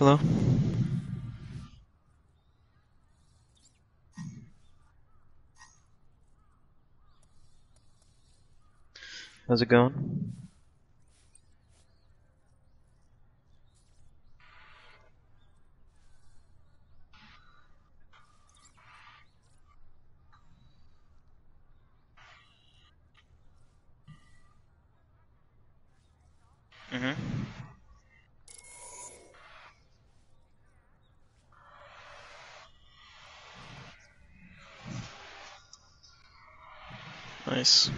Hello. How's it going? Mm-hmm. Nice.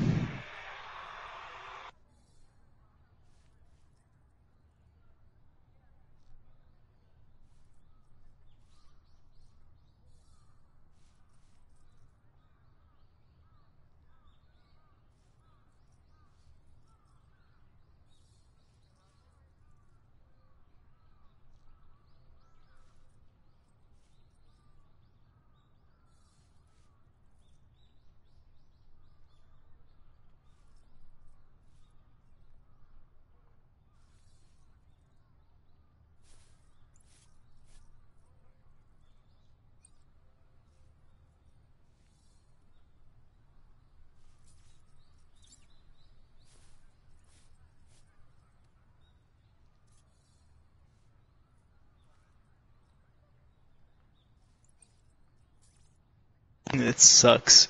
It sucks.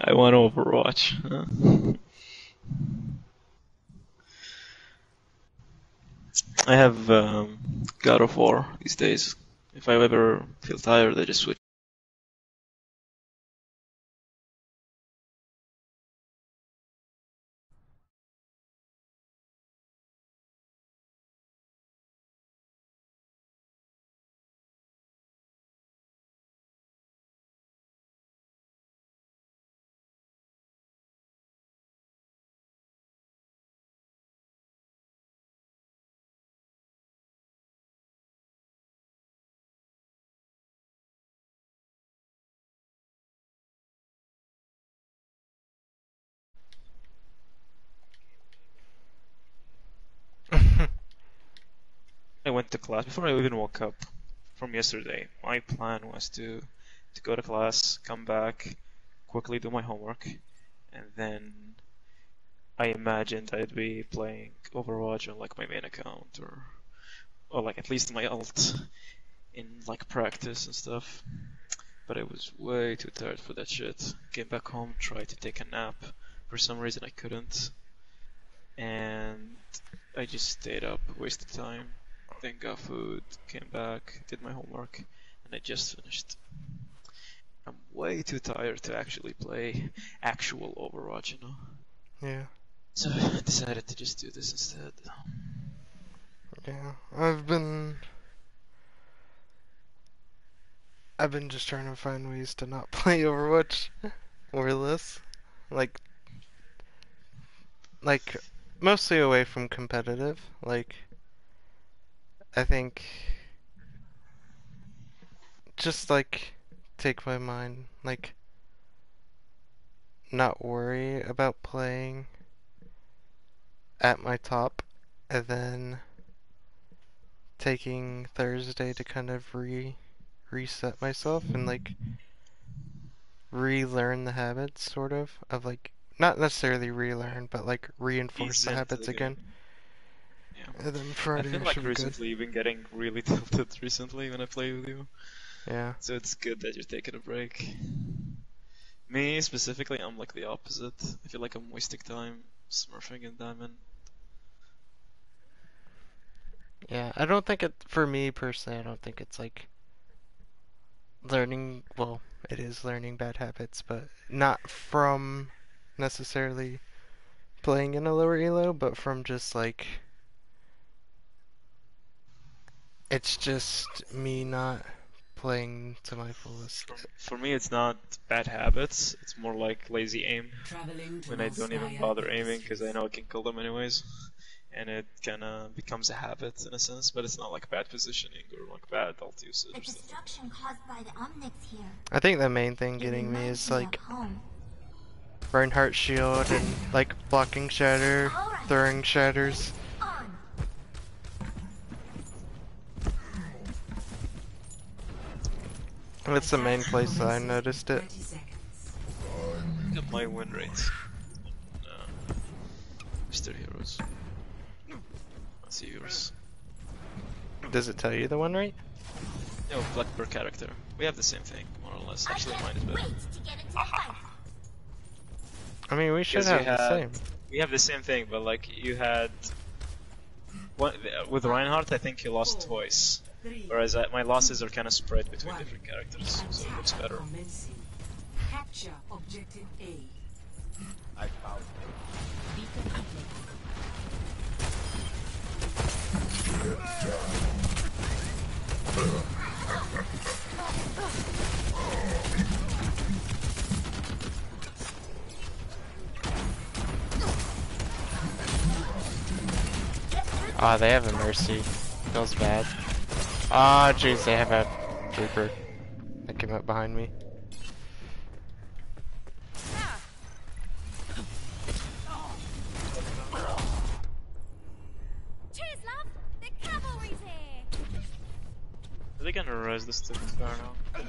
I want Overwatch. I have God of War these days. If I ever feel tired, I just switch. I went to class before I even woke up from yesterday. My plan was to go to class, come back, quickly do my homework, and then I imagined I'd be playing Overwatch on like my main account or like at least my alt in like practice and stuff. But I was way too tired for that shit. Came back home, tried to take a nap. For some reason I couldn't. And I just stayed up, wasted time. Then got food, came back, did my homework, and I just finished. I'm way too tired to actually play actual Overwatch, you know? Yeah. So I decided to just do this instead. Yeah. I've been just trying to find ways to not play Overwatch or less. Like like mostly away from competitive. Like I think just like take my mind, like not worry about playing at my top and then taking Thursday to kind of reset myself and like relearn the habits sort of like not necessarily relearn but like reinforce Ease the into habits the game. again. Yeah. And then I Friday feel I like should be good. recently you've been getting really tilted recently when I play with you. Yeah. So it's good that you're taking a break. Me specifically, I'm like the opposite. I feel like I'm wasting time smurfing in Diamond. Yeah, I don't think it, for me personally, I don't think it's like learning, well, it is learning bad habits, but not from necessarily playing in a lower elo, but from just like, it's just me not playing to my fullest. For me, it's not bad habits. It's more like lazy aim. Traveling to When I don't even Volskaya bother aiming because I Industries. know I can kill them anyways. And it kinda becomes a habit in a sense, but it's not like bad positioning or like bad ult usage The or stuff like destruction caused by the Omnics here. I think the main thing It getting me reminds is me of like home. Reinhardt shield and like blocking shatter, All right, throwing get ready, shatters. on. That's the main place I noticed it. Look at my win rates. Mr. Heroes. Let's see yours. Does it tell you the win rate? No, black per character. We have the same thing, more or less. Actually, mine is better. I mean, we should Because have the same. We have the same thing, but like you had one, with Reinhardt, I think you lost twice, whereas my losses are kind of spread between different characters, so it looks better. Capture objective A. I found Ah, they have a Mercy. Feels bad. Ah, jeez, they have a Reaper that came up behind me. Cheers, love! The cavalry's here! Are they gonna res this stupid car now?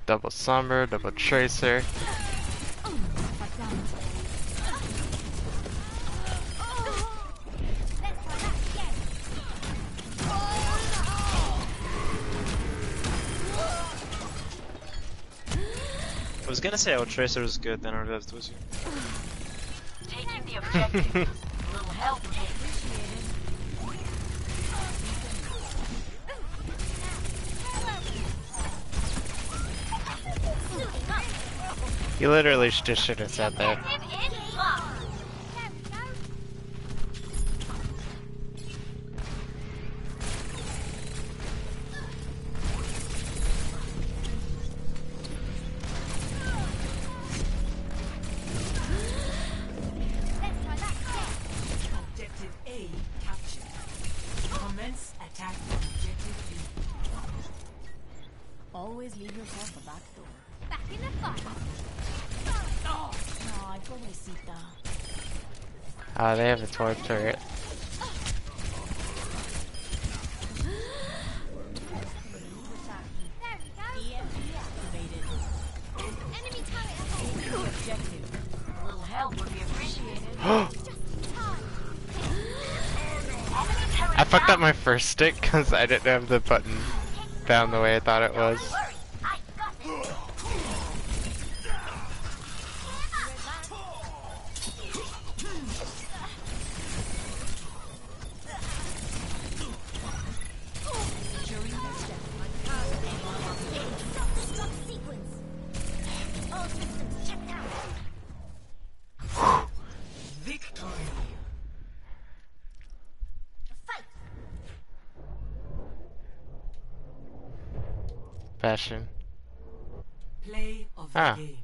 Double Somber, double Tracer. I was gonna say our Tracer is good, then I realized it was you. Taking the objective. Little help here. You literally just should have said that. Objective A captured. Commence attack on objective B. Always leave yourself a back door. Back in the fight! Ay, pobrecita. Ah, they have a Torp turret. There we go! EMP activated. Enemy turret ahead! Objective. A little help would be appreciated. Just in time! I fucked up my first stick because I didn't have the button down the way I thought it was. I got this! Self-destruct sequence! All systems checked out! Victory. Fight! Fashion. Play of the Ah. game.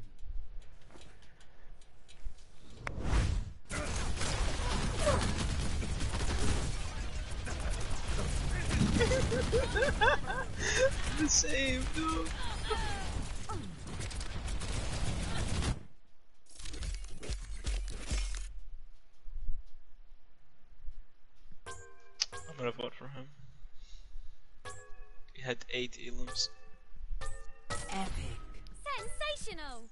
The same, no. I'm gonna vote for him. He had 8 elims. Epic. Sensational!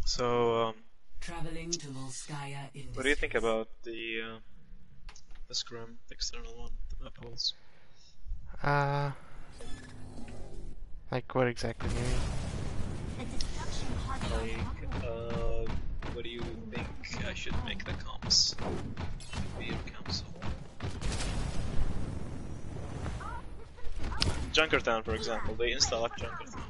So, Traveling to Volskaya in what do you think about the scrim, the external one, the map holes? Like what exactly do you mean? The destruction hardly Like, what do you think I should make the comps be your council? Junkertown, for example, they install Junkertown.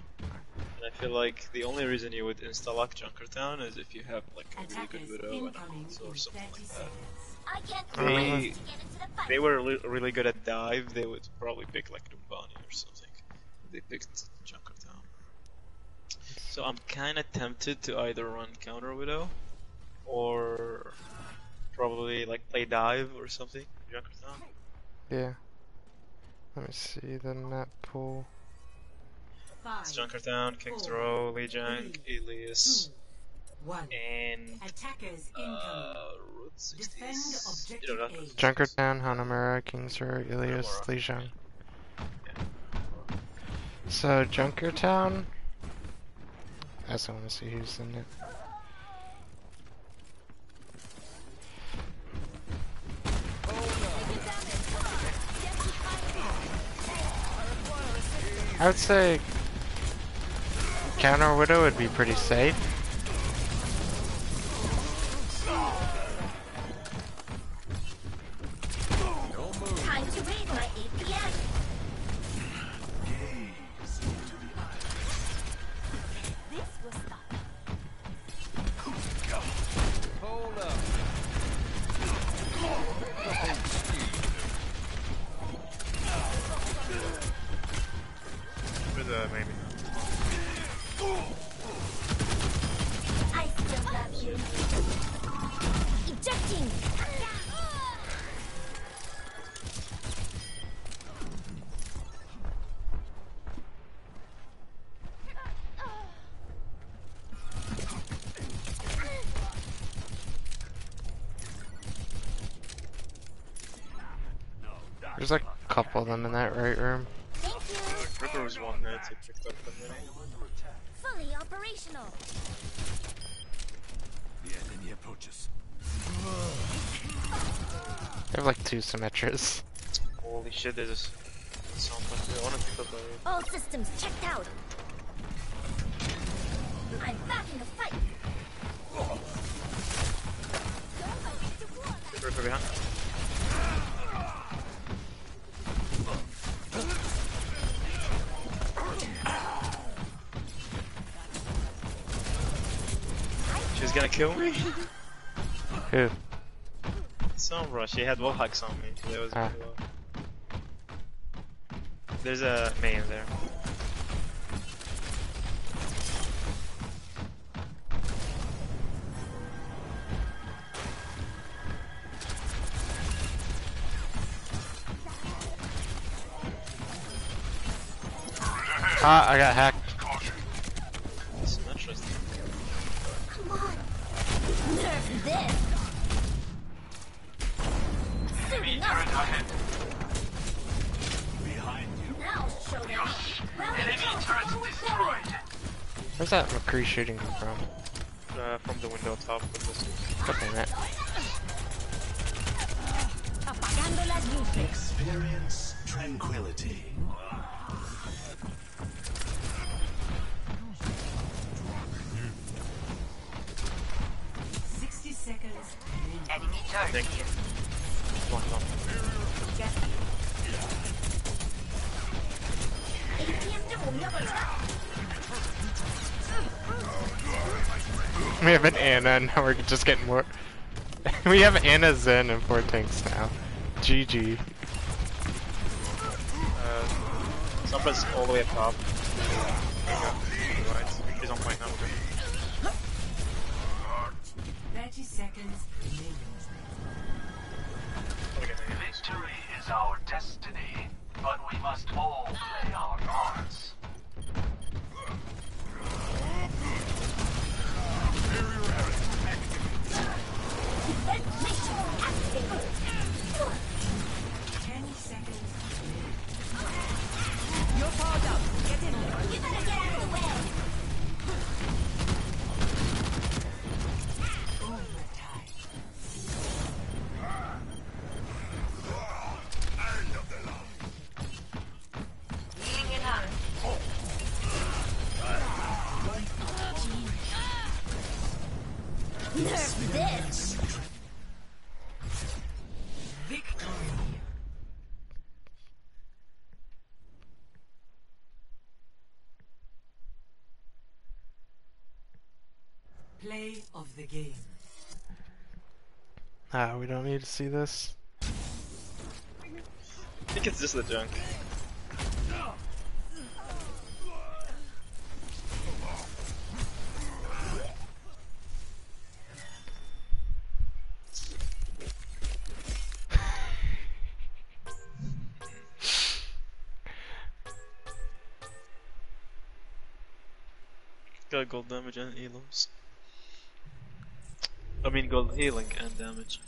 And I feel like the only reason you would install Junkertown is if you have like a really good Attackers widow and a incoming console or in something 30 like that. seconds. I can't They- wait to get into the fight! They were really good at dive, they would probably pick like Dumbani or something. They picked Junkertown. So I'm kinda tempted to either run Counter Widow or probably like play dive or something. Junkertown. Yeah. Let me see the net pool. It's 5, Junkertown, King's 4, Row, Lee Junk, 3, Elias, 2, 1. and Attackers incoming. Route Defend 60s. objective A. Junkertown, Hanamura, Kingsrow, Ilias, Hanamura. Lijiang. Yeah. So Junkertown. I also want to see who's in it. I would say Counter Widow would be pretty safe. Time to raise my APM. This will stop. Hold up. With maybe. I still love you. Ejecting. There's like a couple of them in that right room. Thank you. Ripper was one that he picked up the mini. Fully operational. The enemy approaches. They have like 2 Symmetras. Holy shit, there's so much. I wanna pick up a. All systems checked out. I'm back in the fight. Ripper behind. She's gonna kill me? Who? Sombra, she had wall hacks on me. That was Ah. really low. There's a main there. Ah, I got hacked. That's interesting. Come on. Nerf this. Suiting up. Now show them. Where's that McCree shooting me from? From the window top of this. God damn it. Apagando las luces. Experience tranquility. 60 seconds. Thank you. Come on, come on. ATM 좀 올려볼까? We have an Anna and now we're just getting more. We have Anna, Zen, and 4 tanks now. GG. Sombra's all the way up top. Right. He's on point now. 30 seconds remaining. Victory is our destiny, but we must all play our parts. Ventilation activated. 10 seconds. You're powered up. Get in there. You better get out of the way. Overtime. Nerf this. Victory. Play of the game. Ah, we don't need to see this. I think it's just the junk. got gold damage and healers. I mean gold healing and damage.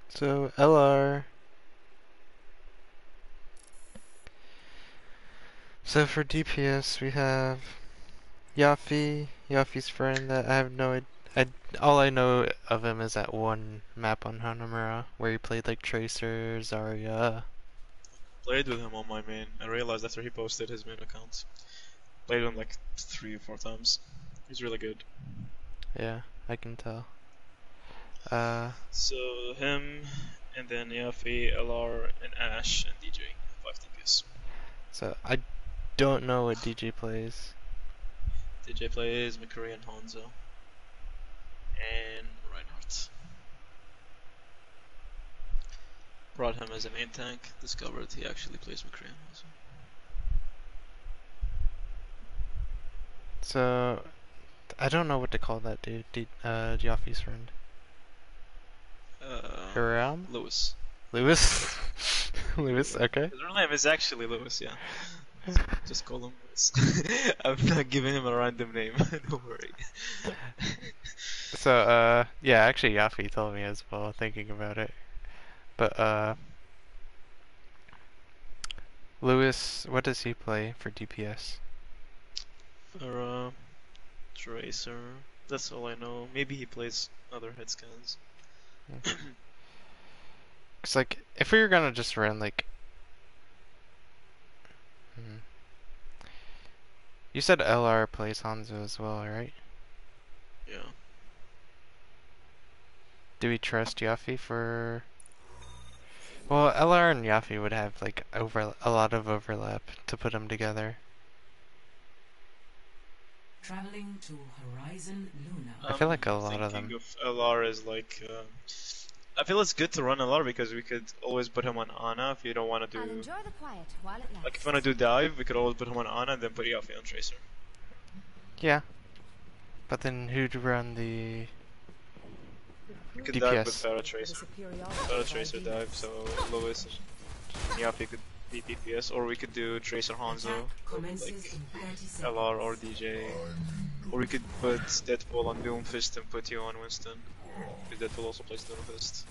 So LR. So for DPS we have Yafi's friend that I have no all I know of him is that one map on Hanamura where he played like Tracer, Zarya. Played with him on my main. I realized after he posted his main account. Played him like 3 or 4 times. He's really good. Yeah, I can tell. So him, and then Yafi, LR, and Ash, and DJ. 5 DPS. So I don't know what DJ plays. DJ plays McCree and Hanzo. And Reinhardt. Brought him as a main tank. Discovered he actually plays McCree and Hanzo. So I don't know what to call that dude. Yafi's friend. Hiram? Lewis. Lewis? Lewis, okay. His real name is actually Lewis, yeah. Just call him Lewis. I'm not giving him a random name, don't worry. So, yeah, actually Yafi told me as well, thinking about it. But, Lewis, what does he play for DPS? For, Tracer. That's all I know. Maybe he plays other head scans. It's like, if we were gonna just run, like... You said LR plays Hanzo as well, right? Yeah. Do we trust Yafi for... Well, LR and Yafi would have, like, a lot of overlap to put them together. Traveling to Horizon Luna. I feel like a lot of them. Thinking of LR is like... I feel it's good to run LR because we could always put him on Ana if you don't want to I'll do... enjoy the quiet while it lasts. Like if you want to do dive, we could always put him on Ana and then put Yafi on Tracer. Yeah. But then who'd run the... We could DPS. dive with Paratracer. Paratracer dive, so Lewis and Yafi could be DPS, or we could do Tracer Hanzo, Attack with, commences like in 30 seconds. LR or DJ. Or we could put Deadpool on Doomfist and put you on Winston. Because Deadpool also plays Doomfist.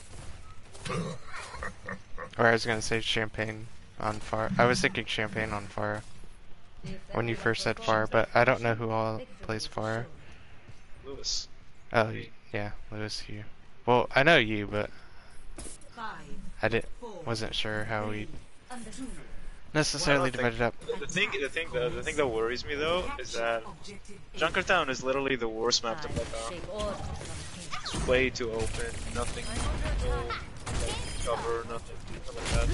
Or I was gonna say Champagne on Far. I was thinking Champagne on Far when you first said Far, but I don't know who all plays Far. Lewis. Oh, yeah, Lewis, you. Well, I know you, but 5, I 4, wasn't sure how we 2, necessarily Well, I divided up. The thing that worries me though is that objective A. Junkertown is literally the worst map to play on. It's way too open, nothing, no like, cover, nothing like that.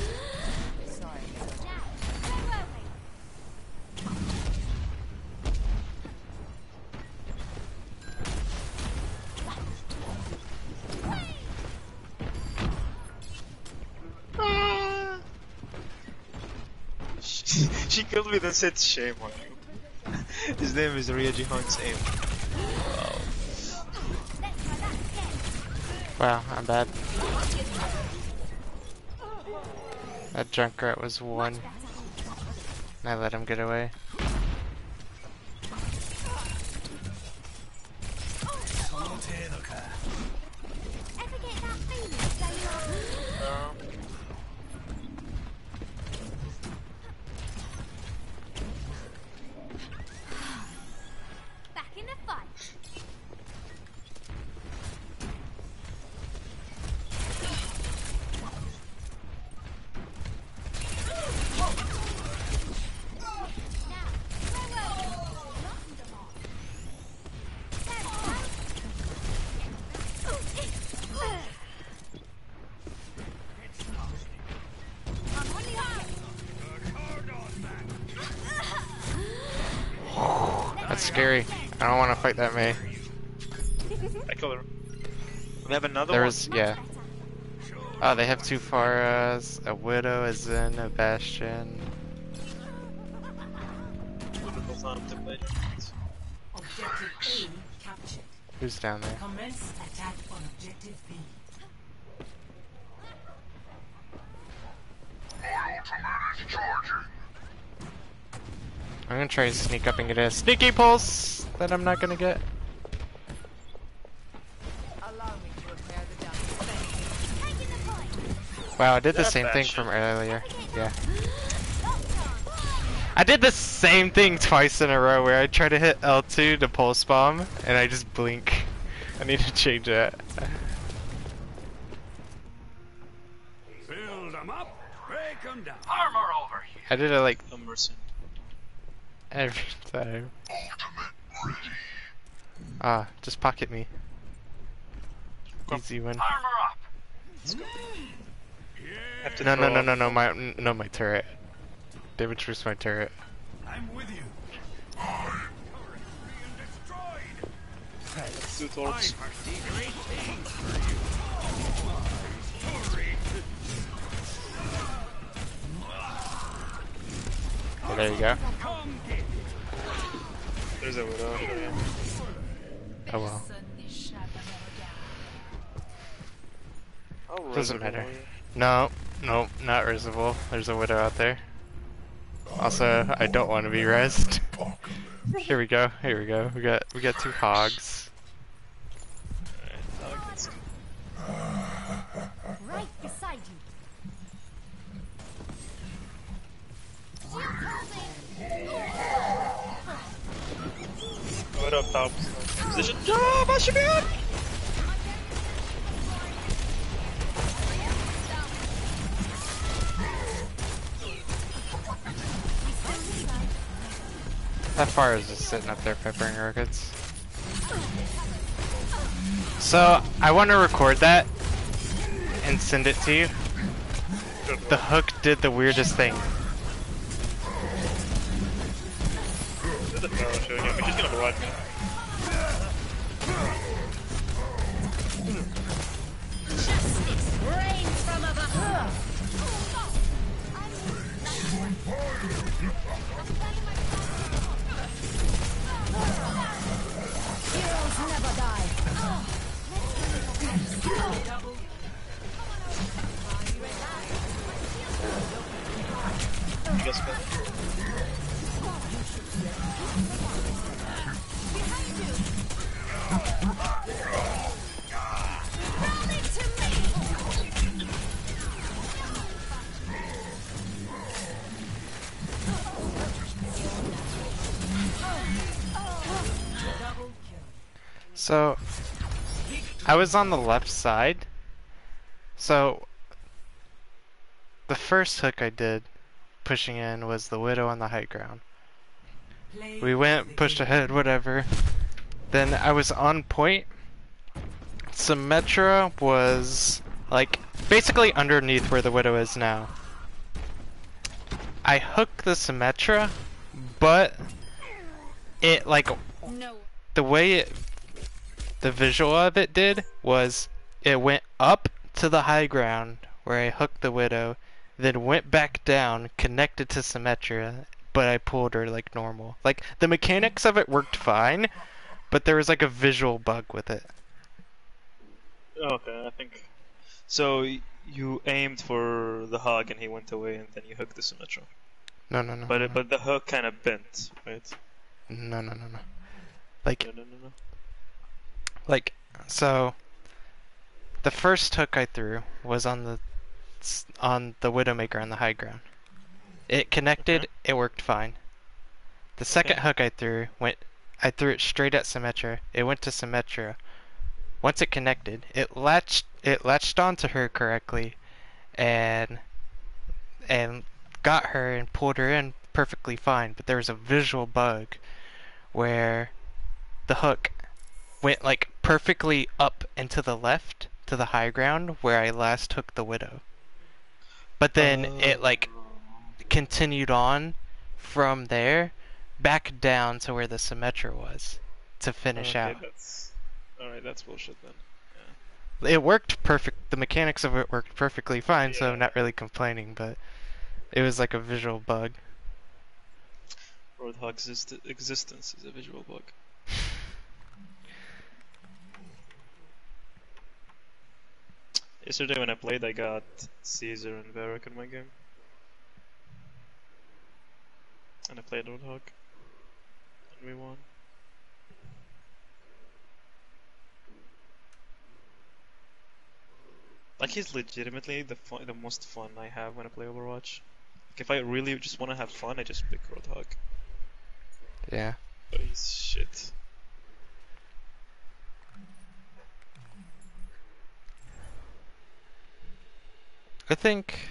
She killed me then said shame on you. His name is Ryaji Han's aim. Wow, I'm bad. That Junkrat was 1. And I let him get away. Back in the fight. That's scary. I don't want to fight that Mei. I killed her. We have another There one. was, yeah. Oh, they have 2 Pharas, a Widow, a Zen, a Bastion. Wonderful time to play. Objective A captured. Who's down there? Commence attack on objective B. I'm gonna try to sneak up and get a sneaky pulse that I'm not gonna get. Allow me to repair the damage. Taking the point. Wow, I did the That same thing bad from shit. earlier. Yeah. Locked on. I did the same thing twice in a row where I try to hit L2 to pulse bomb and I just blink. I need to change that. Build them up, break them down. Armor over here. I did it like No mercy. every time. Ah, just pocket me. Easy win. Armor up. Have to No, no, throw no, off- no, my turret. David truce my turret. I'm with you. Two torps. Oh, there you go. There's a widow. Yeah. Oh well. How Doesn't reasonable matter. are you? No, no, not resable. There's a widow out there. Also, I don't want to be rezzed. Here we go. Here we go. We got two hogs. Alright, let's go. Right beside you. Right up top. Position. Jump! I should be on! That far is just sitting up there peppering rockets. So, I want to record that and send it to you. The hook did the weirdest thing. There's a barrel showing him. He's gonna block me. Rains from above. Heroes never die. You guys go. So, I was on the left side. So, the first hook I did pushing in was the widow on the high ground. We went, pushed ahead, whatever. Then I was on point. Symmetra was like basically underneath where the widow is now. I hooked the Symmetra, but it like No. the way the visual of it did was it went up to the high ground where I hooked the widow, then went back down, connected to Symmetra, but I pulled her like normal. Like the mechanics of it worked fine, but there was like a visual bug with it. Okay, I think. So you aimed for the hog and he went away, and then you hooked the Symmetra. No, no, no. But no, but the hook kind of bent, right? no, no, no, no. Like No. Like, so the first hook I threw was on the Widowmaker on the high ground. It connected, Okay. it worked fine. The second Okay. hook I threw it straight at Symmetra. It went to Symmetra. Once it connected, it latched onto her correctly and got her and pulled her in perfectly fine, but there was a visual bug where the hook went like perfectly up and to the left to the high ground where I last hooked the widow. But then it like continued on from there back down to where the Symmetra was to finish Okay, out. that's alright. That's bullshit then. It worked perfect. The mechanics of it worked perfectly fine, so I'm not really complaining, but it was like a visual bug. Roadhog's existence is a visual bug. Yesterday when I played, I got Caesar and Varric in my game. And I played Roadhog. 1v1. Like he's legitimately the most fun I have when I play Overwatch. Like if I really just want to have fun, I just pick Roadhog. Yeah. But he's shit. I think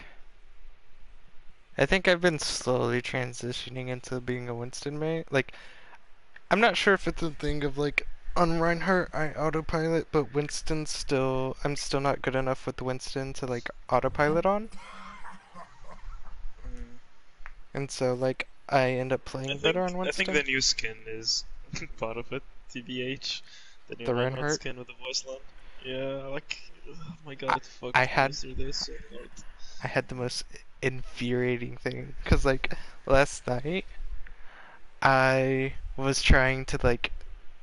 I've been slowly transitioning into being a Winston mate. Like, I'm not sure if it's a thing of like on Reinhardt I autopilot, but I'm still not good enough with Winston to like autopilot on. Mm. And so like I end up playing better on I think Winston. the new skin is part of it. TBH, the new The Reinhardt Reinhardt? skin with the voice line. Yeah, like, oh my god, it fucked I me had yesterday so hard. I had the most infuriating thing because like last night I was trying to like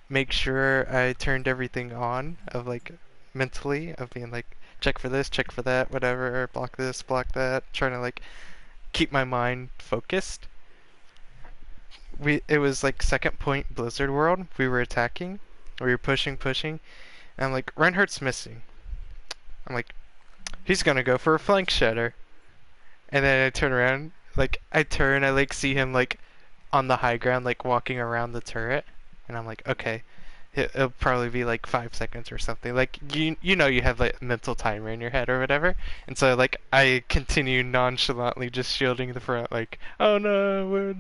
make sure I turned everything on of like mentally of being like check for this, check for that, whatever, block this, block that, trying to like keep my mind focused. It was like second point Blizzard World. We were attacking, we were pushing, and I'm like Reinhardt's missing. I'm like he's gonna go for a flank shatter. And then I turn around, I like see him like on the high ground, like walking around the turret, and I'm like, okay, it'll probably be like 5 seconds or something. Like you know you have like mental timer in your head or whatever, and so like I continue nonchalantly just shielding the front, like oh no,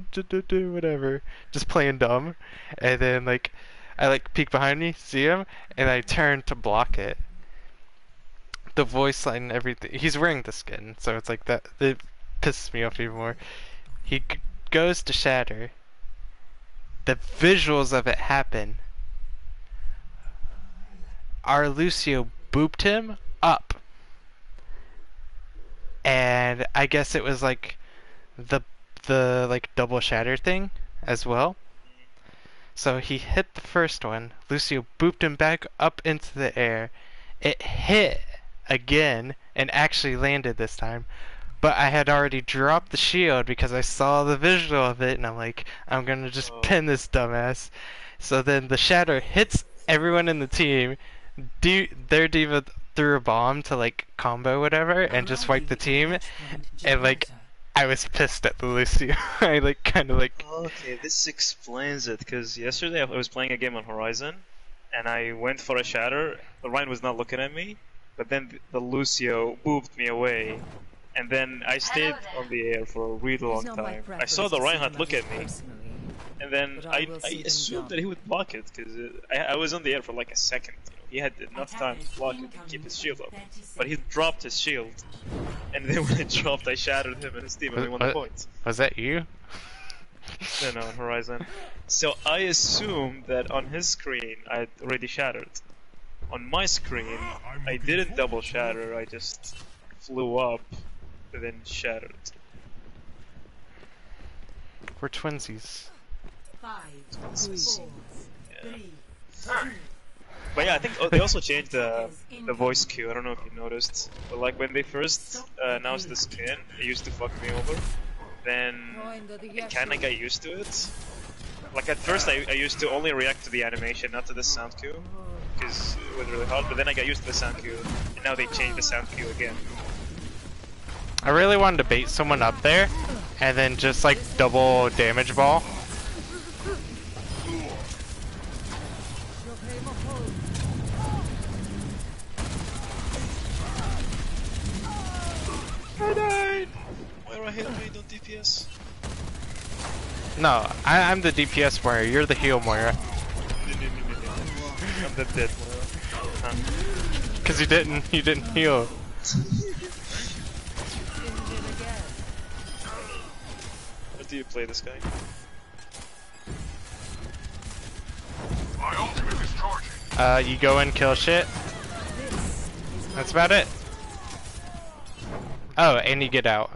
whatever, just playing dumb, and then like I like peek behind me, see him, and I turn to block it. The voice line and everything. He's wearing the skin, so it's like that. It pisses me off even more. He goes to shatter. The visuals of it happen. Our Lucio booped him up, and I guess it was like the like double shatter thing as well. So he hit the first one. Lucio booped him back up into the air. It hit again and actually landed this time, but I had already dropped the shield because I saw the visual of it, and I'm like, I'm gonna just pin this dumbass. So then the shatter hits everyone in the team. Their diva threw a bomb to like combo whatever and just wipe the team, and like I was pissed at the Lucio. I like kind of like Okay, this explains it, because yesterday I was playing a game on Horizon, and I went for a shatter. Ryan was not looking at me, but then the Lucio booped me away, and then I stayed on the air for a really long time. I saw the Reinhardt look at me, and then I assumed that he would block it, because I was on the air for like a second. You know, he had enough time to block it and keep his shield up, but he dropped his shield, and then when it dropped, I shattered him and his team, and we won the point. Was that you? No, on Horizon. So I assumed that on his screen I had already shattered. On my screen, I didn't double shatter, I just flew up and then shattered. We're twinsies. 5, 4, 3, 2. But yeah, I think they also changed the voice queue. I don't know if you noticed, but like when they first announced the skin, it used to fuck me over. Then I kinda got used to it. Like at first I used to only react to the animation, not to the sound cue, because it was really hard, but then I got used to the sound cue, and now they changed the sound cue again. I really wanted to bait someone up there, and then just like double damage ball. I died! Moira hit me, don't DPS. No, I'm the DPS Moira, you're the heal Moira. I'm the dead Moira. Cause you didn't heal. How do you play this guy? My ultimate is charging. You go and kill shit. That's about it. Oh, and you get out.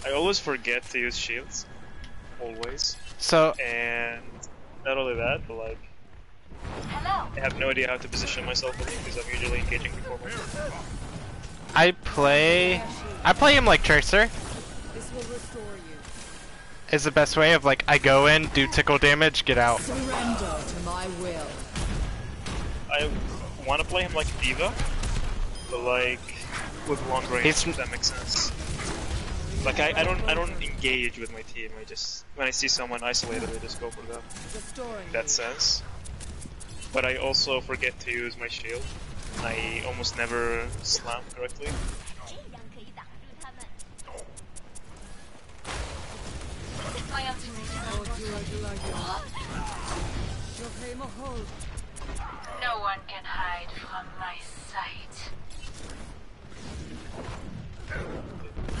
I always forget to use shields. Always. So, And not only that, but like, I have no idea how to position myself with him because I'm usually engaging before my turn. I play him like Tracer. This will restore you. is the best way of like I go in, do tickle damage, get out. Surrender to my will. I want to play him like Diva, but like with long range. If that makes sense. Like I don't engage with my team. I just when I see someone isolated, I just go for them. Restoring In that sense. But I also forget to use my shield. And I almost never slam correctly. 这样可以挡住他们。 No one can hide from my sight.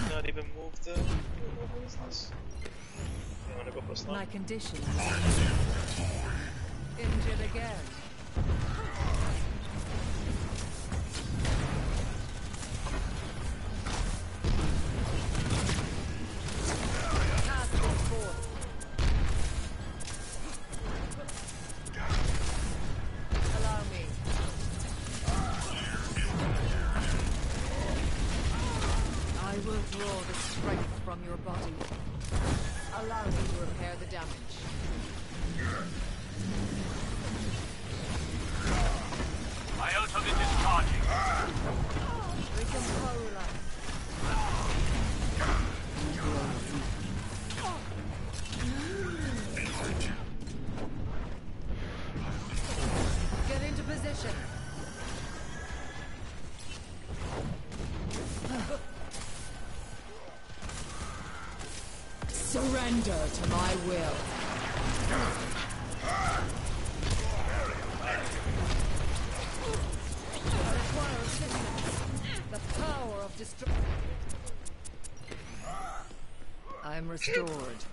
Not even move the. What is this? You wanna go for a slam? My condition. Injured again. Cast it forth. Allow me. I will draw the strength from your body. Allow me to repair the damage. My ultimate is charging. We can power Get into position. Surrender to my will. I require assistance. The power of destruction. I'm restored.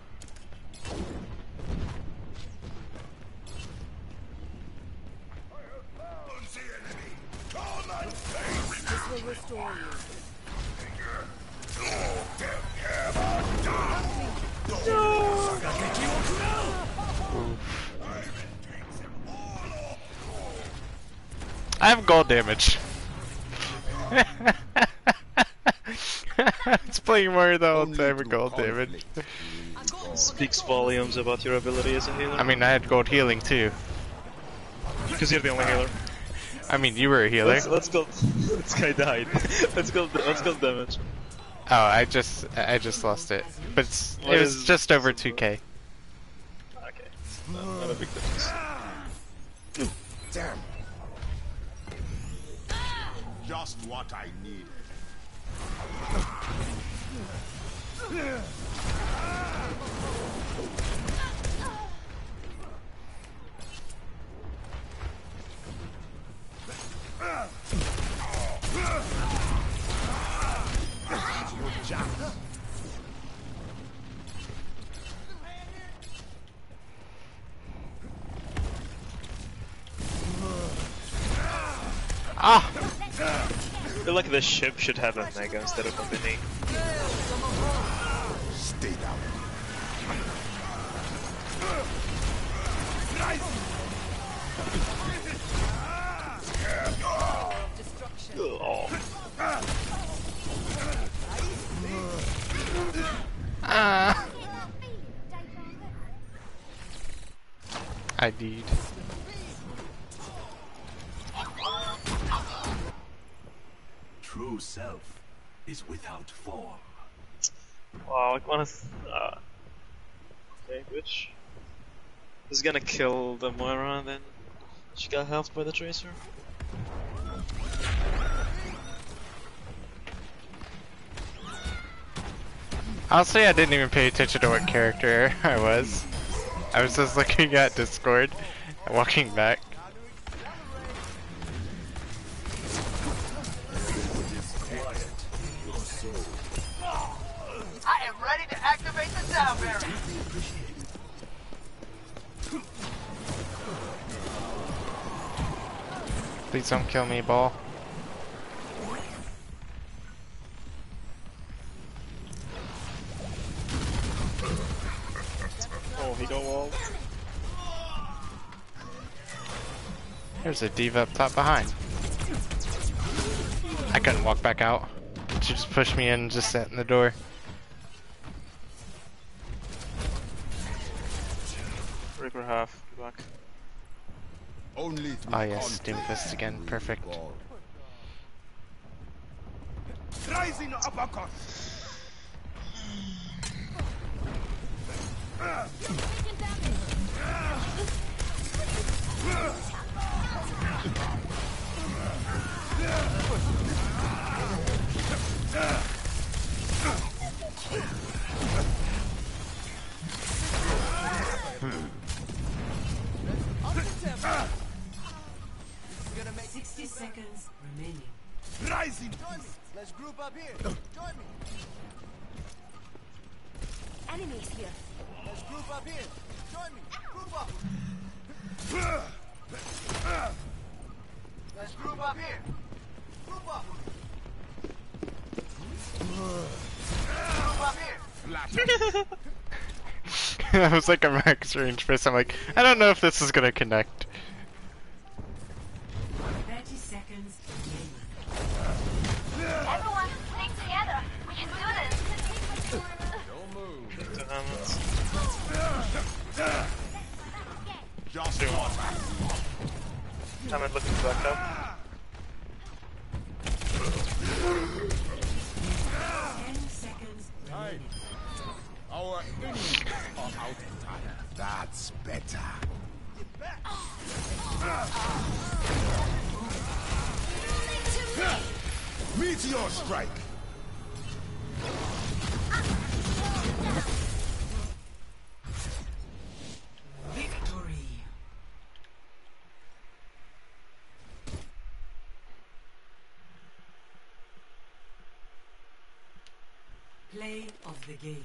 This will restore you. I have gold damage. It's playing more the whole time with gold damage. Speaks volumes about your ability as a healer. I mean, I had gold healing too. Because you're the only healer. I mean, you were a healer. Let's go. This guy died. Let's go damage. Oh, I just lost it, but it was just over 2k. Okay. Not a big difference. Damn. Just what I needed. Ah! I feel like the ship should have a mega instead of a mini. Stay down. Oh. Ah! I did. True self is without form. Wow, I wanna. Okay, which is gonna kill the Moira, then she got helped by the Tracer. Honestly, I didn't even pay attention to what character I was. I was just looking at Discord and walking back. I am ready to activate the sound barrier. Please don't kill me, ball. Oh, he got walled. There's a diva up top behind. I couldn't walk back out. She just pushed me in and just sat in the door. trigger half. Be back. Only through Oh yes, contact Doomfist again. will we Perfect. evolve. Rising uppercut. Rising. Let's group up here. Join me. Enemies here. Let's group up here. Join me. Group up. Let's group up here. Group up. Group up here. That was like a max range fist. I'm like, I don't know if this is gonna connect. 30 seconds. Everyone, stick together. We can do this. Don't move. Just Just one. Hammond looking to back up. 10 seconds. Time. Our enemies are out of time. That's better. Meteor strike. Victory. Play of the game.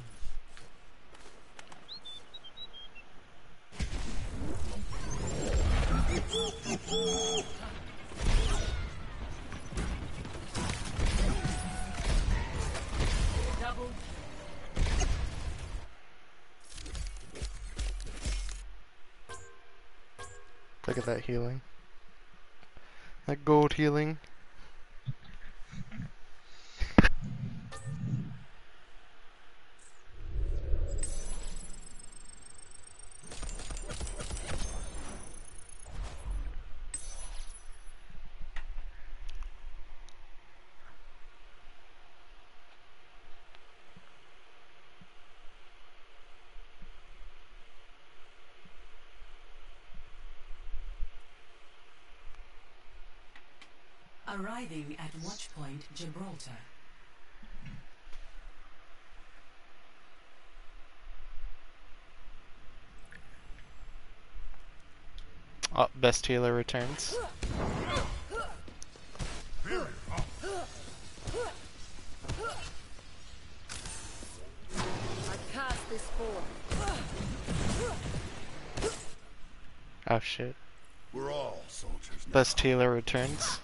Double. Look at that healing. That gold healing. Arriving at Watchpoint Gibraltar. Oh, best healer returns. I cast this forth. Oh shit. We're all soldiers now. Best healer returns.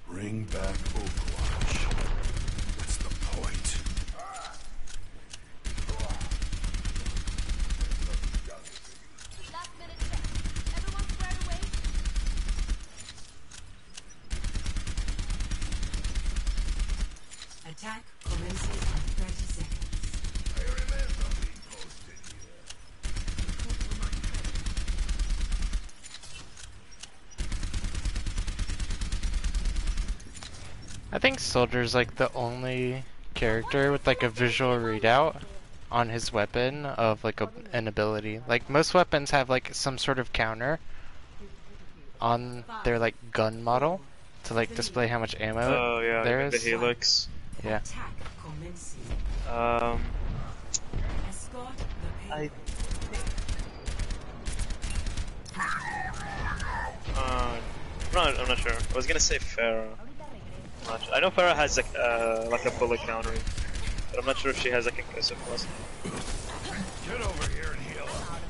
Bring back Overwatch. What's the point? Last minute check. Everyone squared away. Attack commences in 30 seconds. I remember being posted here. I think Soldier's like the only character with like a visual readout on his weapon of like an ability. Like most weapons have like some sort of counter on their like gun model to like display how much ammo Oh yeah, there even the is. helix. Yeah. Attack commencing. Escort the I payload. no, I'm not sure. I was gonna say Farah. I know Farah has like a bullet counter, but I'm not sure if she has like a conclusive plus. Get over here and heal up.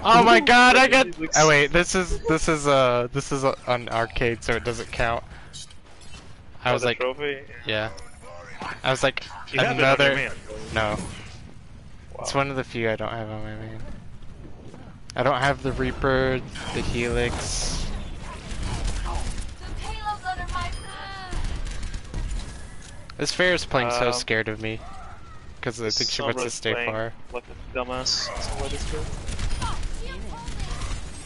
Oh my god, I got. Oh wait, this is an arcade, so it doesn't count. I was the like, trophy? yeah. I was like, You have it on your another. main. No, Wow. it's one of the few I don't have on my main. I don't have the Reaper, the Helix. The payload's under my... This fair is playing so scared of me. Because I think she wants to Somebody's stay playing far. like a dumbass. Somebody's good.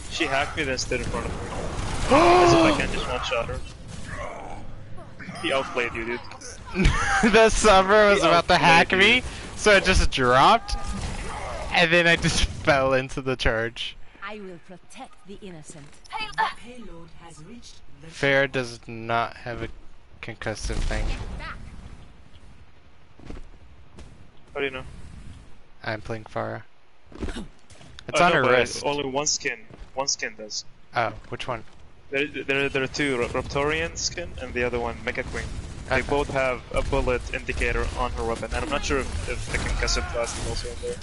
She hacked me then stood in front of her. As if I can just one-shot her. He outplayed you, dude. The summer was He about to hack outplayed me, you. so I just dropped, and then I just fell into the charge. I will protect the innocent. Payload has reached the Fair does not have a concussive thing. How do you know? I'm playing Farah. It's I on know, her but wrist. Only one skin. One skin does. Oh, which one? There are two, Raptorian skin and the other one, Mecha Queen. They Okay. both have a bullet indicator on her weapon, and I'm not sure if the concussive class is also in there.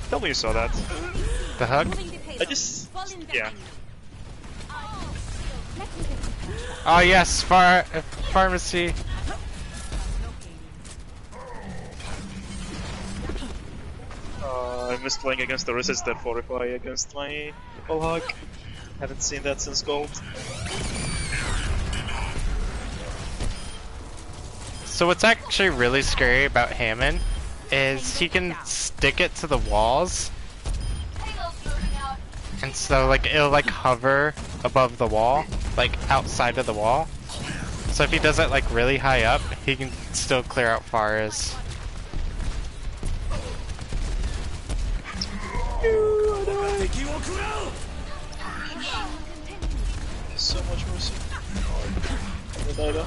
Tell me you saw that. The hug? I just... yeah. Oh yes, pharmacy. I missed playing against the resist that fortify against my whole hug. Haven't seen that since gold. So what's actually really scary about Hammond is he can stick it to the walls, Payload's moving out. and so like it'll like hover above the wall, like outside of the wall. So if he does it like really high up, he can still clear out Farah's. So much mercy. Ultimate ready.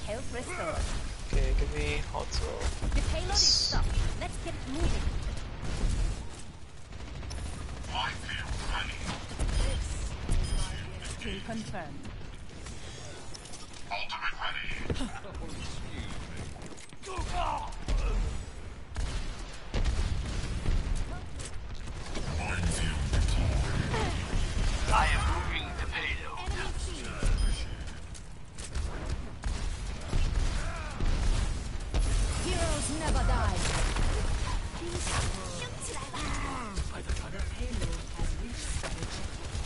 health restored. Okay, give me hot roll. The payload is stopped. Let's get it moving. I feel ready. Kill confirmed. Ultimate ready. I am moving the payload. Heroes never die.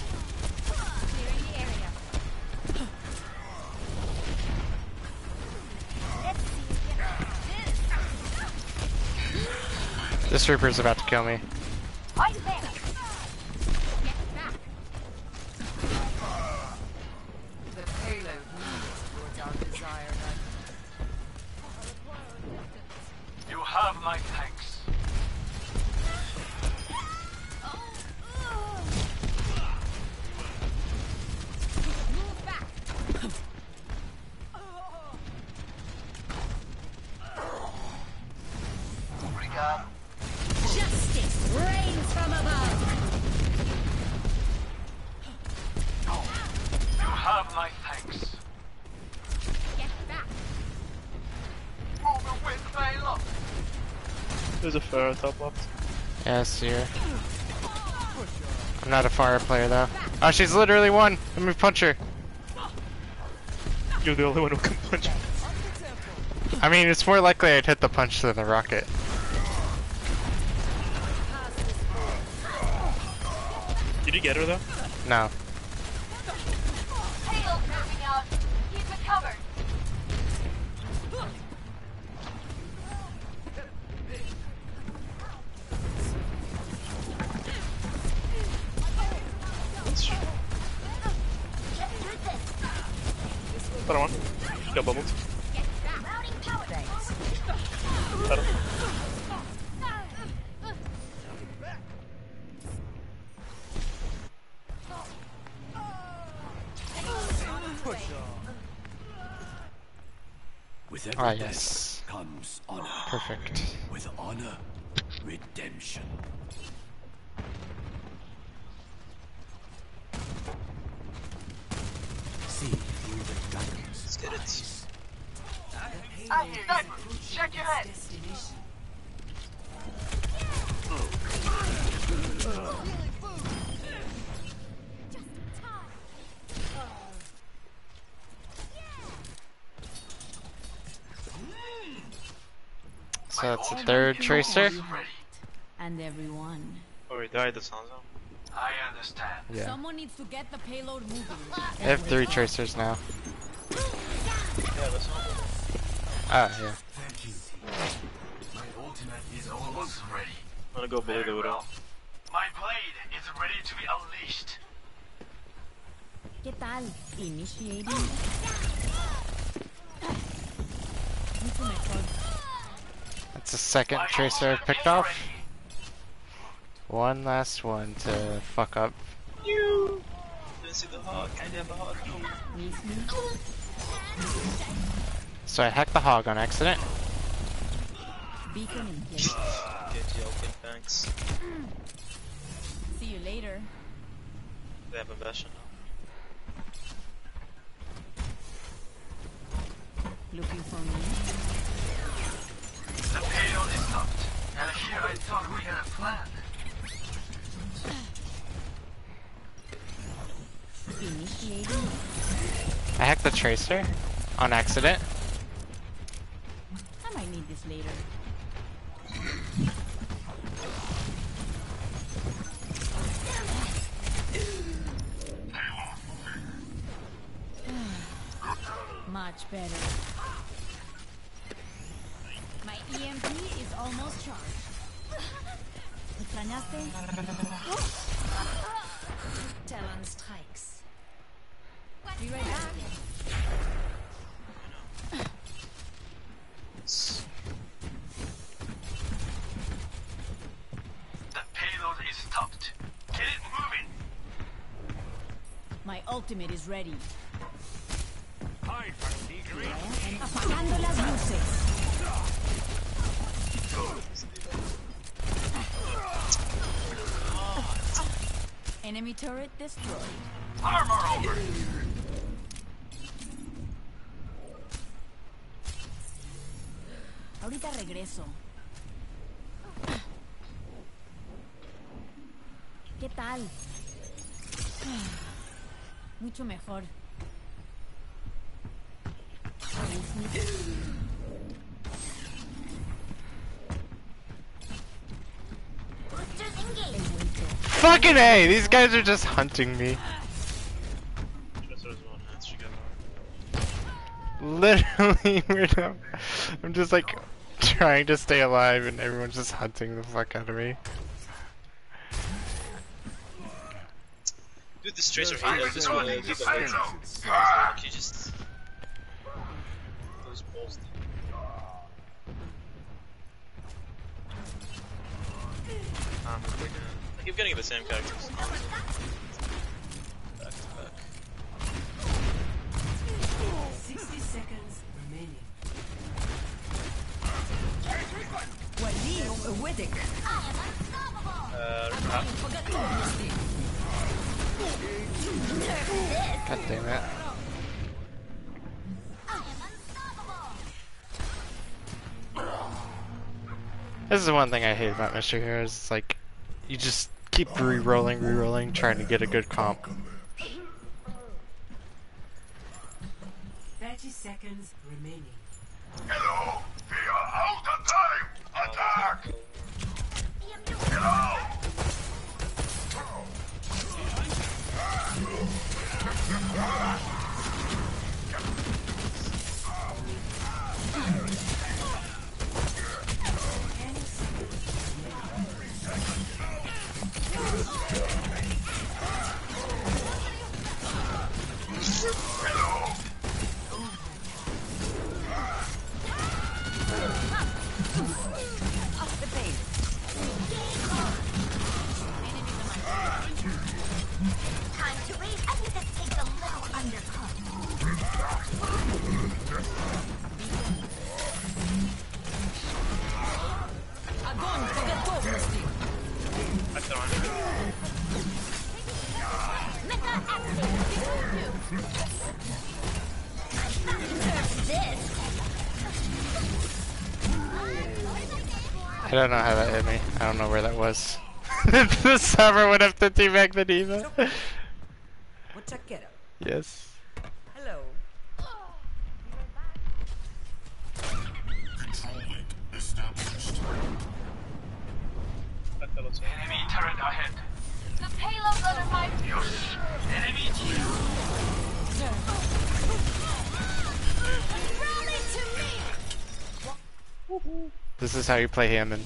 Clearing the area. Let's see. This Reaper's about to kill me. I'm there. Get back. The payload moves towards our desired end. You have my thanks. Move back. Regard. Justice reigns from above. You have my thanks. Get back. Moving with payload. There's a fair top left. Yeah, I see her. I'm not a fire player though. Oh, she's literally one. Let me punch her. You're the only one who can punch. I mean, it's more likely I'd hit the punch than the rocket. Did you get her though? No. Payload's moving out. Keep it covered. Para one. Got bubbled. Para. With every Ah, death yes. comes honor. Perfect. With honor, redemption. See through the darkness. Let's get it. Hey, sniper, check your head. So that's the third tracer. And everyone. Oh, he died, the sound zone. I understand. Yeah. Someone needs to get the payload moving. I have 3 tracers now. Yeah, the sound zone. Ah, yeah. Thank you. My ultimate is almost ready. I'm gonna go blue the widow. My blade is ready to be unleashed. ¿Qué tal? Initiating. Mucho mejor. That's the second tracer I've picked off. One last one to fuck up. You didn't see the hog. I have a hog. So I hacked the hog on accident. Beacon in place. Good joke, thanks. See you later. They have a bastion now. Looking for me? The payload is stopped. And here I thought we had a plan. Initiating. I hacked the tracer on accident. I might need this later. Much better. My EMP is almost charged. ¿Extrañaste? Talon strikes. Be right back. The payload is stopped. Get it moving. My ultimate is ready. Hi, Apagando las luces. Enemy turret destroyed. Armor over. Ahorita regreso. ¿Qué tal? Mucho mejor. Boosters engaged. Fucking A! These guys are just hunting me. Tracer's one hands together. Literally, I'm just like trying to stay alive and everyone's just hunting the fuck out of me. Dude, this tracer hit us. This one, he just those balls. I keep getting the same characters. Back to back. 60 seconds remaining. God damn it. This is the one thing I hate about Mr. Heroes. It's like, you just keep re-rolling, trying to get a good comp. 30 seconds remaining. Hello! We are out of time! Attack! Hello! Time to raise. I think this takes a little undercut. Огонь по готовности. I don't know how that hit me. I don't know where that was. The summer would have to teabag the diva. What's a kiddo? Yes. Hello. Control link established. This is how you play Hammond.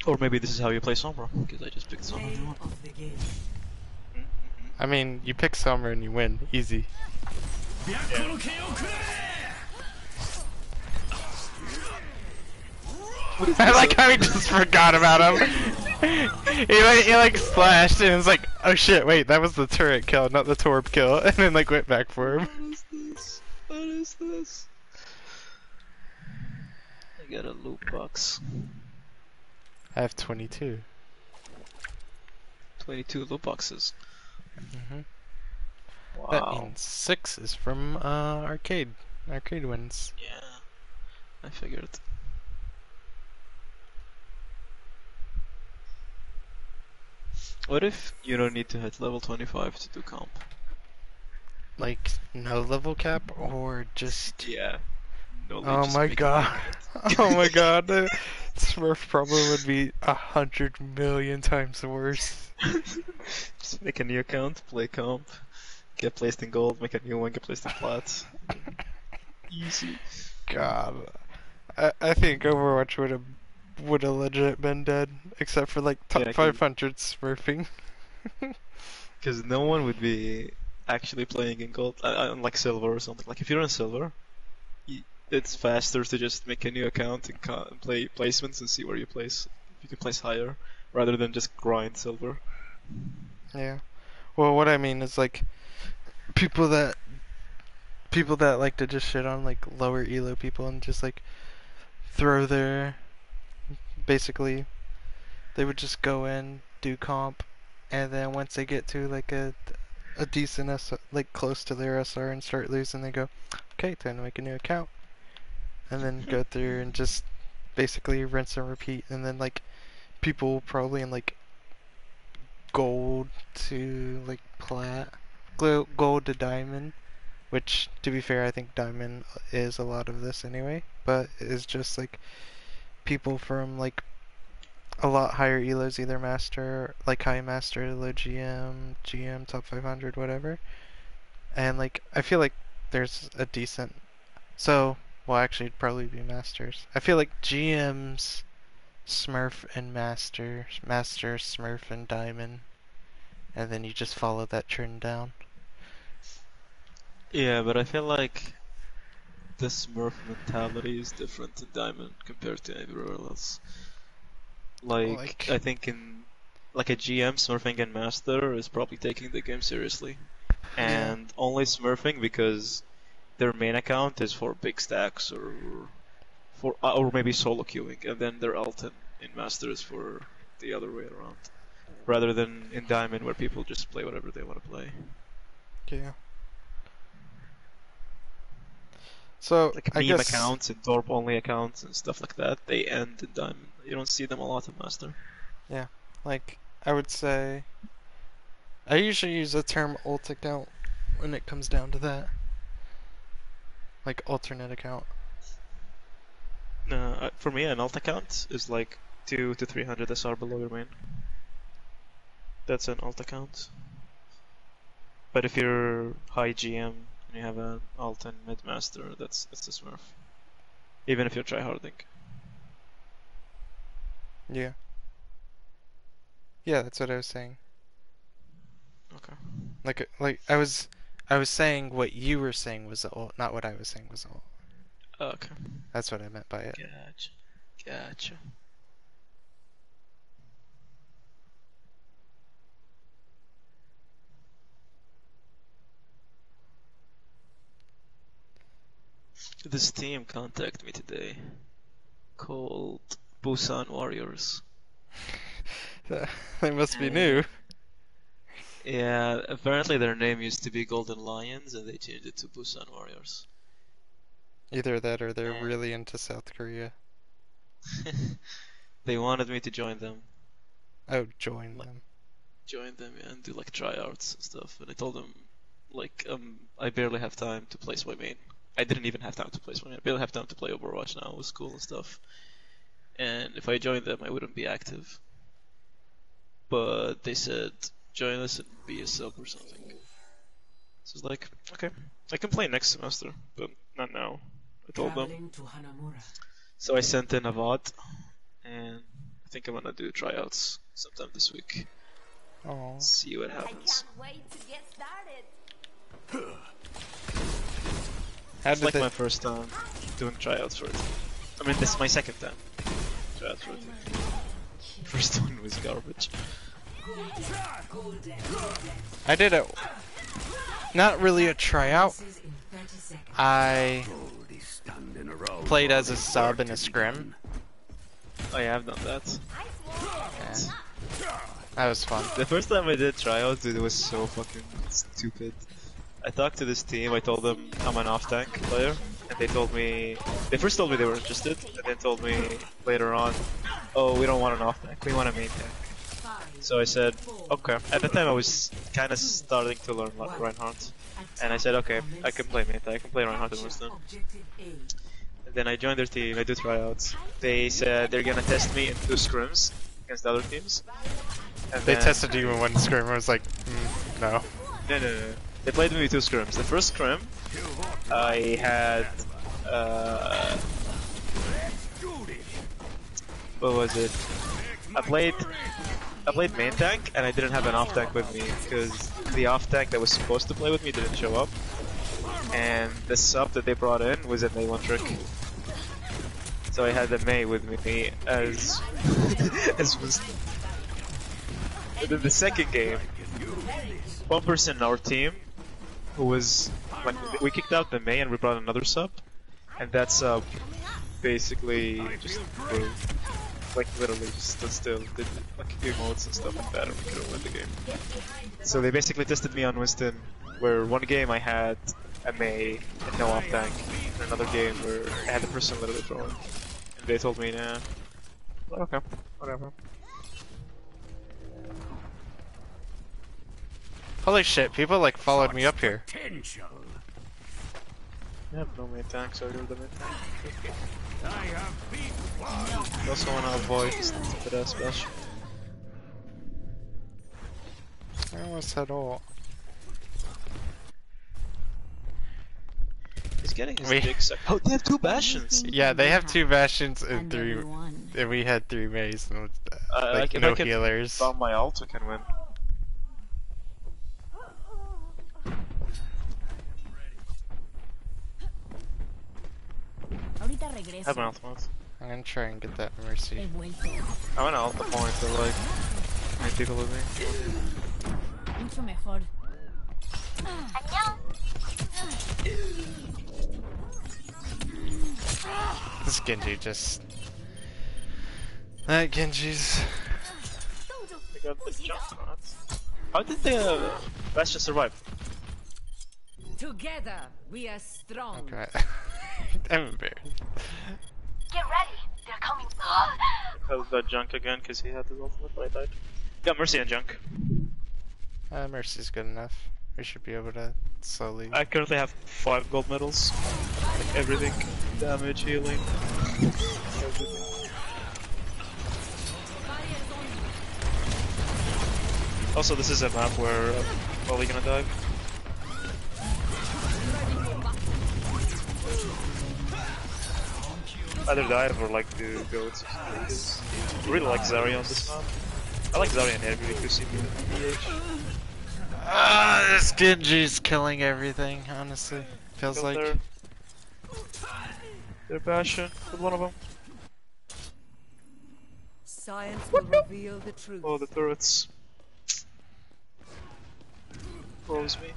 Or maybe this is how you play Sombra, because I just picked Sombra. I mean, you pick Summer and you win. Easy. I like how he just forgot about him. he like splashed and was like, oh shit, wait, that was the turret kill, not the torp kill, and then like went back for him. What is this? What is this? I got a loot box. I have 22. 22 loot boxes. Mm-hmm. Wow. That means 6 is from arcade wins. Yeah, I figured. What if you don't need to hit level 25 to do comp? Like, no level cap, or just... Yeah. No, Oh my god. Oh my god. Smurf problem would be 100 million times worse. Just make a new account, play comp, get placed in gold, make a new one, get placed in plat. Easy. God. I think Overwatch would have legit been dead, except for like top 500 smurfing. Because no one would be actually playing in gold, unlike silver or something. Like if you're in silver, it's faster to just make a new account and play placements and see where you place. If you can place higher, rather than just grind silver. Yeah. Well, what I mean is like people that like to just shit on like lower elo people and just like throw their basically they would just go in, do comp, and then once they get to like a decent like close to their SR and start losing, they go, okay, time to make a new account, and then go through and just basically rinse and repeat, and then like people probably in like gold to like plat, gold to diamond, which to be fair I think diamond is a lot of this anyway, but it's just like people from like a lot higher elos, either master, like high master, low GM, top 500, whatever. And like I feel like there's a decent, so well actually it'd probably be masters. I feel like GMs, smurf and master, smurf and diamond, and then you just follow that trend down. Yeah, but I feel like the smurf mentality is different in diamond compared to everywhere else. Like I think in like a GM smurfing and master is probably taking the game seriously, and only smurfing because their main account is for big stacks or maybe solo queuing, and then their ult in master is for the other way around, rather than in diamond where people just play whatever they want to play. Yeah. So like I meme guess accounts and torp only accounts and stuff like that, they end in diamond. You don't see them a lot in master. Yeah, like I would say I usually use the term alt account when it comes down to that. Like alternate account. No, for me an alt account is like 2 to 300 SR below your main. That's an alt account. But if you're high GM and you have an alt and mid master, that's the smurf. Even if you're tryharding. Yeah. Yeah, that's what I was saying. Okay. Like I was saying what you were saying was alt, not what I was saying was alt. Okay. That's what I meant by it. Gotcha. This team contacted me today called Busan Warriors. They must be new. Yeah, apparently their name used to be Golden Lions and they changed it to Busan Warriors. Either that or they're really into South Korea. They wanted me to join them. Oh, join them. Join them, yeah, and do like tryouts and stuff. And I told them, like, I barely have time to place my main. I didn't even have time to place my main. I barely have time to play Overwatch now with school and stuff. And if I joined them, I wouldn't be active. But they said, join us and be a sub or something. So it's like, okay, I can play next semester, but not now. I told them. So I sent in a VOD, and I think I'm gonna do tryouts sometime this week. Oh. See what I happens. can't wait to get started. How It's did like the, my first time doing tryouts for it. I mean, this is my second time tryouts for it. First one was garbage. I did a not really a tryout. I played as a sub in a scrim. Oh yeah, I've done that. Yeah. That was fun. The first time I did tryouts, dude, it was so fucking stupid. I talked to this team, I told them I'm an off-tank player, and they first told me they were interested, and then told me later on, oh, we don't want an off-tank, we want a main tank. So I said, okay. At the time I was kind of starting to learn Reinhardt, and I said, okay, I can play main tank, I can play Reinhardt in Winston. And then I joined their team, I do tryouts. They said they're gonna test me in 2 scrims against the other teams. And They then, tested you in one scrim. I was like, no. No. They played me with 2 scrims. The first scrim, I had what was it? I played main tank, and I didn't have an off tank with me because the off tank that was supposed to play with me didn't show up, and the sub that they brought in was a May 1 trick. So I had the May with me as was. And then the second game, one person in our team who was like, we kicked out the May and we brought another sub, and that sub basically just like literally just stood still, did like emotes and stuff like that, and we couldn't win the game. So they basically tested me on Winston, where one game I had a May and no off tank, and another game where I had the person literally throwing. And they told me, nah, okay, whatever. Holy shit! People like followed me up here. I have no main tank, so you're the main tank. I also wanna avoid stupid ass bash. I almost had all. He's getting his dick sucked. Oh, they have 2 bastions! Yeah, they have 2 bastions and 3, and we had 3 Mays and like if no I can healers. Found my ult, I can win. I have an ultimate. I'm gonna try and get that Mercy. I wanna ult the point to like 9 people with me. Mucho mejor. This Genji just... That Genji's... They got the jump on it. How did the bastion survive? Together we are strong. Okay. I'm embarrassed. Get ready. They're coming. Because the junk again, because he had his ultimate, but I died. Got Mercy and junk. Mercy's good enough. We should be able to slowly... I currently have 5 gold medals. Like everything. Damage, healing. Everything. Also, this is a map where I'm probably gonna die. Either dive or like do goats. I really like Zarya on this map. I like Zarya in every QCP and this Genji's killing everything, honestly. Feels like... Their passion with one of them. Science will reveal the truth. Oh, the turrets. Froze me.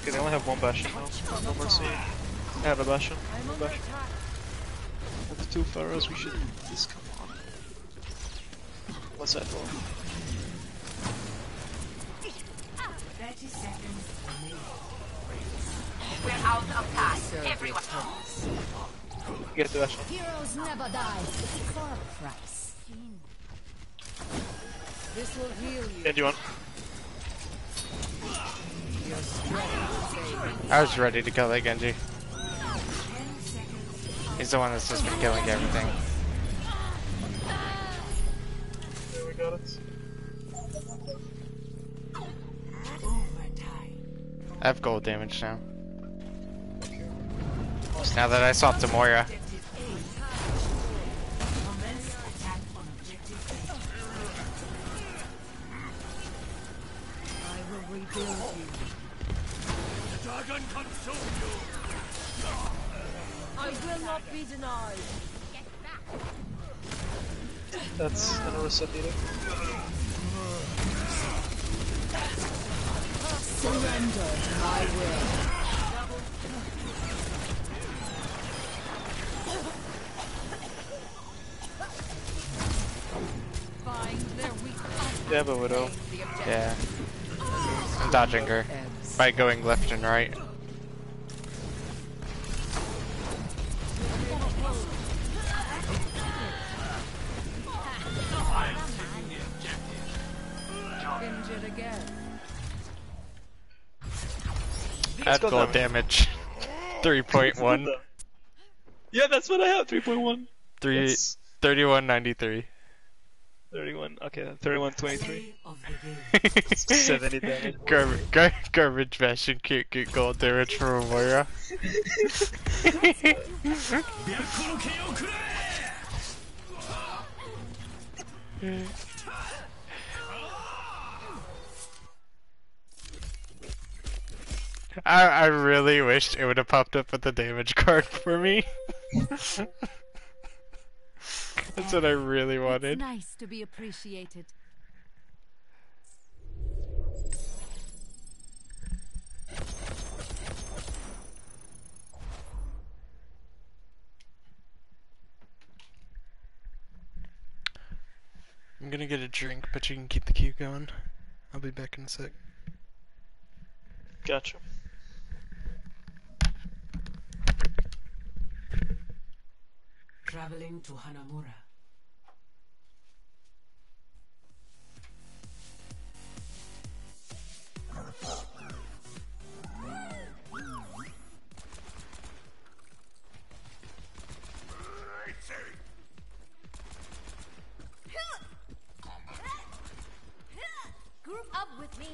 Okay, they only have 1 bastion now. No mercy. I have a bastion. No bastion. With the 2 pharaohs, we should just come on. What's that for? 30 seconds. We're out of time. Everyone. Get the bastion. Heroes never die for a price. This will heal you. And you want? I was ready to kill that Genji. He's the one that's just been killing everything. There we got it. I have gold damage now. Now that I swapped to Moira. I will rebuild you. The dragon consume you. I will not be denied. That's an Orisa meeting. Surrender to my will. Find their weak point. You have a Widow. Yeah. I'm dodging her by going left and right. Injured again. Add gold damage. 3.1. Yeah, that's what I have. 3.1. 3193. 31. Okay, 3123. Of the game. 70 damage. Garbage fashion can't get gold damage from Moira. I really wished it would have popped up with the damage card for me. That's what I really wanted. It's nice to be appreciated. I'm gonna get a drink, but you can keep the queue going. I'll be back in a sec. Gotcha. Traveling to Hanamura. Group up with me.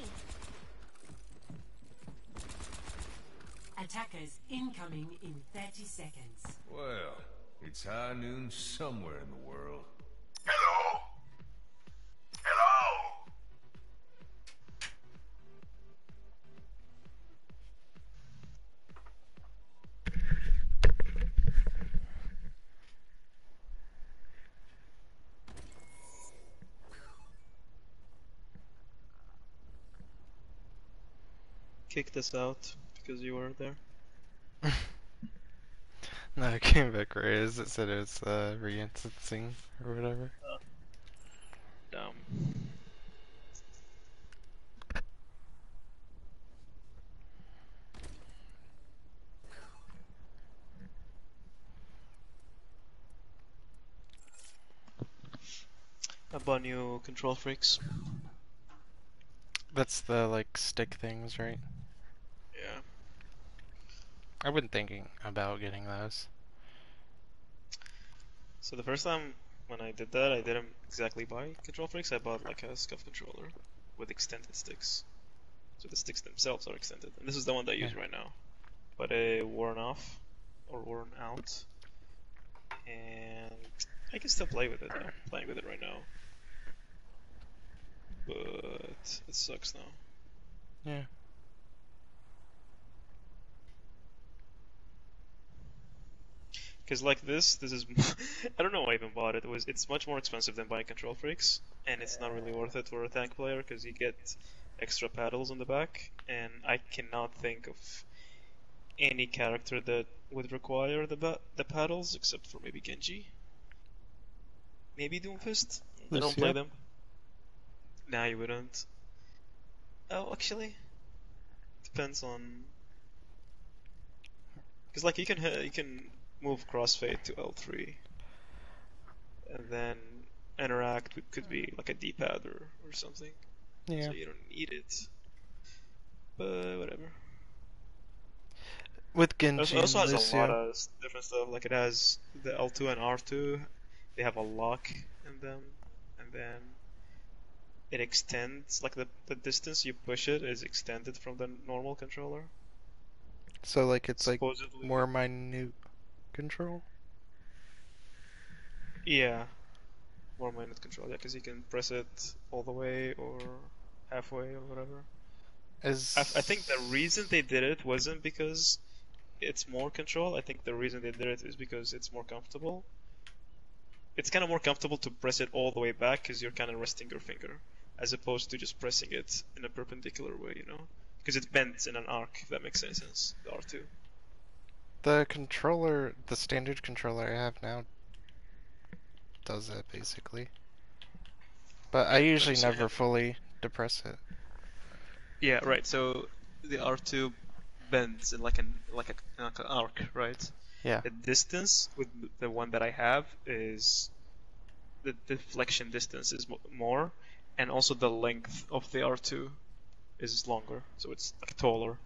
Attackers incoming in 30 seconds. Well, it's high noon somewhere in the world. Hello? Hello? Kicked us out because you were there. No, I came back raised. It said it was re-instancing or whatever. Dumb. I bought new control freaks. That's the like stick things, right? Yeah. I've been thinking about getting those. So the first time when I did that, I didn't exactly buy control freaks. I bought like a scuff controller with extended sticks. So the sticks themselves are extended. And this is the one that I use right now. But it worn off or worn out. And I can still play with it. I'm playing with it right now. But it sucks now. Yeah. Because like this is I don't know why I even bought it. It's much more expensive than buying control freaks, and it's not really worth it for a tank player because you get extra paddles on the back, and I cannot think of any character that would require the paddles except for maybe Genji. Maybe Doomfist. I don't play them. Nah, you wouldn't. Oh, actually, depends on. Because like you can move crossfade to L3, and then interact could be like a D-pad or something. Yeah. So you don't need it. But whatever. With Genji It also has Lucio. a lot of different stuff. Like it has the L2 and R2. They have a lock in them, and then it extends, like the distance you push it is extended from the normal controller. So like it's like Supposedly, more minute control? yeah, more minute control, yeah, because you can press it all the way or halfway or whatever. I think the reason they did it wasn't because it's more control. I think the reason they did it is because it's more comfortable. It's kind of more comfortable to press it all the way back because you're kind of resting your finger, as opposed to just pressing it in a perpendicular way, you know? Because it bends in an arc, if that makes any sense, the R2. The controller, the standard controller I have now does that basically. But I usually So never fully depress it. yeah, right. So the R2 bends in like an arc, right? Yeah. The distance with the one that I have is the deflection distance is more, and also the length of the R2 is longer, so it's like taller.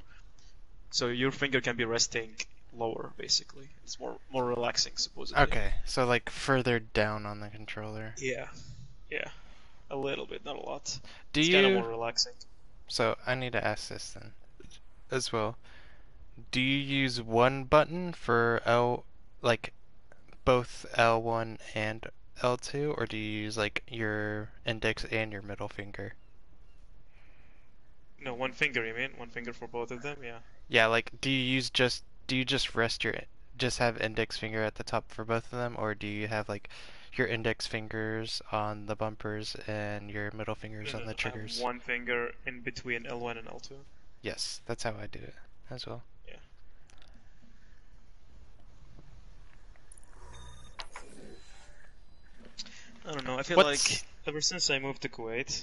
So your finger can be resting lower, basically. It's more relaxing, supposedly. Okay, so like further down on the controller. Yeah, yeah, a little bit, not a lot. Do It's you? kind of more relaxing. So I need to ask this then, as well. Do you use one button for like both L1 and L2, or do you use like your index and your middle finger? No, one finger, you mean? One finger for both of them? Yeah. Yeah, like do you just rest your just have index finger at the top for both of them, or do you have like your index fingers on the bumpers and your middle fingers No, on no, the I have triggers? one finger in between L1 and L2. Yes, that's how I do it as well. Yeah. I don't know, I feel like ever since I moved to Kuwait,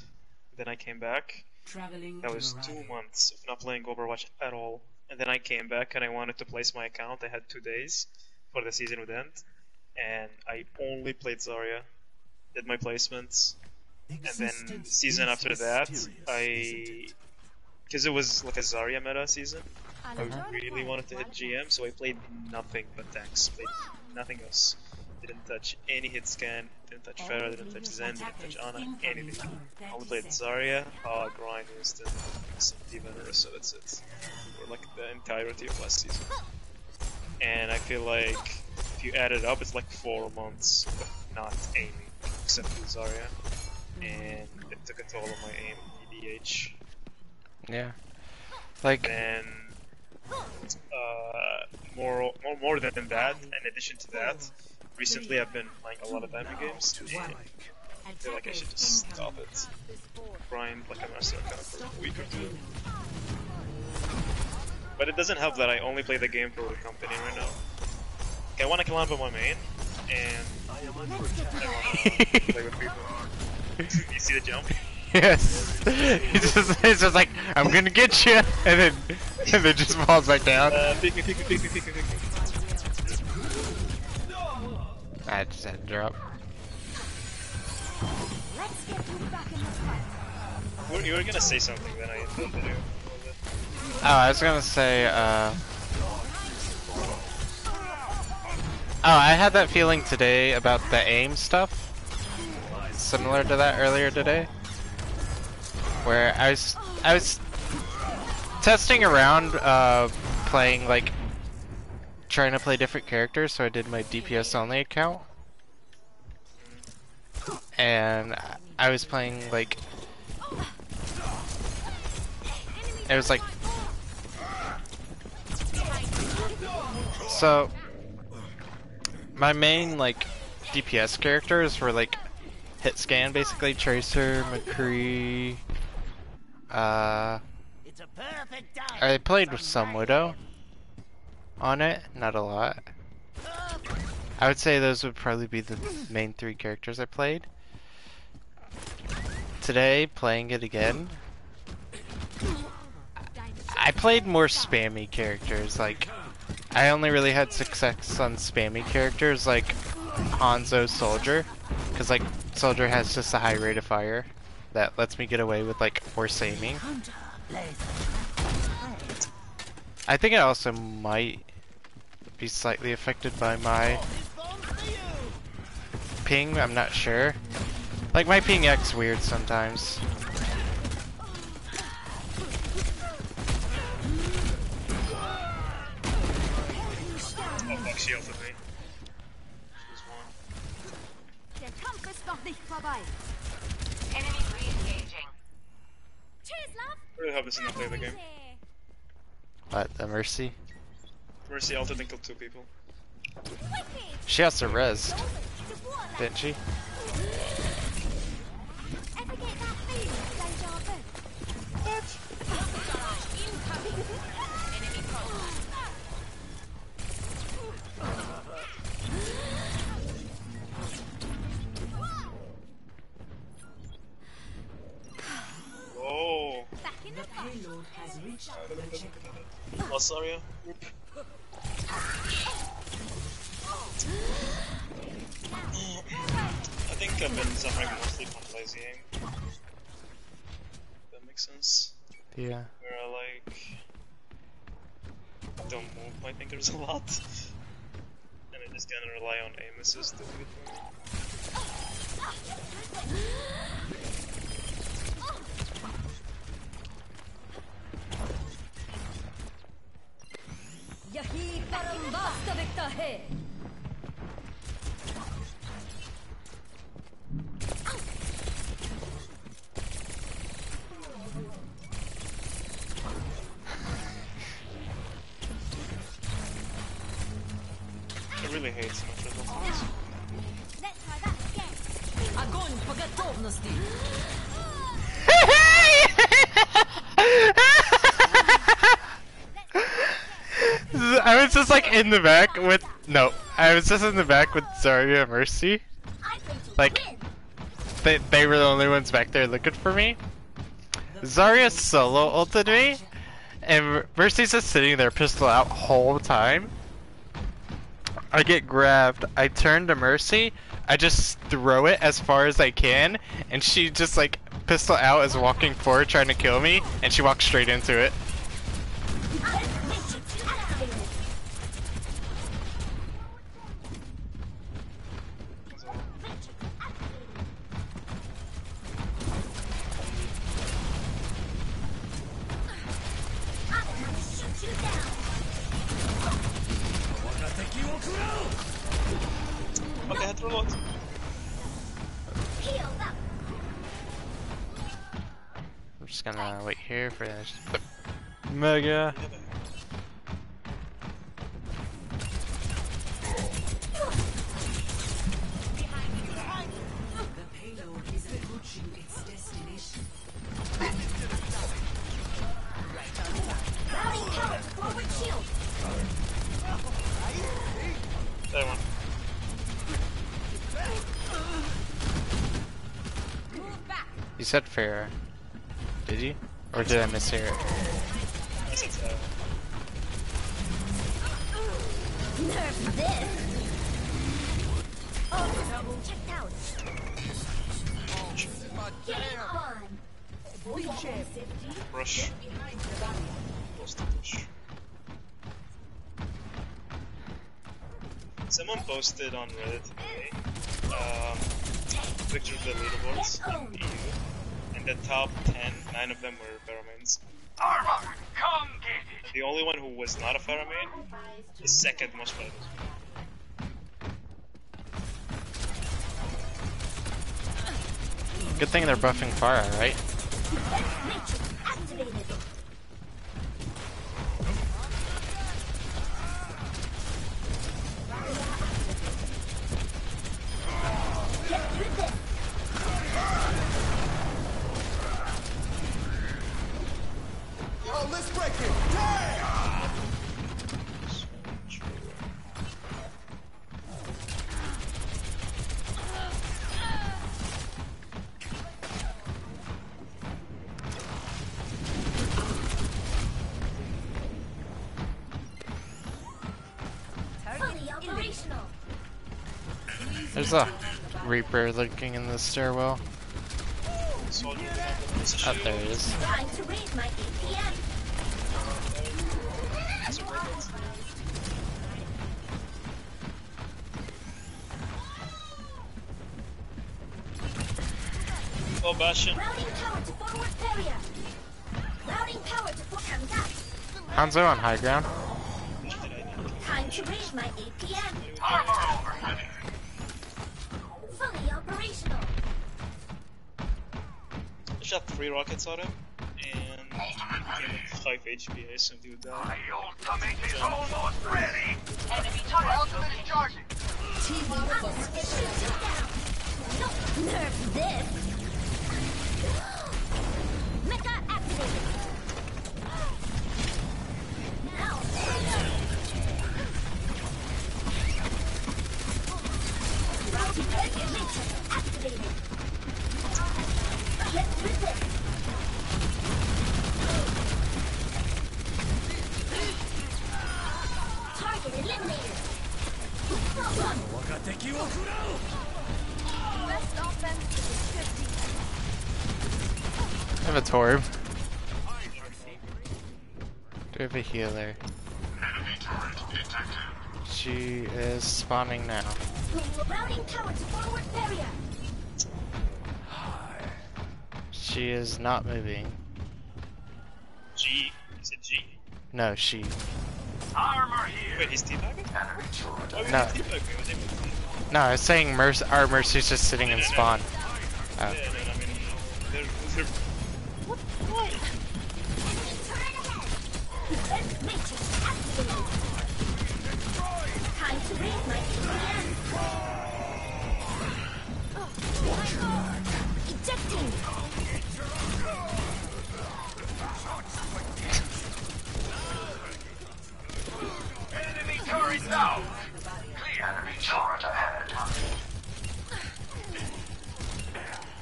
then I came back, Traveling that to was Morocco. 2 months of not playing Overwatch at all. And then I came back and I wanted to place my account. I had 2 days for the season would end. And I only played Zarya, did my placements. And then the season after that, because it was like a Zarya meta season, I really wanted to hit GM, so I played nothing but tanks. Played nothing else. Didn't touch any hit scan, didn't touch Pharah, didn't touch Zen, didn't touch Ana, anything. Only played Zarya, grind instant, some D.Va and Orisa, that's it. For like the entirety of last season. And I feel like if you add it up, it's like 4 months of not aiming, except with Zarya. And it took a toll on my aim EDH. Yeah. Like Then more than that, in addition to that, recently I've been playing a lot of diamond games, and I feel like I should just stop it. Grind like a master account for a week or 2. But it doesn't help that I only play the game for the company right now. Okay, I want to kill on my main, and I want to play with people. You see the jump? yes. He's just like, I'm gonna get you, and then just falls back down. Pick me. I just had to drop. Let's get you back in the fight. You were gonna say something that I intended to do. Oh, I was gonna say, Oh, I had that feeling today about the aim stuff. Similar to that earlier today. Where I was testing around, playing, like, trying to play different characters, so I did my DPS only account. And I was playing, like, it was like, so my main like DPS characters were like hit scan, basically Tracer, McCree. I played with some Widow on it, not a lot. I would say those would probably be the main 3 characters I played. Today, playing it again, I played more spammy characters. Like, I only really had success on spammy characters like Hanzo Soldier, because like Soldier has just a high rate of fire that lets me get away with like force aiming. I think it also might be slightly affected by my ping, I'm not sure. Like my ping acts weird sometimes. she ulted me. She's one. Der Kampf ist noch nicht vorbei. Enemy re-engaging. Cheers, love. I really hope this is not play the game. What, the Mercy? Mercy ulted and killed 2 people. She has to rest, didn't she? Ever get that feeling of deja vu? Enemy contact. Oh, Back in the fight. Payload has reached the checkpoint. lost area. Whoop. I think I've been suffering mostly from lazy aim. That makes sense. Yeah. Where I like don't move my fingers a lot, and I just gonna rely on aim assist to do it for me. यही परम वास्तविकता है I really hate symmetrical things. Let's try that again. Огонь по готовности. I was just like in the back with I was just in the back with Zarya and Mercy. Like they were the only ones back there looking for me. Zarya solo ulted me, and Mercy's just sitting there, pistol out whole time. I get grabbed. I turn to Mercy. I just throw it as far as I can, and she just like pistol out is walking forward trying to kill me, and she walks straight into it. Okay, I threw a lot. I'm just gonna wait here for this. Mega. The payload is approaching its destination. Routing power to forward shield. There one. Move back. You said fair. Did you? Or did I mishear it? I said Nerf this. Oh, checked out. Game on. rush. Close to push. Someone posted on Reddit today pictures of the leaderboards in EU, and the top 10, 9 of them were Pheromones. Armor, come get it! And the only one who was not a Pheromone is second most played. Good thing they're buffing Pharah, right? Oh, let's break it! Damn! There's a Reaper lurking in the stairwell. Oh, there it is. Time to raise my APM. Oh, Bastion. Routing power to forward barrier. Routing power to forward contact. Hanzo on high ground. Time to raise Recharge my APM. Armor overhead. Fully operational. I shot 3 rockets at him, and he came with 5 HP. I assumed he would die. My ultimate is almost ready. Enemy turret. Ultimate is charging. Nerf this. Mecha activated. Now. Routing regulator activated. Let's resist. Target eliminated. Best offense is good defense. I have a Torb. Do we have a healer? Enemy turret detected. She is spawning now. Routing tower to forward barrier. She is not moving. G. Is it G? No, she. Armor here. Wait, he's teabagging? Enemy turret. Oh, No. he's teabagging. I was able to. No, I was saying our Mercy's just sitting in spawn. Oh. Yeah, no, I mean, they're... What? Why? Enemy turret ahead. Defense matrix activated. Time to raise my APM. Ejecting. Enemy turret down. Clear. Enemy turret ahead.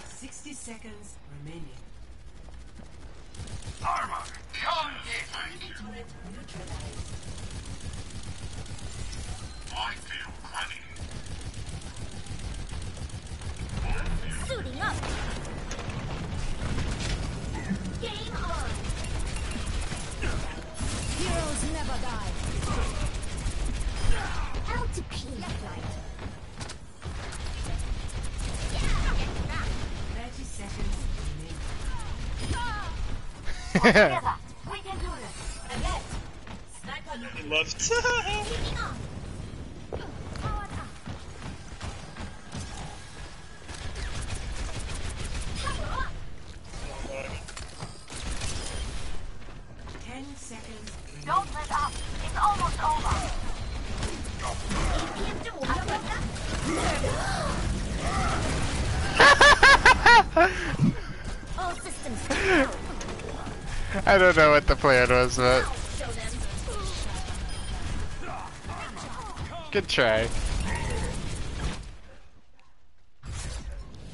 60 seconds remaining. Armor. Come get me. Turret neutralized. I feel ready. Suiting up. Game on. Heroes never die. Out to pee. Left light. 30 seconds remaining. Together. We can do this. Alert. Sniper He left. Keeping on. Powered up. Power up. 10 seconds remaining. Don't let up. It's almost over. APM to all systems go. I don't know what the plan was, but Show them. good try.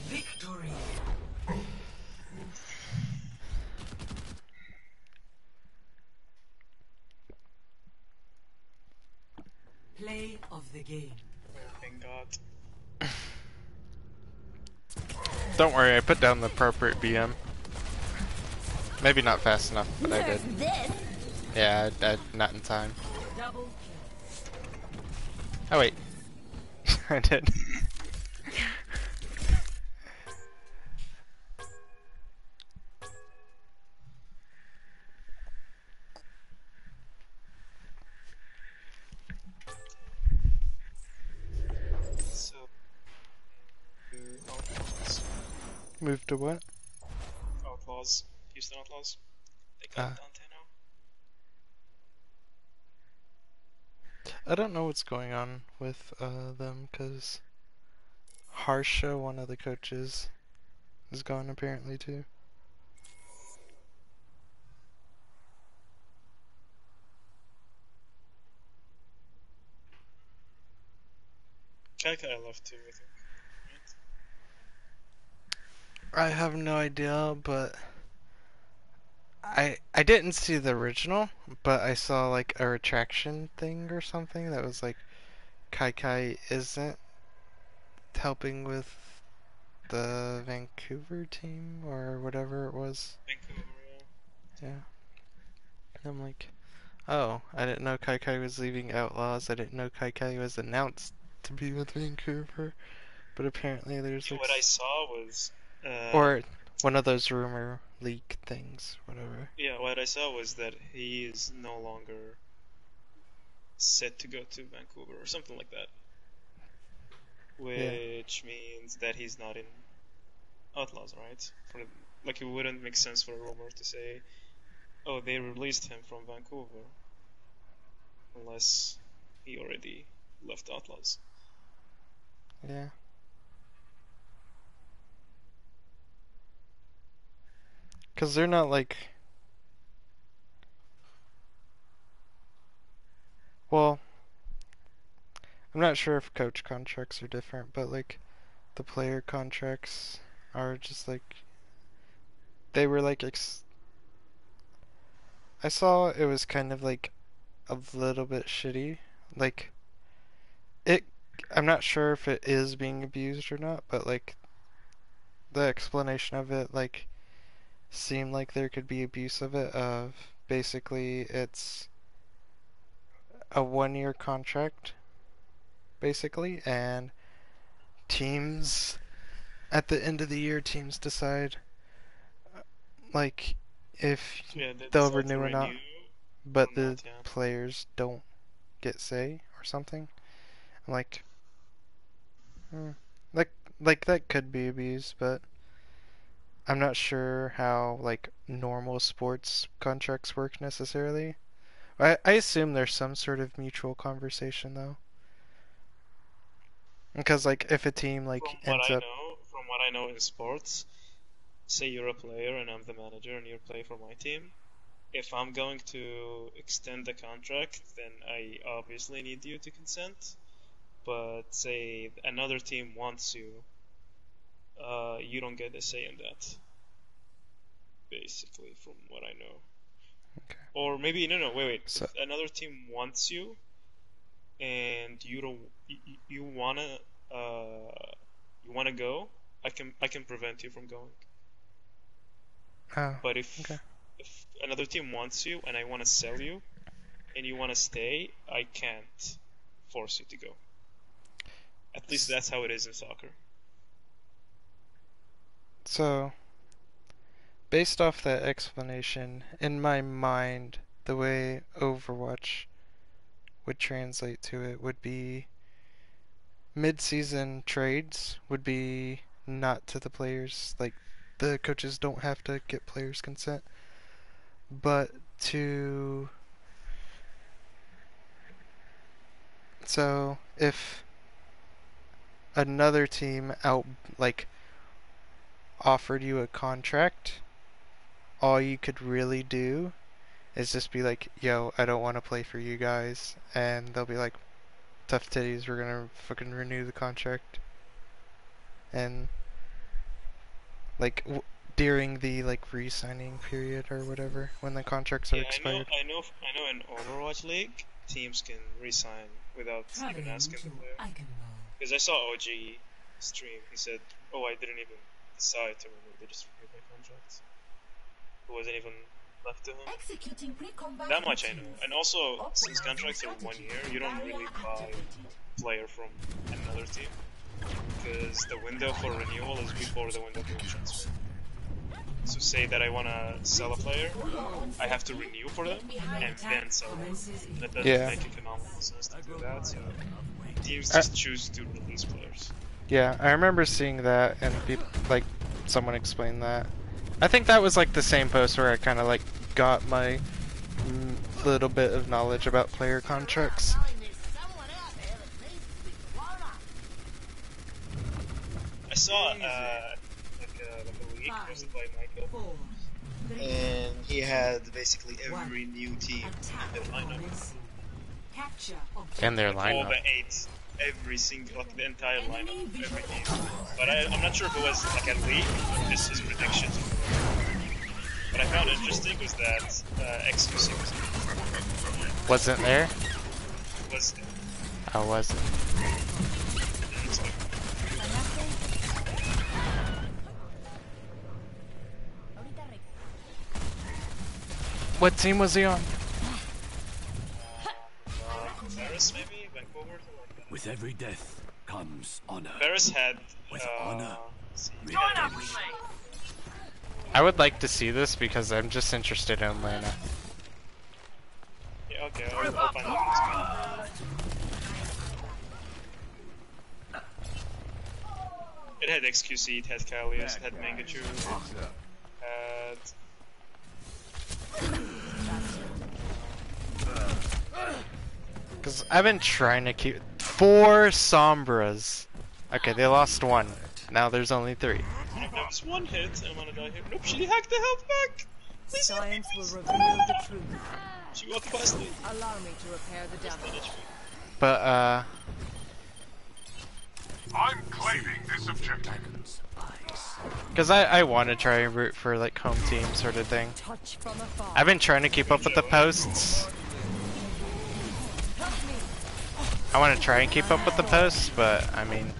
Victory. Play of the game. Thank God. Don't worry, I put down the appropriate BM. Maybe not fast enough, but I did. Nerf this. Yeah, not in time. Double kill. Oh wait, I did. So... Outlaws. Move to what? Outlaws. Houston Outlaws. They got Dante now. I don't know what's going on with them, because Harsha, one of the coaches, is gone apparently too. Kai left too, I think. Right? I have no idea, but I didn't see the original, but I saw like a retraction thing or something that was like Kai isn't helping with the Vancouver team or whatever it was. Vancouver, yeah. Yeah. And I'm like, oh, I didn't know Kai was leaving Outlaws. I didn't know Kai was announced to be with Vancouver. But apparently there's Yeah, like... what I saw was... or one of those rumor leak things, whatever. Yeah, what I saw was that he is no longer set to go to Vancouver or something like that. Which means that he's not in Outlaws, right? Like, it wouldn't make sense for a rumor to say, oh, they released him from Vancouver, unless he already left Outlaws. Yeah. Because they're not like... Well, I'm not sure if coach contracts are different, but like the player contracts are just like... They were like... I saw it was kind of like a little bit shitty. Like, I'm not sure if it is being abused or not, but like the explanation of it like seemed like there could be abuse of it. Of basically it's a 1-year contract, basically, and teams at the end of the year, teams decide like if they'll renew or not, but the players don't get say or something. I'm like, like that could be abused, but I'm not sure how like normal sports contracts work necessarily. I assume there's some sort of mutual conversation though, because like if a team like From what I know in sports, say you're a player and I'm the manager and you play for my team. If I'm going to extend the contract, then I obviously need you to consent. But say another team wants you, you don't get a say in that. Basically, from what I know. Okay. Or maybe wait. So, if another team wants you, and you don't, you wanna go, I can prevent you from going. Oh. But if another team wants you and I want to sell you, and you want to stay, I can't force you to go. At least that's how it is in soccer. So, based off that explanation, in my mind, the way Overwatch would translate to it would be mid-season trades would be not to the players, like the coaches don't have to get players' consent, but to... So, if another team offered you a contract, all you could really do is just be like, yo, I don't want to play for you guys, and they'll be like, tough titties, we're gonna fucking renew the contract. And like during the like re-signing period or whatever, when the contracts are expired. I know in Overwatch League, teams can re-sign without even asking the player. Because I saw OG stream, he said, oh, I didn't even decide to renew, they just renewed my contract. It wasn't even left to him. That much I know. And also, since contracts are 1 year, you don't really buy a player from another team. Because the window for renewal is before the window for transfer. So say that I want to sell a player, I have to renew for them, and then sell them. That doesn't make economical sense to do that, so teams just choose to release players. Yeah, I remember seeing that, and like someone explained that. I think that was like the same post where I kind of like got my little bit of knowledge about player contracts. I saw like a leak posted by Michael, and he had basically every new team in their lineup. In their lineup. All the 8, every single, like the entire lineup, every team. But I'm not sure if it was like a leak or just his predictions. What I found interesting was that XQC wasn't there. Was there? How was it? What team was he on? Paris, maybe? Vancouver? Like with every death comes honor. Paris had honor. I would like to see this because I'm just interested in Atlanta. Yeah, okay, I'll find out. It had XQC, it had Kalias, it had Mangachu, had... Because I've been trying to keep 4 Sombras. Okay, they lost 1. Now there's only 3. That was 1 hit, and I'm gonna die here. Nope, she hacked the health back! Please help me, Science will please. reveal the truth. She walked past me. Allow me to repair the damage. But, I'm claiming this objective. because I want to try and root for, like, home team sort of thing. Touch from afar. I've been trying to keep up with the posts. I want to try and keep up with the posts, but, I mean,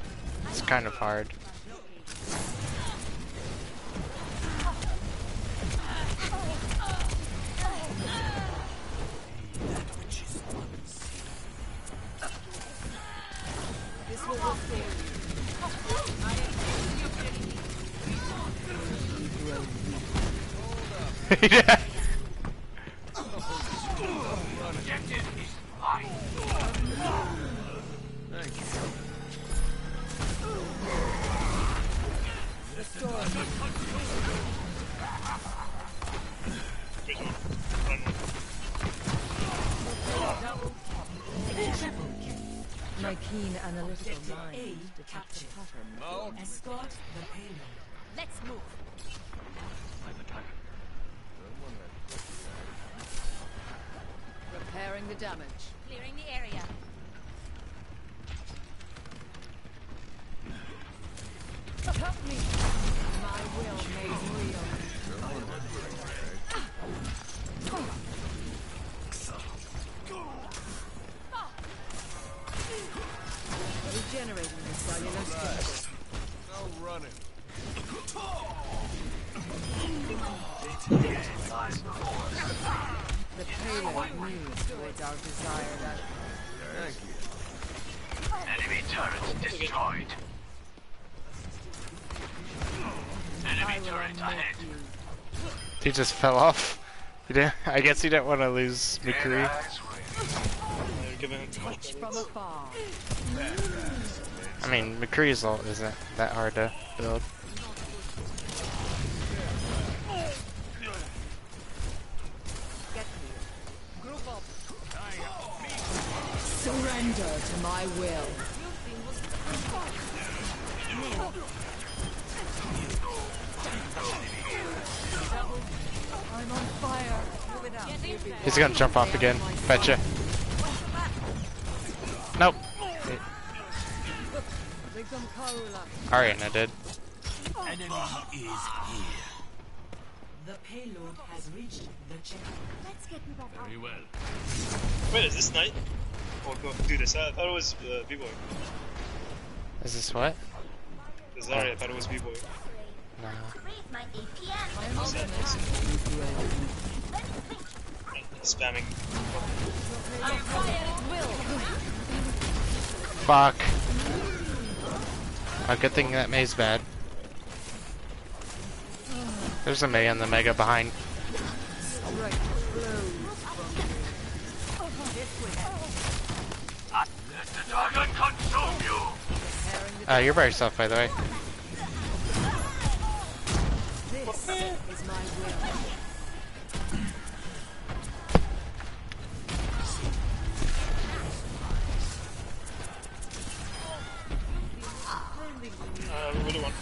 it's kind of hard. This will work for you. Yeah. My keen analytical mind A detects a captured. pattern. Escort the payload. Let's move. Repairing the damage. Clearing the area. Help me! My will made real. Regenerating the cellular structure. No running. The payload moves towards our desired outcome. Enemy turret destroyed. Enemy turret ahead. He just fell off. He didn't, I guess he didn't want to lose McCree. Touch from afar. I mean, McCree's ult isn't that hard to build. Surrender to my will. I'm on fire. Move it out. He's gonna jump off again. Betcha. Nope. Become Karula. Ariana did. Enemy is here. The payload has reached the checkpoint. Let's get me back out. Very well. Wait, is this night? Oh, go do this. I thought it was B-Boy. Is this what? Sorry, I thought it was B-Boy. Nah. Raise my APM. Spamming. Fuck. A good thing that May's bad. There's a May on the Mega behind. Let the dragon consume you. You're by yourself, by the way. This is my will. Really want.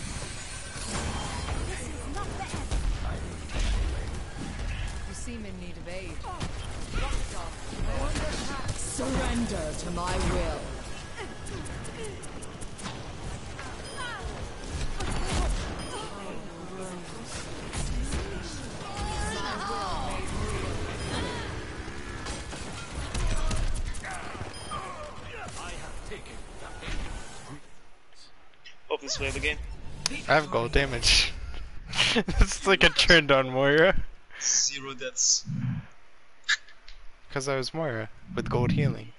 You seem in need of aid. Surrender to my will. Hope this way of the game. I have gold damage. It's like a trend on Moira. 0 deaths. Because I was Moira with gold healing.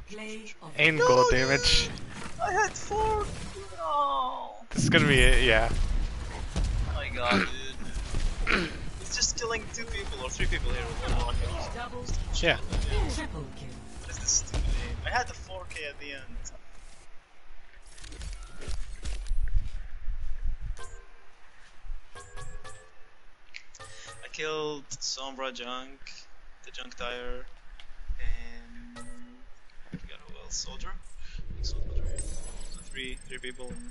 Play of And gold damage. I had 4. No. This is gonna be it, yeah. Oh my god, dude. It's just killing 2 people or 3 people here with 1 rocket. double, Yeah. triple kill. What is this stupid game? I had the 4K at the end. killed Sombra Junk, the Junk Tire, and I forgot who else. Soldier? I think Soldier. So three people in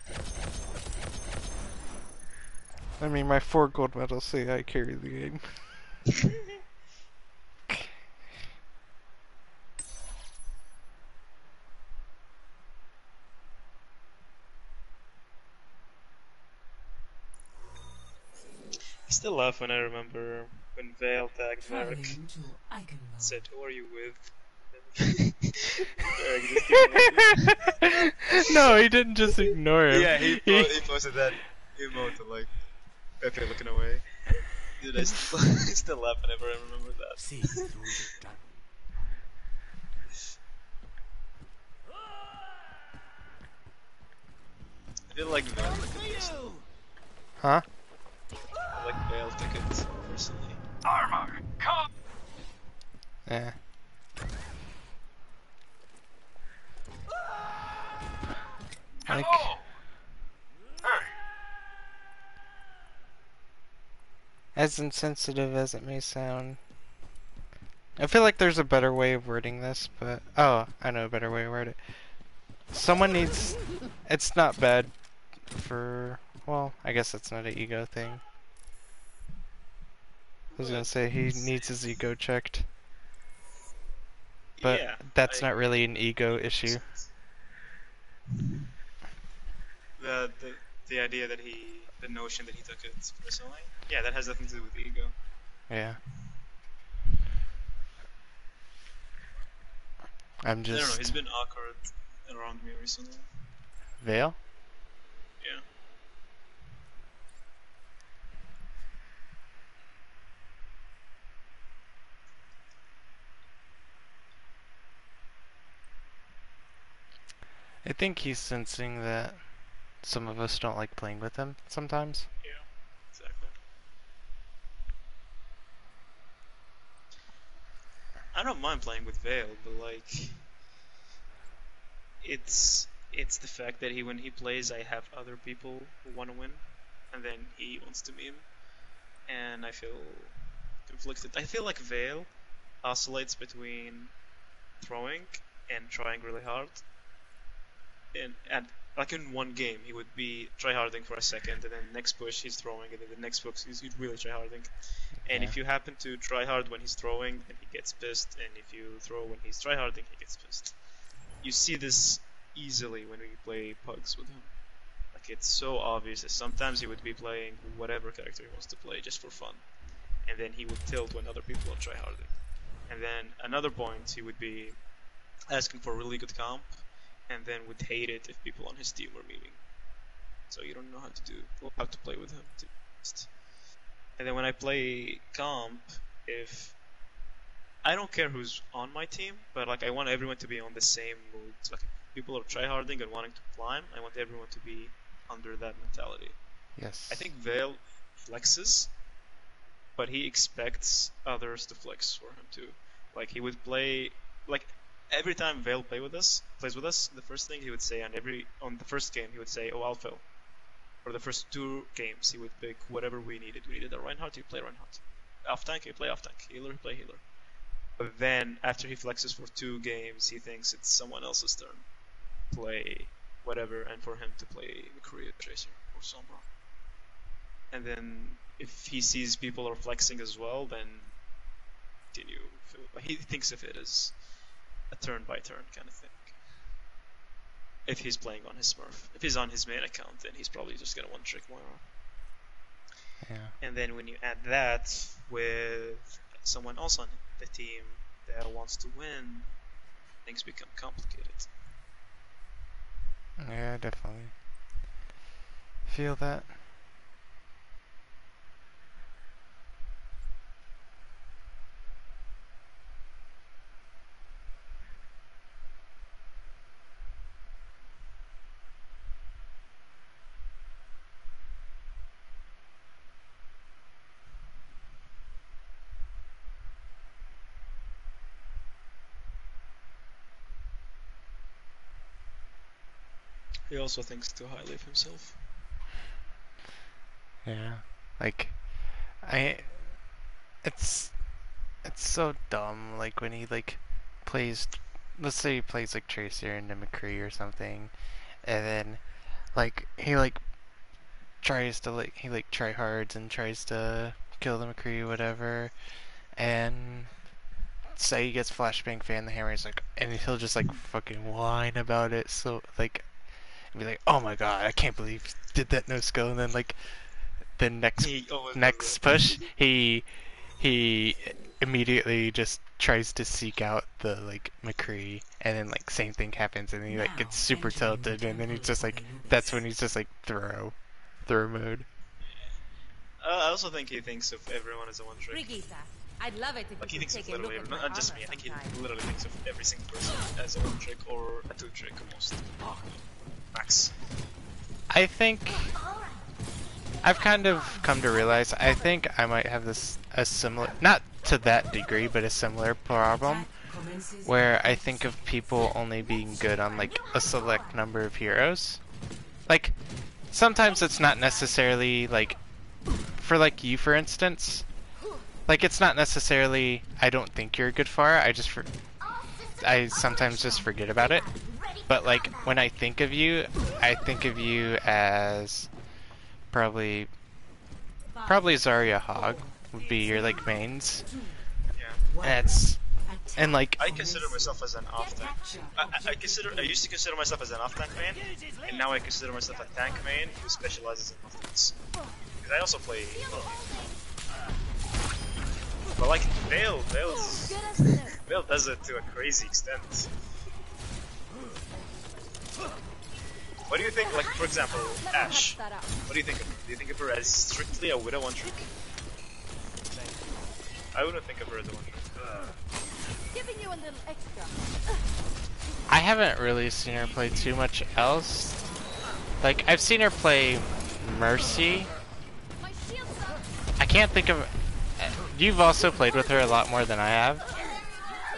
Junk I mean, my 4 gold medals say I carry the game. Tire. I still laugh when I remember when Vale tagged Varric. Traveling to Eichenwald. Said, "Who are you with?" Varric just ignored it. No, he didn't just ignore him. Yeah, he posted that emote of like Pepe looking away. Dude, I still laugh whenever I remember that. See through the dark. I feel like Vale took it personally. Huh? I like Vale took it personally. Armor, come! Yeah. Like, Hello! Hey! as insensitive as it may sound, I feel like there's a better way of wording this, but... Oh, I know a better way to word it. Someone needs... It's not bad for... Well, I guess that's not an ego thing. I was gonna say he needs his ego checked. But Yeah, that's not really an ego issue. The idea that the notion that he took it personally, yeah, that has nothing to do with ego. Yeah. I'm I don't know, just... he's been awkward around me recently. Vale? Yeah. I think he's sensing that some of us don't like playing with him sometimes. Yeah, exactly. I don't mind playing with Vale, but like, it's the fact that when he plays, I have other people who want to win, and then he wants to meme, and I feel conflicted. I feel like Vale oscillates between throwing and trying really hard. And like in one game, he would be tryharding for a second, and then next push he's throwing, and then the next push he's really tryharding. And Yeah. if you happen to try hard when he's throwing, then he gets pissed, and if you throw when he's tryharding, he gets pissed. You see this easily when we play pugs with him. Like, it's so obvious that sometimes he would be playing whatever character he wants to play just for fun, and then he would tilt when other people are tryharding. And then another point, he would be asking for a really good comp, and then would hate it if people on his team were memeing. So you don't know how to play with him. And then when I play comp, if I don't care who's on my team, but like I want everyone to be on the same mood. Like if people are tryharding and wanting to climb, I want everyone to be under that mentality. Yes. I think Vale flexes, but he expects others to flex for him too. Like he would play, like every time Vale plays with us, the first thing he would say on the first game he would say, "Oh, I'll fail." For the first 2 games, he would pick whatever we needed. We needed a Reinhardt, he play Reinhardt. Off tank, he play off tank. Healer, he play healer. But then after he flexes for 2 games, he thinks it's someone else's turn. Play whatever, and for him to play McCree, Tracer, or Sombra. And then if he sees people are flexing as well, then continue. He thinks of it as a turn by turn kind of thing. If he's playing on his Smurf. If he's on his main account, then he's probably just gonna one-trick Moira. Yeah. And then when you add that with someone else on the team that wants to win, things become complicated. Yeah, definitely. Feel that. He also thinks too highly of himself. Yeah. Like, I it's so dumb. Like when he like plays, let's say he plays like Tracer into McCree or something, and then like he like tries to like he like tryhards and tries to kill the McCree or whatever, and say he gets flashbang fan the hammer, he's like, and he'll just like fucking whine about it, so like, and be like, oh my god, I can't believe he did that no skill, and then like the next push, he immediately just tries to seek out the like McCree, and then like same thing happens, and he like gets super tilted, and then he's just like, that's when he's just like throw mode. I also think he thinks of everyone as a one trick. Brigitte, I'd love it if Like you he could thinks take of a look literally, at my not just me, armor I think he sometime. literally thinks of every single person as a one trick or a two trick almost. Max. I think I've kind of come to realize, I think I might have a similar, not to that degree, but a similar problem, where I think of people only being good on like a select number of heroes. Like, sometimes it's not necessarily like, for like you for instance, like it's not necessarily I don't think you're a good Pharah, I sometimes just forget about it. But like when I think of you as probably Zarya Hog would be your like mains. Yeah. And like I consider myself as an off tank. I used to consider myself as an off tank main, and now I consider myself a tank main who specializes in off tanks. Because I also play. But like Vale does it to a crazy extent. What do you think? Like for example, Ashe. What do you think of her? Do you think of her as strictly a Widow one trick? I wouldn't think of her as a one trick. Giving you a little extra. I haven't really seen her play too much else. Like I've seen her play Mercy. My shield's up. I can't think of. You've also played with her a lot more than I have,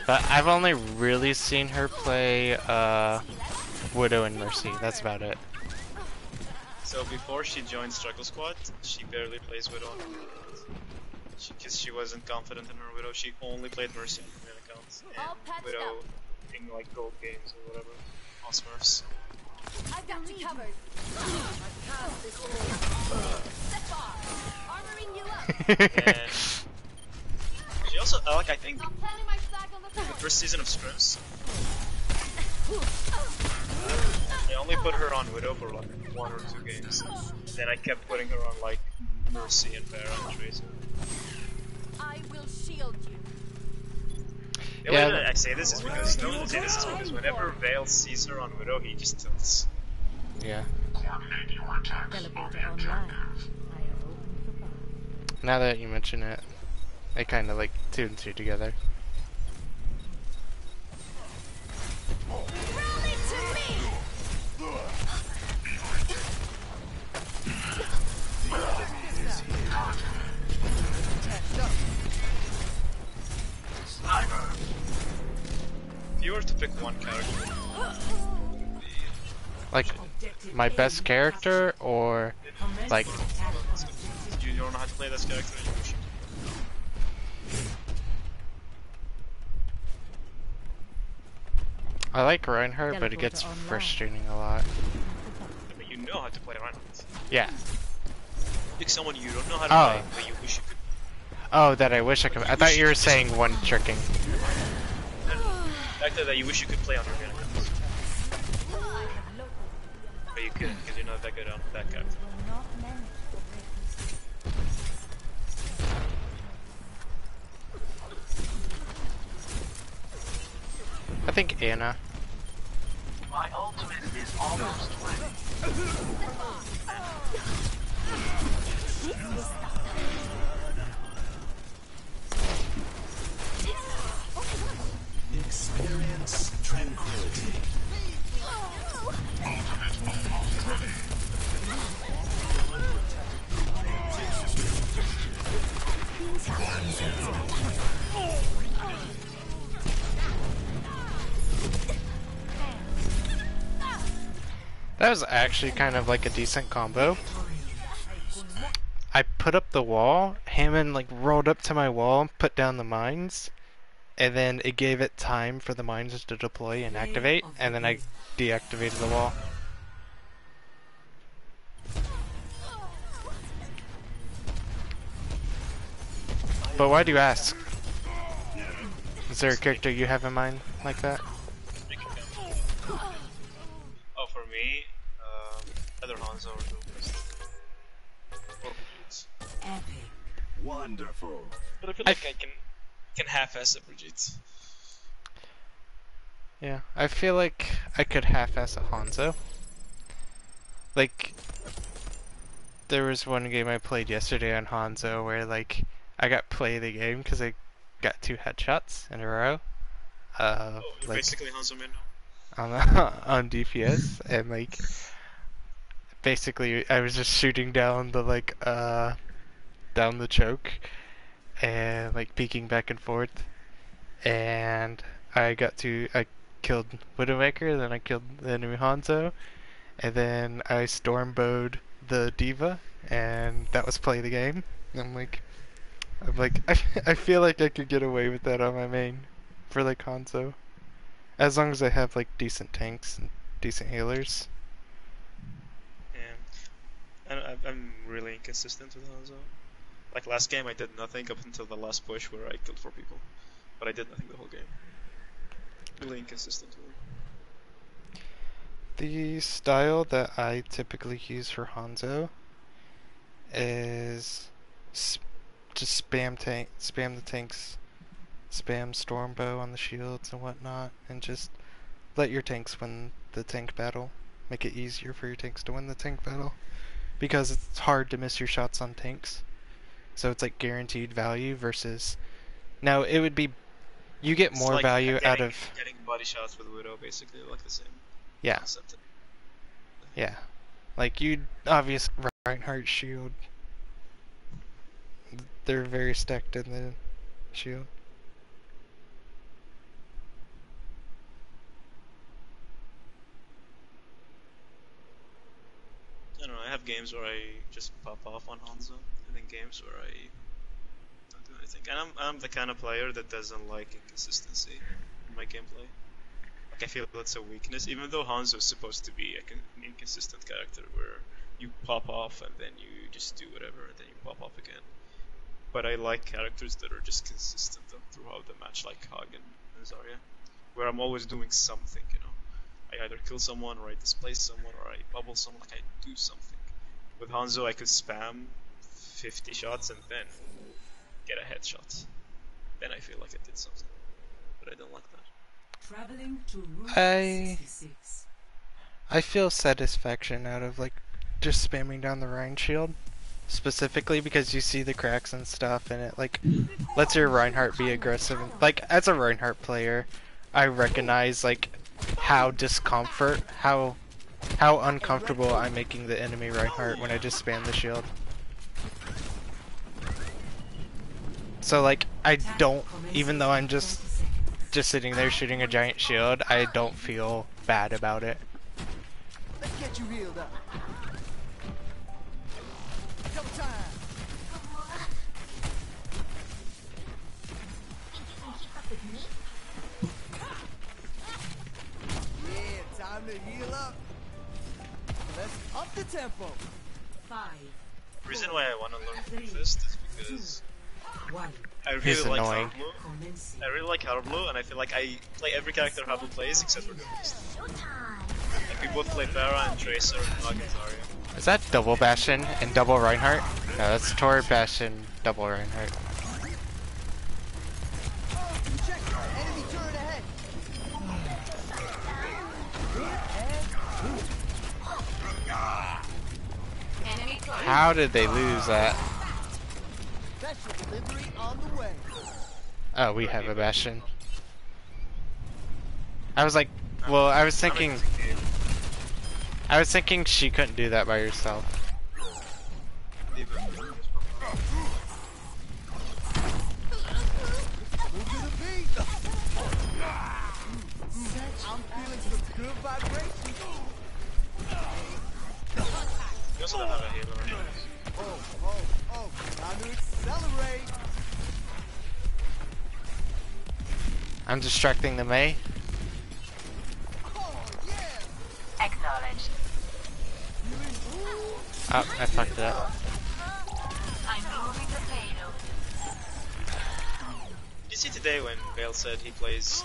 but I've only really seen her play Widow and Mercy. That's about it. So before she joined Struggle Squad, she barely plays Widow. Because she wasn't confident in her Widow, she only played Mercy on her main account. And Widow in like gold games or whatever, on Smurfs. I've got you covered. Armoring you up. And she also, like I think, I'm planning my sack on the the first season of Scrims, I only put her on Widow for like 1 or 2 games. Then I kept putting her on like Mercy and Pharah and Tracer. I will shield you. The way that I say this is because whenever Vale sees her on Widow, he just tilts. Yeah. Coordinate your attacks on the Teleporter online. objective. I have opened the bar. Now that you mention it, they kind of like 2 and 2 together. Rally to me! If you were to pick one character, Like my best character, or like you don't know how to play this character, you should. I like Reinhardt, but it gets frustrating a lot. But you know how to play Reinhardt. Yeah. Pick someone you don't know how to play, but you wish you could. Oh, that I wish I could. I thought you were saying one tricking. The fact that you wish you could play on your main account. But you couldn't, because you're not that good on that character. I think Anna. My ultimate is almost ready. Experience tranquility. That was actually kind of like a decent combo. I put put up the wall, Hammond like rolled up to my wall, put down the mines, and then it gave it time for the mines to deploy and activate, and then I deactivated the wall. But why do you ask? Is there a character you have in mind like that? Oh, for me, either Hanzo or Doomfist. Or Brigitte. Epic. Wonderful. But I feel like I can half-ass a Brigitte. Yeah, I feel like I could half-ass a Hanzo. Like, there was one game I played yesterday on Hanzo where, like, I got play of the game because I got 2 headshots in a row. You're like, basically Hanzo man now. on DPS, and, like, basically I was just shooting down the, like, down the choke, and, like, peeking back and forth, and I killed Widowmaker, then I killed the enemy Hanzo, and then I stormbowed the Diva, and that was play the game. I'm like, I feel like I could get away with that on my main for like Hanzo, as long as I have like decent tanks and decent healers. Yeah, I'm really inconsistent with Hanzo. Like last game, I did nothing up until the last push where I killed 4 people, but I did nothing the whole game. Really inconsistent with him. The style that I typically use for Hanzo is just spam the tanks, spam Stormbow on the shields and whatnot, and just let your tanks win the tank battle. Make it easier for your tanks to win the tank battle, because it's hard to miss your shots on tanks. So it's like guaranteed value versus, now it would be, you get more like value out of getting body shots with Widow, basically like the same. Yeah. Concept. Yeah. Like you obvious Reinhardt shield. They're very stacked in the shield. I don't know, I have games where I just pop off on Hanzo, and then games where I don't do anything. And I'm the kind of player that doesn't like inconsistency in my gameplay. Like I feel that's a weakness, even though Hanzo is supposed to be an inconsistent character where you pop off and then you just do whatever and then you pop off again. But I like characters that are just consistent throughout the match, like Hog and Zarya, where I'm always doing something, you know. I either kill someone, or I displace someone, or I bubble someone, like I do something. With Hanzo I could spam 50 shots and then get a headshot. Then I feel like I did something. But I don't like that. Traveling to Route 66. I feel satisfaction out of like just spamming down the Rhine shield. Specifically because you see the cracks and stuff, and it like lets your Reinhardt be aggressive. Like as a Reinhardt player, I recognize like how uncomfortable I'm making the enemy Reinhardt when I just spam the shield. So like I don't, even though I'm just sitting there shooting a giant shield, I don't feel bad about it. Let's get you healed up. Showtime. Yeah, time to heal up. Let's up the tempo. 5. The reason why I want to learn Fist is because 1. I He's really like annoying. Harblue. I really like Harblue, and I feel like I play every character Harblue plays except for Doomfist. Like we both play Pharah and Tracer and Hog and Zarya. Is that double Bastion and double Reinhardt? No, that's Tor Bastion, double Reinhardt. Check. Enemy turret ahead. How did they lose that? That's your delivery on the way. Oh, we have a Bastion. I was like, well, I was thinking she couldn't do that by herself. Move to the beat. I'm feeling some good vibrations. You also don't have a healer. Oh. I'm distracting the Mei. Acknowledged. Oh, I fucked it up. I'm moving the payload. Did you see today when Vale said he plays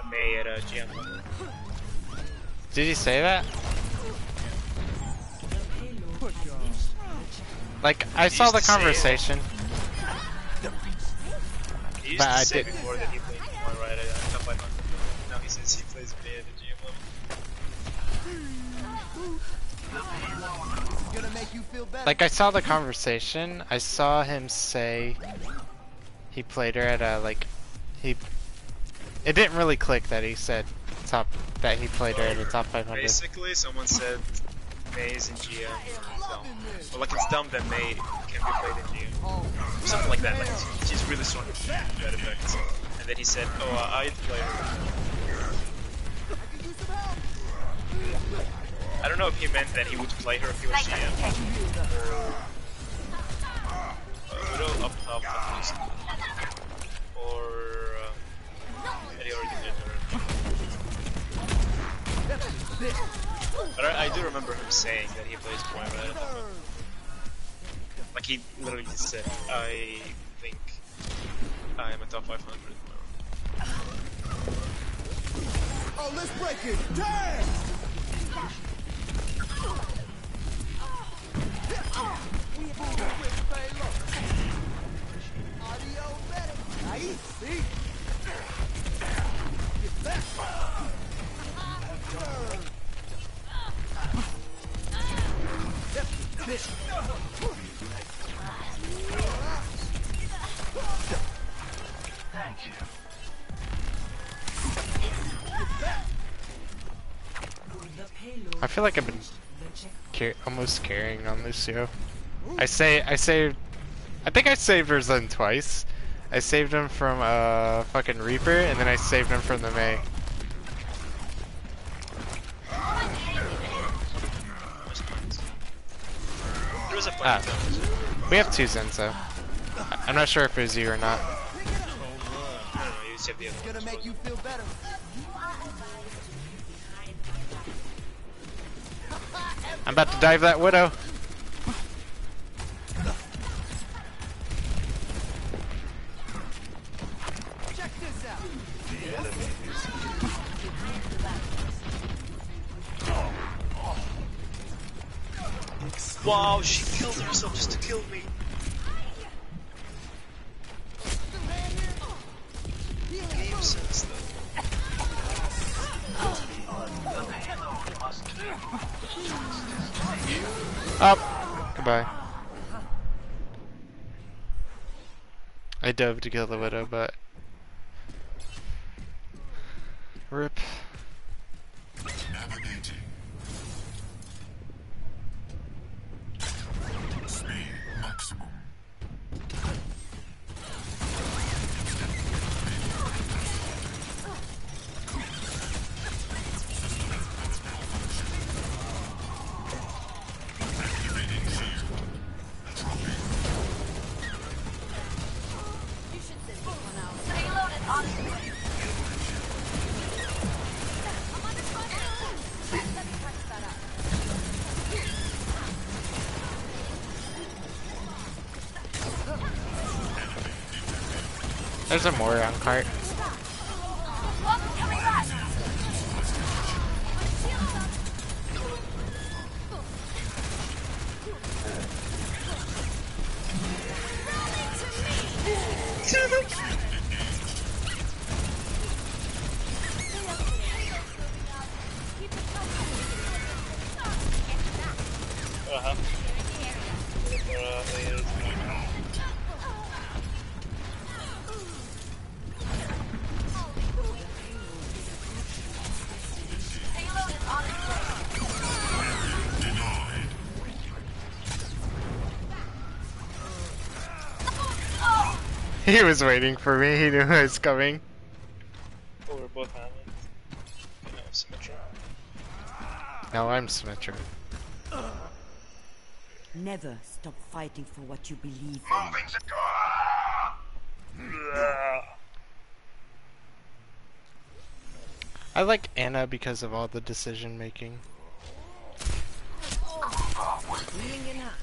a Mei at a GM level? Did he say that? Like, I saw the conversation. He used But to I say did- before that he played more right at top 500. Now he says he plays Mei at the GM level. It's gonna make you feel better. Like, I saw the conversation. I saw him say he played her at a, like, he... It didn't really click that he said that he played her at a top 500. Basically, someone said Mei is in GM. Dumb. Well, like it's dumb that Mei can be played in GM. Something like that. Like she's really strong at that effect. And then he said, "Oh, I'd play her." I don't know if he meant that he would play her if he was GM. Widow up top at least. Or and he already did her. But I do remember him saying that he plays point right at the moment. Like he literally just said, I think I am a top 500. Oh, let's break it. Damn! Thank you. I feel like I've been almost carrying on Lucio. I think I saved her Zen twice. I saved him from fucking Reaper, and then I saved him from the Mei. There was a funny We have two Zens though. I'm not sure if it was you or not. I don't know, you saved the other It's one. gonna make you feel better. I'm about to dive that Widow. Check this out. Wow, she killed herself just to kill me. Game sense though. Up. Goodbye. I dove to kill the Widow, but... RIP. Navigating. Speed maximum. Activating shield. Payload is on its way. I'm under contact. Let me touch that up. There's a Moron cart. Coming back. Payload is on its way. Denied. He was waiting for me, he knew I was coming. Oh, we're both having. You know, symmetry. Now I'm Symmetra. Never stop fighting for what you believe in. Moving. I like Anna because of all the decision making. Healing in hand.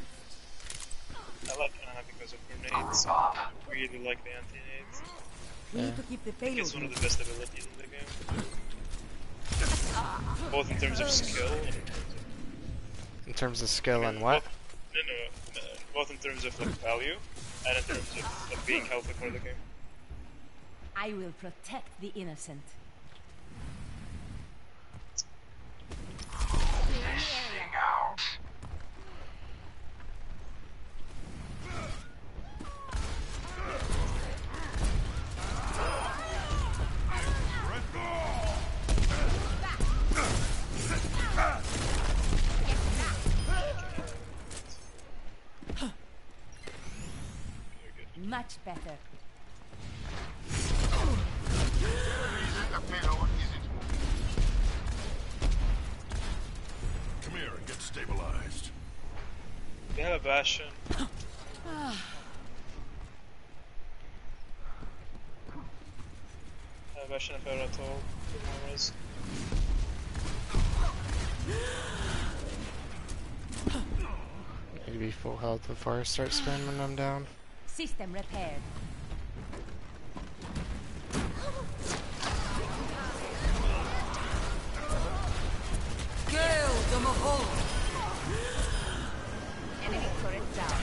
I like Anna because of her nades. I really like the anti-nades. We need to keep the payload. It's one of the best abilities in the game. Both in terms of skill and In terms of skill and what? both in terms of like value and in terms of like, being healthy for the game. I will protect the innocent. Much better. Come here and get stabilized. They have a Bastion. Bastion if I at all. Maybe full health before I start spamming them down. System repaired. Kill the Mahol. Enemy turret down.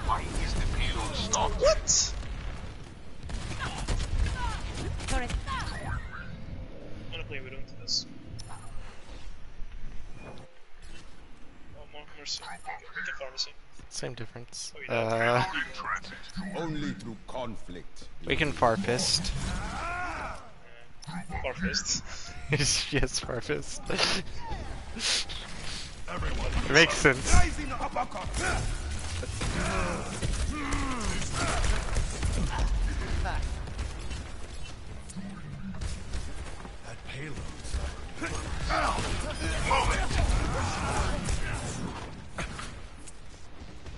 Why is the payload stopped? What? Turret. I'm gonna play with into this. Oh, more mercy. We can pharmacy. Same difference. Only through conflict. We can Farfist. Farfist. Yes, Farfist. Everyone. It makes sense. Rising uppercut. That payload. Move it.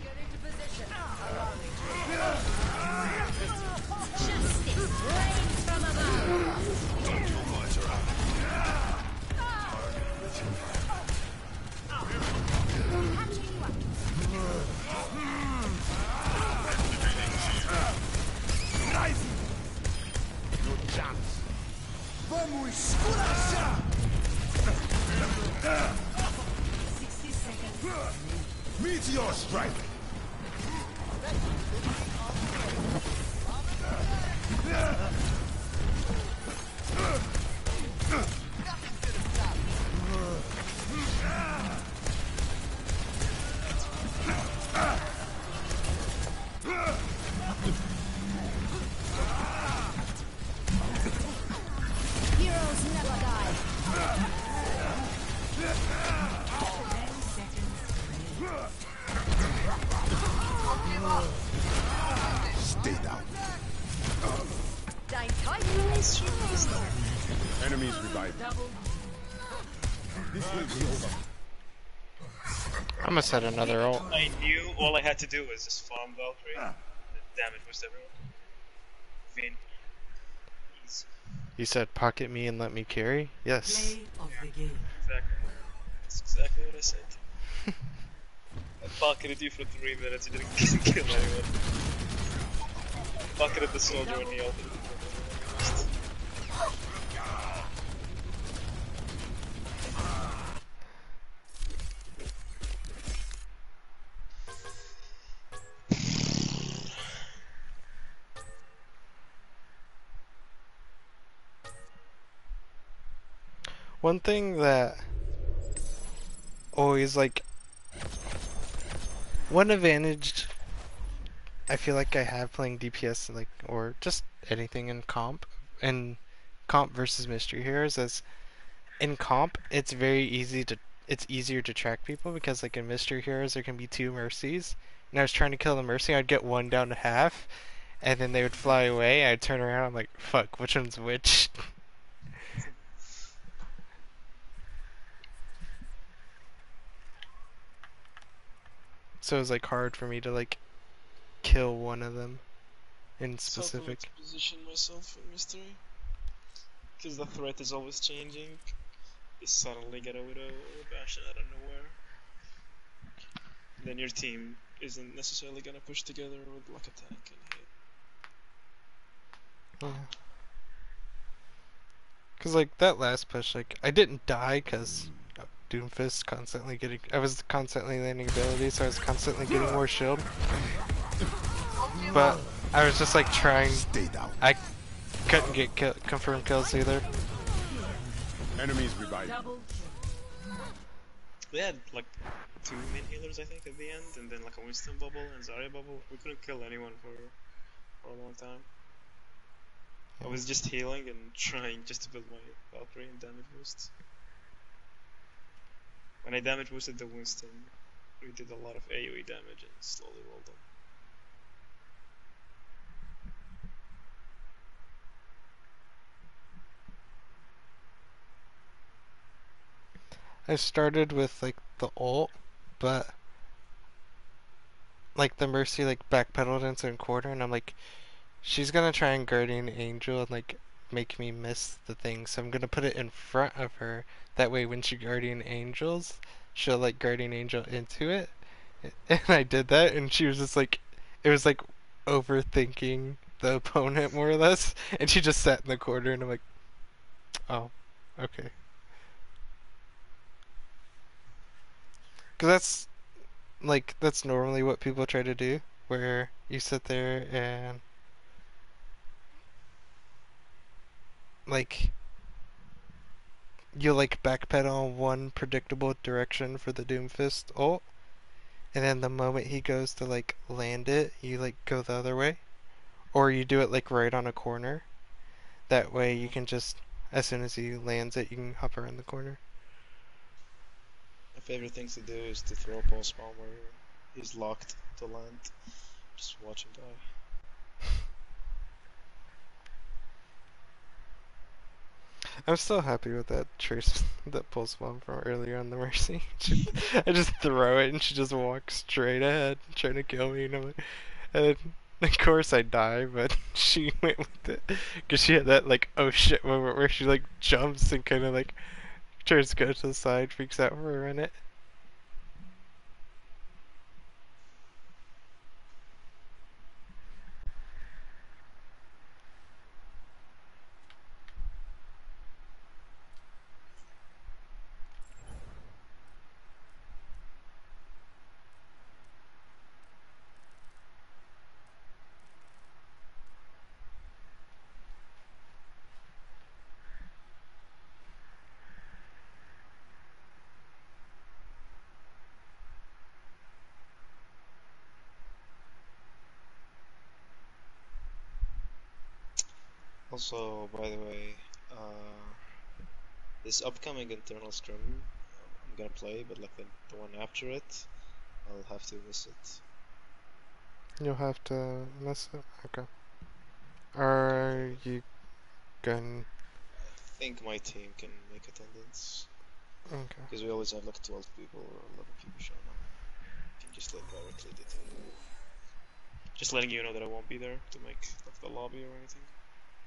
Get into position. Justice reigns from above. Don't you much around. Rising. No chance. Vamos esculachar. 60 seconds. Meteor strike. Heroes never die. 10 seconds. Stay down. Dein Teufel. Enemies revived. This will be over. I must had another ult. I knew all I had to do was just farm Valkyrie. The damage was everyone. Vin. Easy. You said pocket me and let me carry? Yes. Play of the game. Exactly. That's exactly what I said. I pocketed you for 3 minutes, you didn't kill anyone. I pocketed the soldier when he ulted. One thing that always one advantage I feel like I have playing DPS or just anything in comp versus mystery heroes is in comp it's easier to track people because in mystery heroes there can be 2 mercies and I was trying to kill the mercy, I'd get one down to half and then they would fly away, I'd turn around, I'm like fuck, which one's which? so it was like hard for me to like kill one of them in So I specific. to position myself in mystery. Because the threat is always changing. You suddenly get a Widow or a Bastion out of nowhere. Then your team isn't necessarily gonna push together with like a tank and hit. Yeah. Cause like that last push, like I didn't die because Doomfist constantly getting. I was constantly landing abilities, so I was constantly getting more shield. But I was just like trying. Stay down. I couldn't get confirmed kills either. Enemies revived. We had like 2 main healers I think at the end, and then like a Winston bubble and Zarya bubble. We couldn't kill anyone for a long time. I was just healing and trying just to build my Valkyrie and damage boost. When I damage boosted the Winston, we did a lot of AoE damage and slowly rolled them. I started with like the ult, but like the Mercy like backpedaled into a corner, and I'm like, she's gonna try and Guardian Angel and like make me miss the thing, so I'm gonna put it in front of her. That way, when she Guardian Angels, she'll like Guardian Angel into it. And I did that, and she was just like, it was like overthinking the opponent more or less, and she just sat in the corner, and I'm like, oh, okay. Cause that's normally what people try to do, where you sit there and like you like backpedal one predictable direction for the Doomfist ult, and then the moment he goes to like land it, you like go the other way, or you do it like right on a corner. That way you can just, as soon as he lands it, you can hop around the corner. My favorite things to do is to throw a pulse bomb where he's locked to land. Just watch him die. I'm still happy with that trace, that pulse bomb from earlier on the Mercy. I just throw it and she just walks straight ahead, trying to kill me. And I'm like, and of course I die, but she went with it because she had that like oh shit moment where she like jumps and kind of like tries to go to the side, freaks out for a minute. Also, by the way, this upcoming internal scrim I'm gonna play, but like the one after it, I'll have to miss it. You'll have to miss it? Okay. Are you going? I think my team can make attendance. Okay. Because we always have like 12 people or 11 people showing up. You can just like directly detect. Just letting you know that I won't be there to make like the lobby or anything.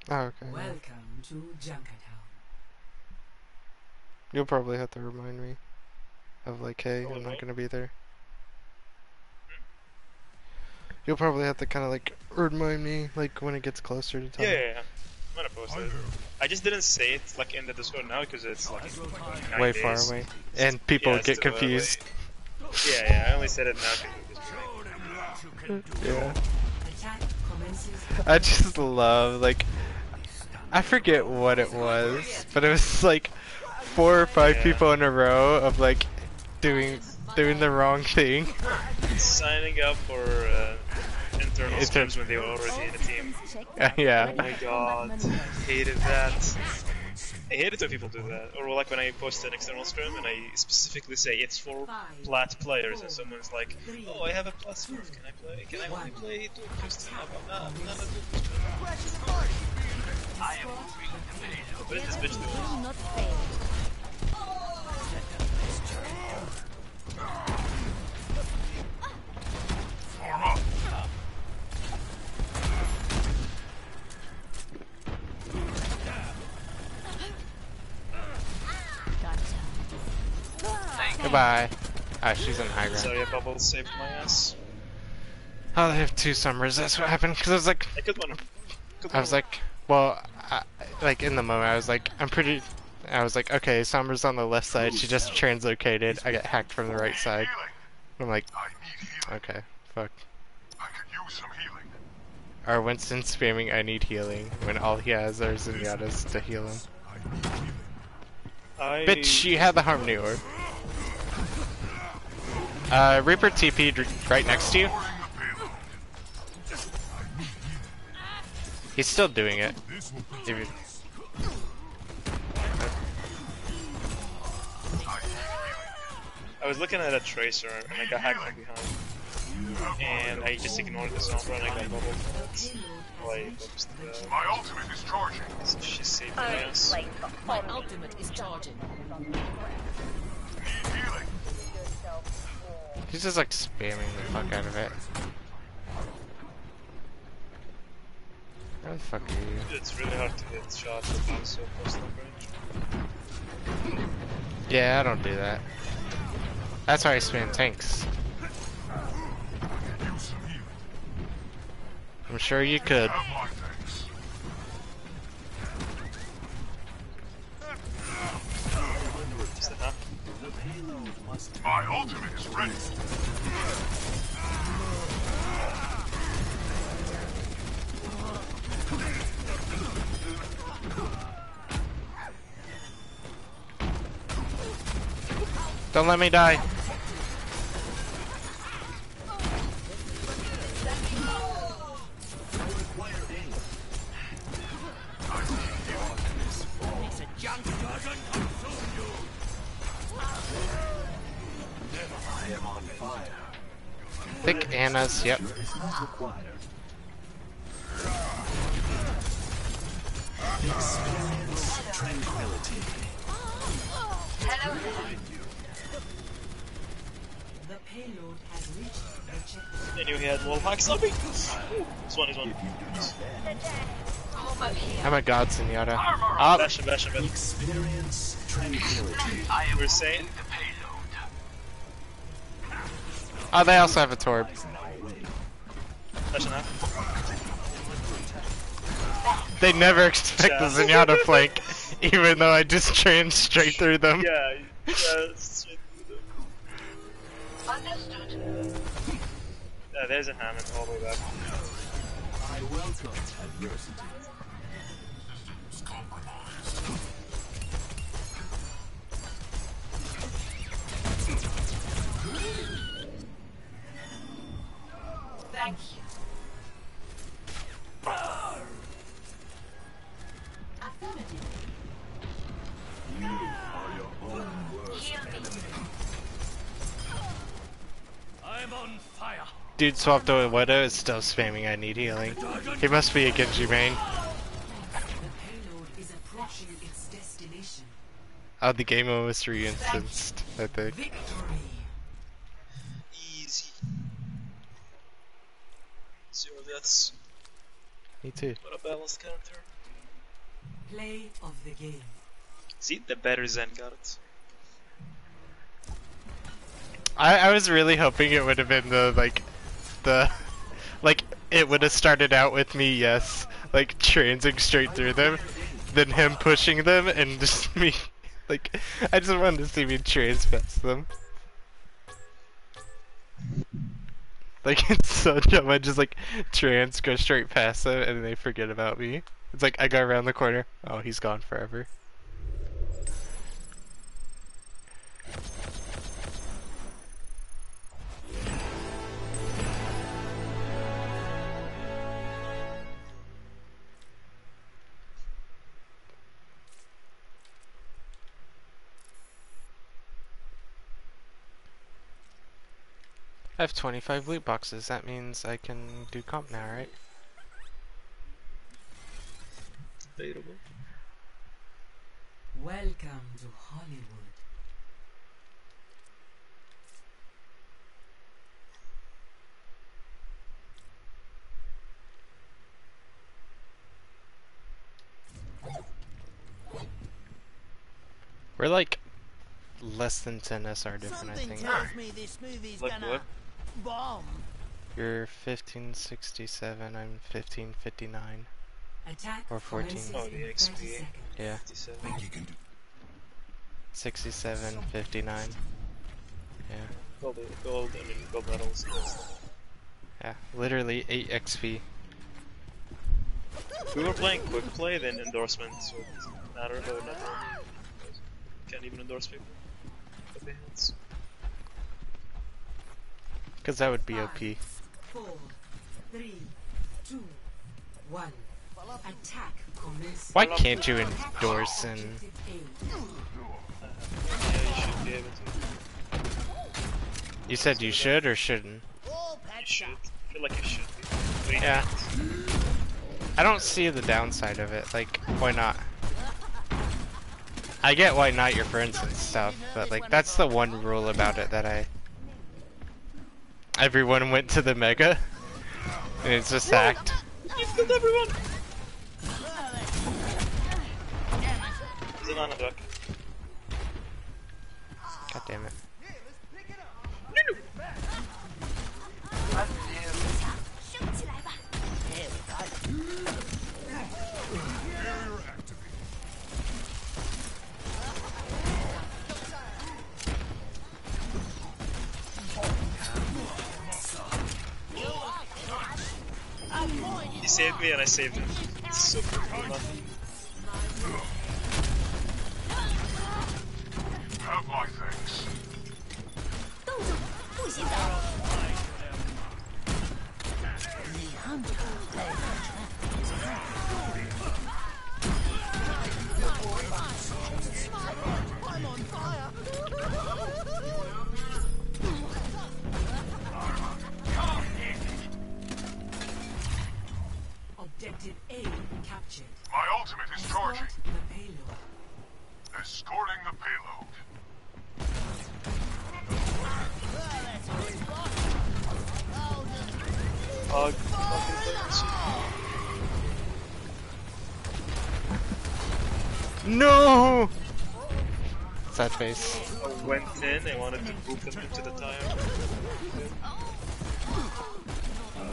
Oh, okay. Welcome to Junkertown. You'll probably have to remind me of like, hey, I'm not gonna be there. You'll probably have to kind of like remind me like when it gets closer to time. Yeah. I'm gonna post it. I just didn't say it like in the Discord now because it's like way far away, and people get confused. Yeah, I only said it now. Yeah. I just love like I forget what it was, but it was like 4 or 5 people in a row of like doing the wrong thing. Signing up for internal scrims when they were already in a team. Yeah. Oh my god, hated that. I hate it when people do that. Or like when I post an external scrim and I specifically say it's for plat players and someone's like, oh, I have a plat smurf, can I play? Can I only play Doomfist? I'm not a Doomfist. I am moving the payload. What is this bitch doing? Not fail. Goodbye. Ah, she's in high ground. Sorry, a bubble saved my ass. Oh, they have two summers. That's what happened. Because I was like, I could one. well, like in the moment, I was like, I was like, okay, Sombra's on the left side. She just translocated. I got hacked from the right side. I'm like, okay, fuck. I could use some healing. Or Winston spamming, I need healing, when all he has are Zenyatta's to heal him. Bitch, you had the Harmony Orb. Reaper TP'd right next to you. He's still doing it. I was looking at a tracer and I got hacked from behind. And I just ignored the Sombra and I got bubbled. My ultimate is charging. She saved my ass. My ultimate is charging. Need healing. He's just like spamming the fuck out of it. Where the fuck are you? It's really hard to get shots if I'm so close to range. Yeah, I don't do that. That's why I spam tanks. I'm sure you could. My ultimate is ready. Don't let me die. I think Anna's, yep. Experience tranquility. The payload has reached the checkpoint. I knew he had wall hacks on me. He's one. I'm a god, Zenyatta. Up. Bash him. Experience tranquility. You were saying? Oh, they also have a Torb. Bash him now. They never expect the Zenyatta flank, even though I just trained straight through them. Yeah, straight through them. Understood. Yeah, there's a Hammond all the way back. I welcome adversity. Systems compromised. Thank you. You are your own worst enemy. I'm on fire. Dude swapped to a Widow is still spamming, I need healing. He must be a Genji main. The payload is approaching its destination. Oh, the game almost re-instanced, I think. Victory. Easy. 0 deaths. Me too. What a balanced character. Play of the game. See, the better Zen got it. I was really hoping it would have been like, it would have started out with me, yes, like, transing straight through them, then him pushing them, and just me, like, I just wanted to see me trans past them. Like, it's so dumb, I just, like, trans, go straight past them, and then they forget about me. It's like, I go around the corner, oh, he's gone forever. I have 25 loot boxes, that means I can do comp now, right? Debatable. Welcome to Hollywood. We're like less than 10 SR different, I Something think. tells me this movie's Like gonna what? bomb. You're 1567, I'm 1559. Attack Or 14. commences Oh, the in 30 XP. seconds. Yeah. 57. 67, 59. Yeah. Gold medals. Yeah, literally 8 XP. If we were playing quick play, then endorsements would matter, but not really. Can't even endorse people with the hands. Because that would be OP. 4, 3, 2, 1. Attack commences. Why can't you endorse and... Objective A. Yeah, you should be able to. You said you should or shouldn't? All You patched should. up. I feel like you should be. But you Yeah. can't. I don't see the downside of it. Like, why not? I get why not your friends and stuff, but like, that's the one rule about it that I... Everyone went to the mega, and it's just sacked. You killed everyone! He's an underdog. God damn it. He saved me and I saved him. It's so cool. Have my thanks. 动住，不许走！ I'm on fire. Objective A captured. My ultimate is charging. Escort the payload. Escorting the payload. No! Sad face. I went in, I wanted to boop him into the tire.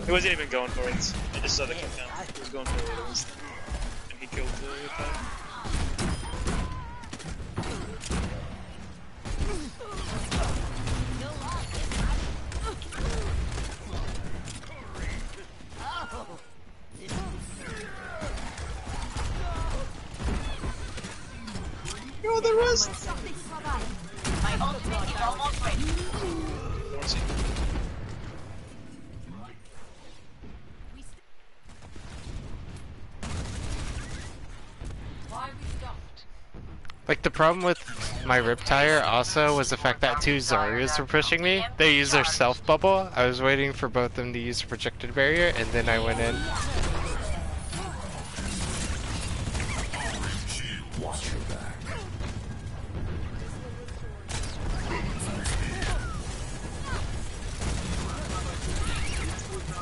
He wasn't even going for it. I just saw the kill count. He was going for it at and he killed the tire. Yo, the rest! My ultimate is almost ready. Don't see. Why we stopped? Like, the problem with my rip tire also was the fact that 2 Zaryas were pushing me. They used their self bubble. I was waiting for both of them to use the projected barrier, and then I went in.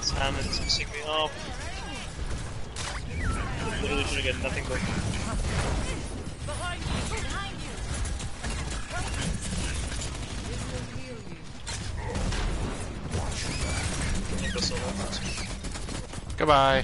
Sam is missing me up. Literally should get nothing but. Goodbye.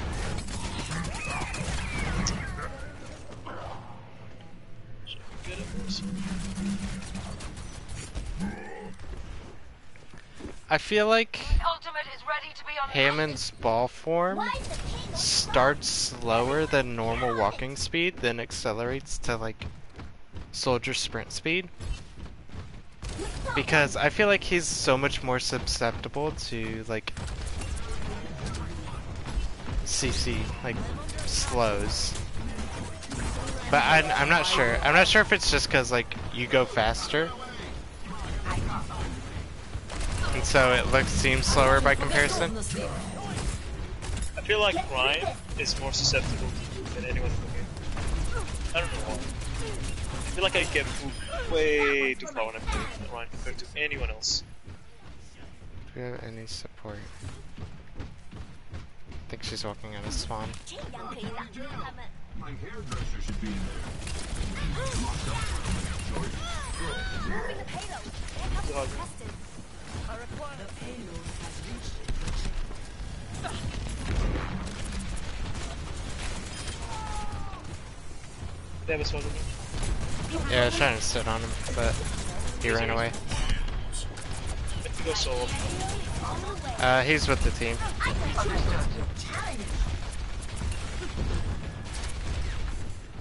I feel like Ultimate is ready to be on Hammond's ball form starts slower than normal walking speed, then accelerates to like soldier sprint speed. Because I feel like he's so much more susceptible to like CC, like slows. But I'm not sure. I'm not sure if it's just because like you go faster. And so it seems slower by comparison. I feel like Ryan is more susceptible than anyone in the game. I don't know why. I feel like I get moved way too far when I play Ryan compared to anyone else. Do we have any support? I think she's walking out of spawn. 这样可以挡住他们。 My hairdresser should be in there. Moving the payload. Backup is requested. The payload has reached They have a sword in there. Yeah, I was trying to sit on him, but he ran away. Let's go solo. He's with the team.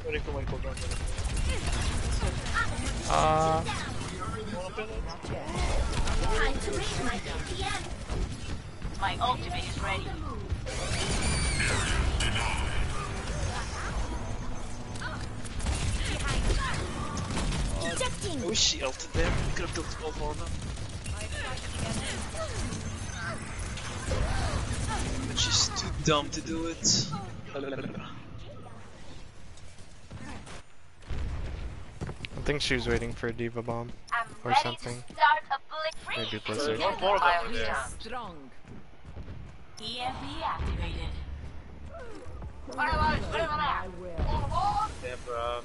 Waiting for my cooldown. Time to reach my PPM. My ultimate is ready. Ejecting. Oh, she ulted there. We could have built a wall for them. But she's too dumb to do it. I think she was waiting for a diva bomb I'm or ready something. to start a blitz. Maybe Blizzard. There's more of them We there. are strong. EMP activated. I will. Damn, bro.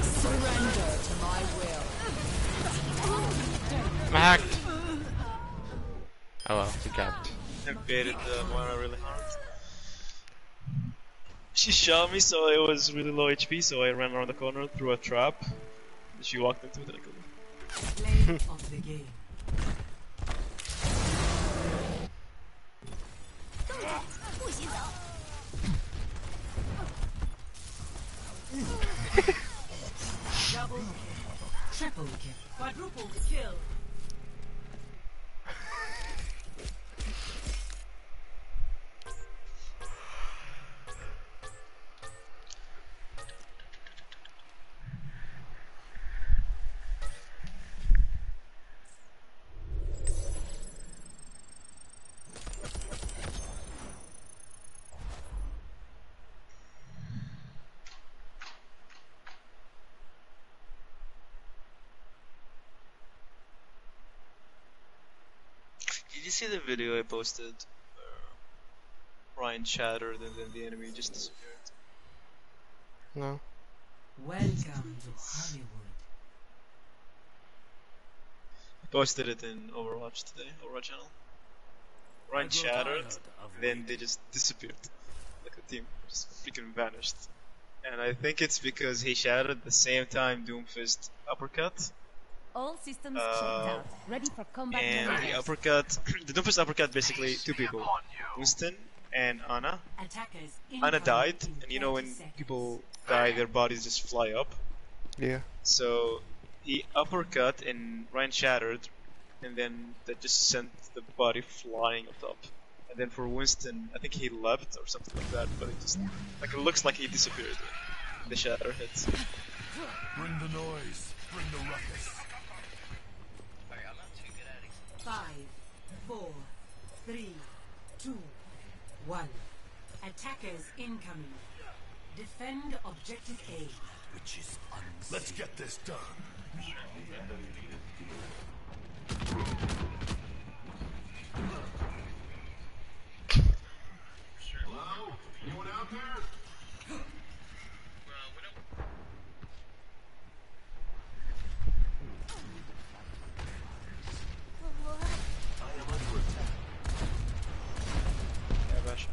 Surrender to my will. I'm hacked. Oh well, he gapped. I baited the Moira really hard. She shot me, so it was really low HP, so I ran around the corner, threw a trap. She walked into it and I killed her. play of the game. Double kill, triple kill, quadruple kill. Did you see the video I posted? Ryan shattered and then the enemy just disappeared. No. Welcome to Hollywood. I posted it in Overwatch today, Overwatch channel. Ryan shattered, then they just disappeared. Like the team just freaking vanished. And I think it's because he shattered at the same time Doomfist uppercut. All systems checked out. Ready for combat. And the uppercut, the Doomfist uppercut basically two people. Winston and Ana. Attackers Ana died, incoming in and you know when 30 seconds. people die, their bodies just fly up. Yeah. So he uppercut and Ryan shattered, and then that just sent the body flying up top. And then for Winston, I think he leapt or something like that, but it just like it looks like he disappeared. The shatter hits. Bring the noise. Bring the ruckus. 5, 4, 3, 2, 1. Attackers incoming. Defend objective A. Which is unseen. Let's get this done. Hello? Anyone out there? Yeah, Bash.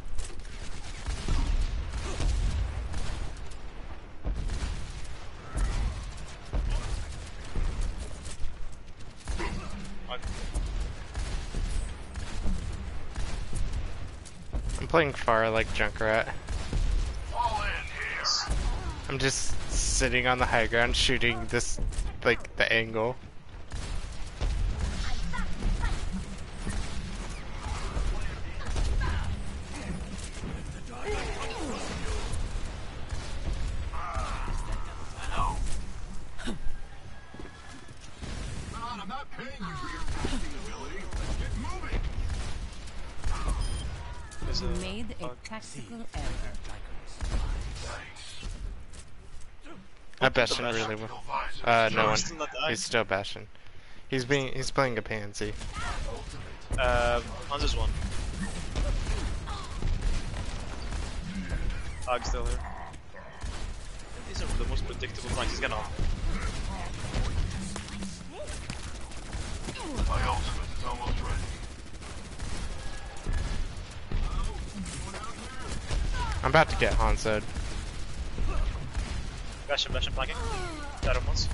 I'm playing far like Junkrat. Fall in here. I'm just sitting on the high ground shooting this, like, the angle. I'm not paying you for your casting ability. Let's get moving. There's You made a tactical error. I bashed him really well. No one. Still not dying. He's still bashing. He's playing a pansy. Hanzo's one. Hog's still here. These are the most predictable flanks. He's gonna off. My ultimate is almost ready. I'm about to get Hanzo'd. Bash him flanking. Got him once.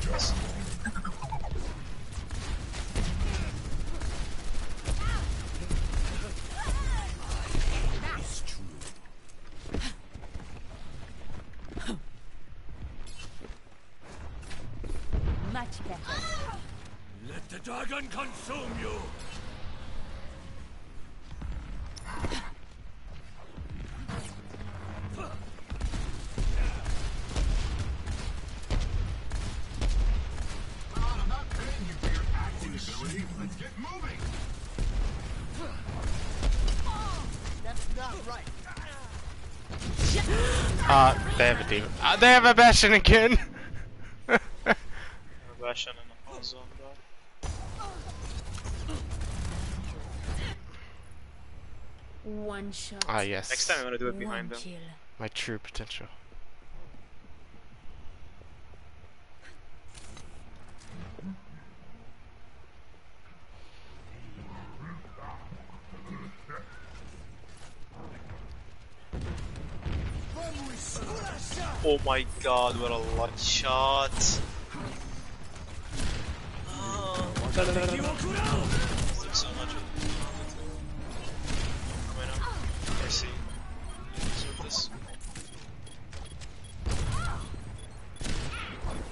Yes. Much better. Let the dragon consume you. I'm not paying you for your acting ability. Let's get moving. That's not right. They have a demon. They have a bastion again! Bashan and Hanzo on that. One shot. Ah, yes. Next time I'm gonna do it behind them. Kill. My true potential. Oh my god, what a luck shot! Oh, so much. Mercy. Deserve this.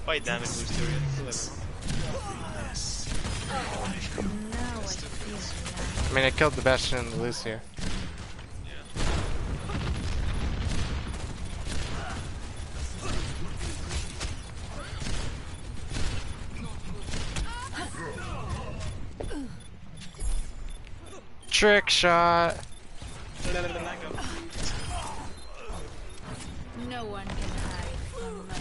Fight damage boost area. I mean, I killed the bastion and the Lucia. Trick shot. No one can hide from my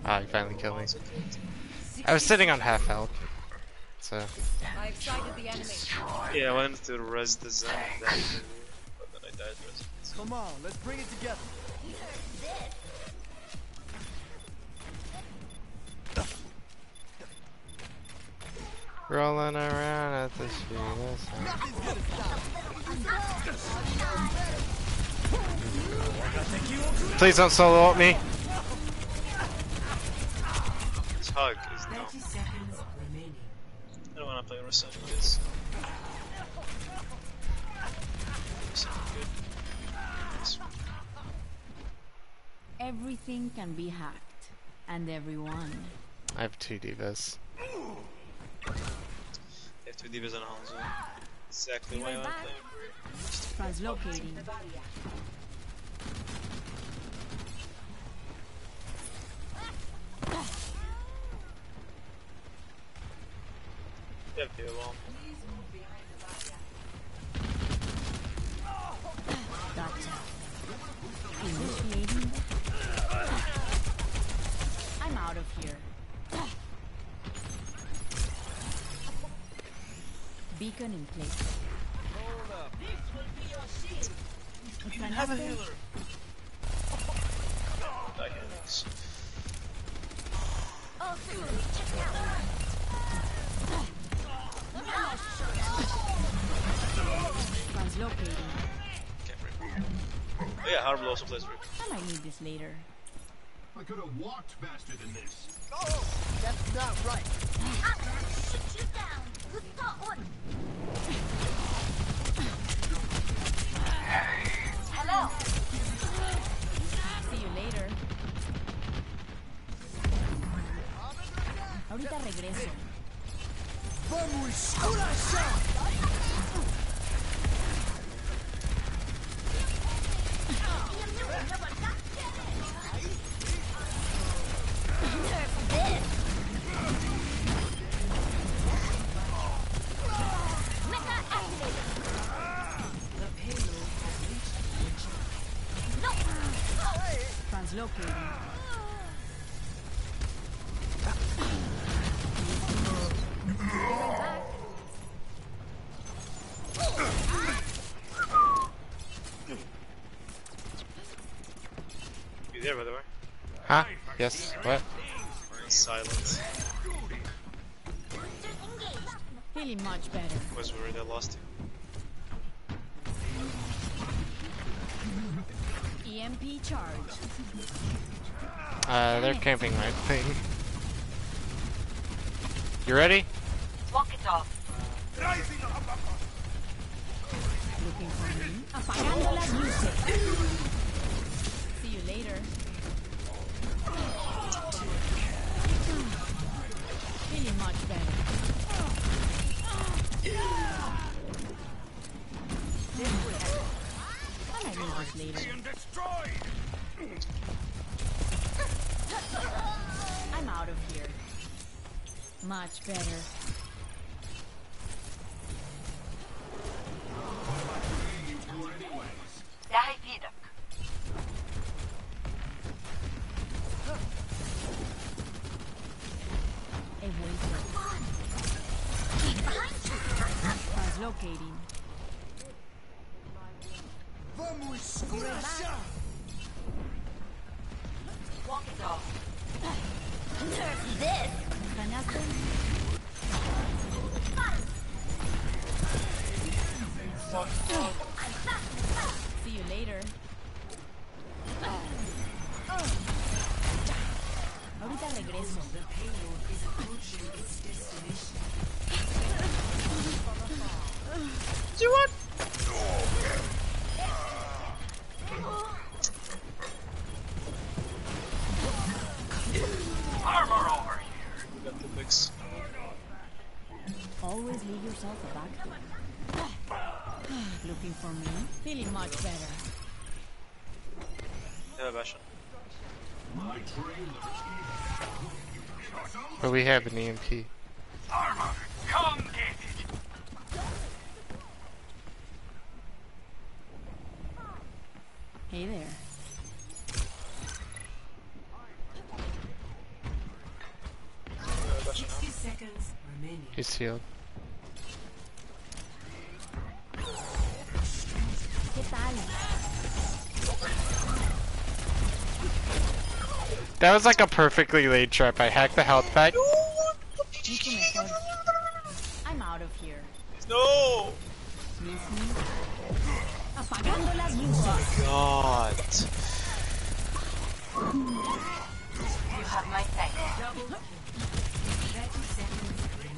Ah, he finally killed me. I was sitting on half health, so. I've sighted the enemy. Yeah, I wanted to res the zone, but then I died res. Come on, let's bring it together. Rolling around at the speed of sound. Nothing's gonna stop. Please don't solo ult me. This hug is dumb. 30 seconds remaining. I don't wanna play Rest anyways. Everything can be hacked, and everyone. I have 2 divas. They have 2 divas and a Hanzo. Exactly why I play. Translocating. They have the bomb. Gotcha. Initiating. I'm out of here. Beacon in place. Hold up. Have a healer. Die healers. Translocating. Oh yeah, Harbor also plays Rick. I might need this later. I could have walked faster than this. Oh, that's not right. I'm gonna shoot you down. Who's got one? Hello. See you later. Ahorita regreso. Vamos, coração! Translocating. You there, by the way? Huh? Yes. What? Silence. Feeling much better. Was worried I lost you. EMP charge. They're camping my thing. You ready? Walk it off. Looking for me. Apagando las luces. See you later. Feeling much better. I might need this later. I'm out of here. Much better. Dahi Pidak. A waiter. Translocating. Vamos, coração! Walk it off. This. Canasto. See you later. Ahorita regreso. The payload is approaching its destination. Armor over here. We got the fix. Always leave yourself a back door. Looking for me? Feeling much better. Yeah, Bashan. But we have an EMP. Armor, come get it. Hey there. 60 seconds remaining. He's healed. ¿Qué tal? That was like a perfectly laid trap. I hacked the health pack. Mucho mejor. I'm out of here. No! Miss me? Apagando las luces. God. You have my thanks.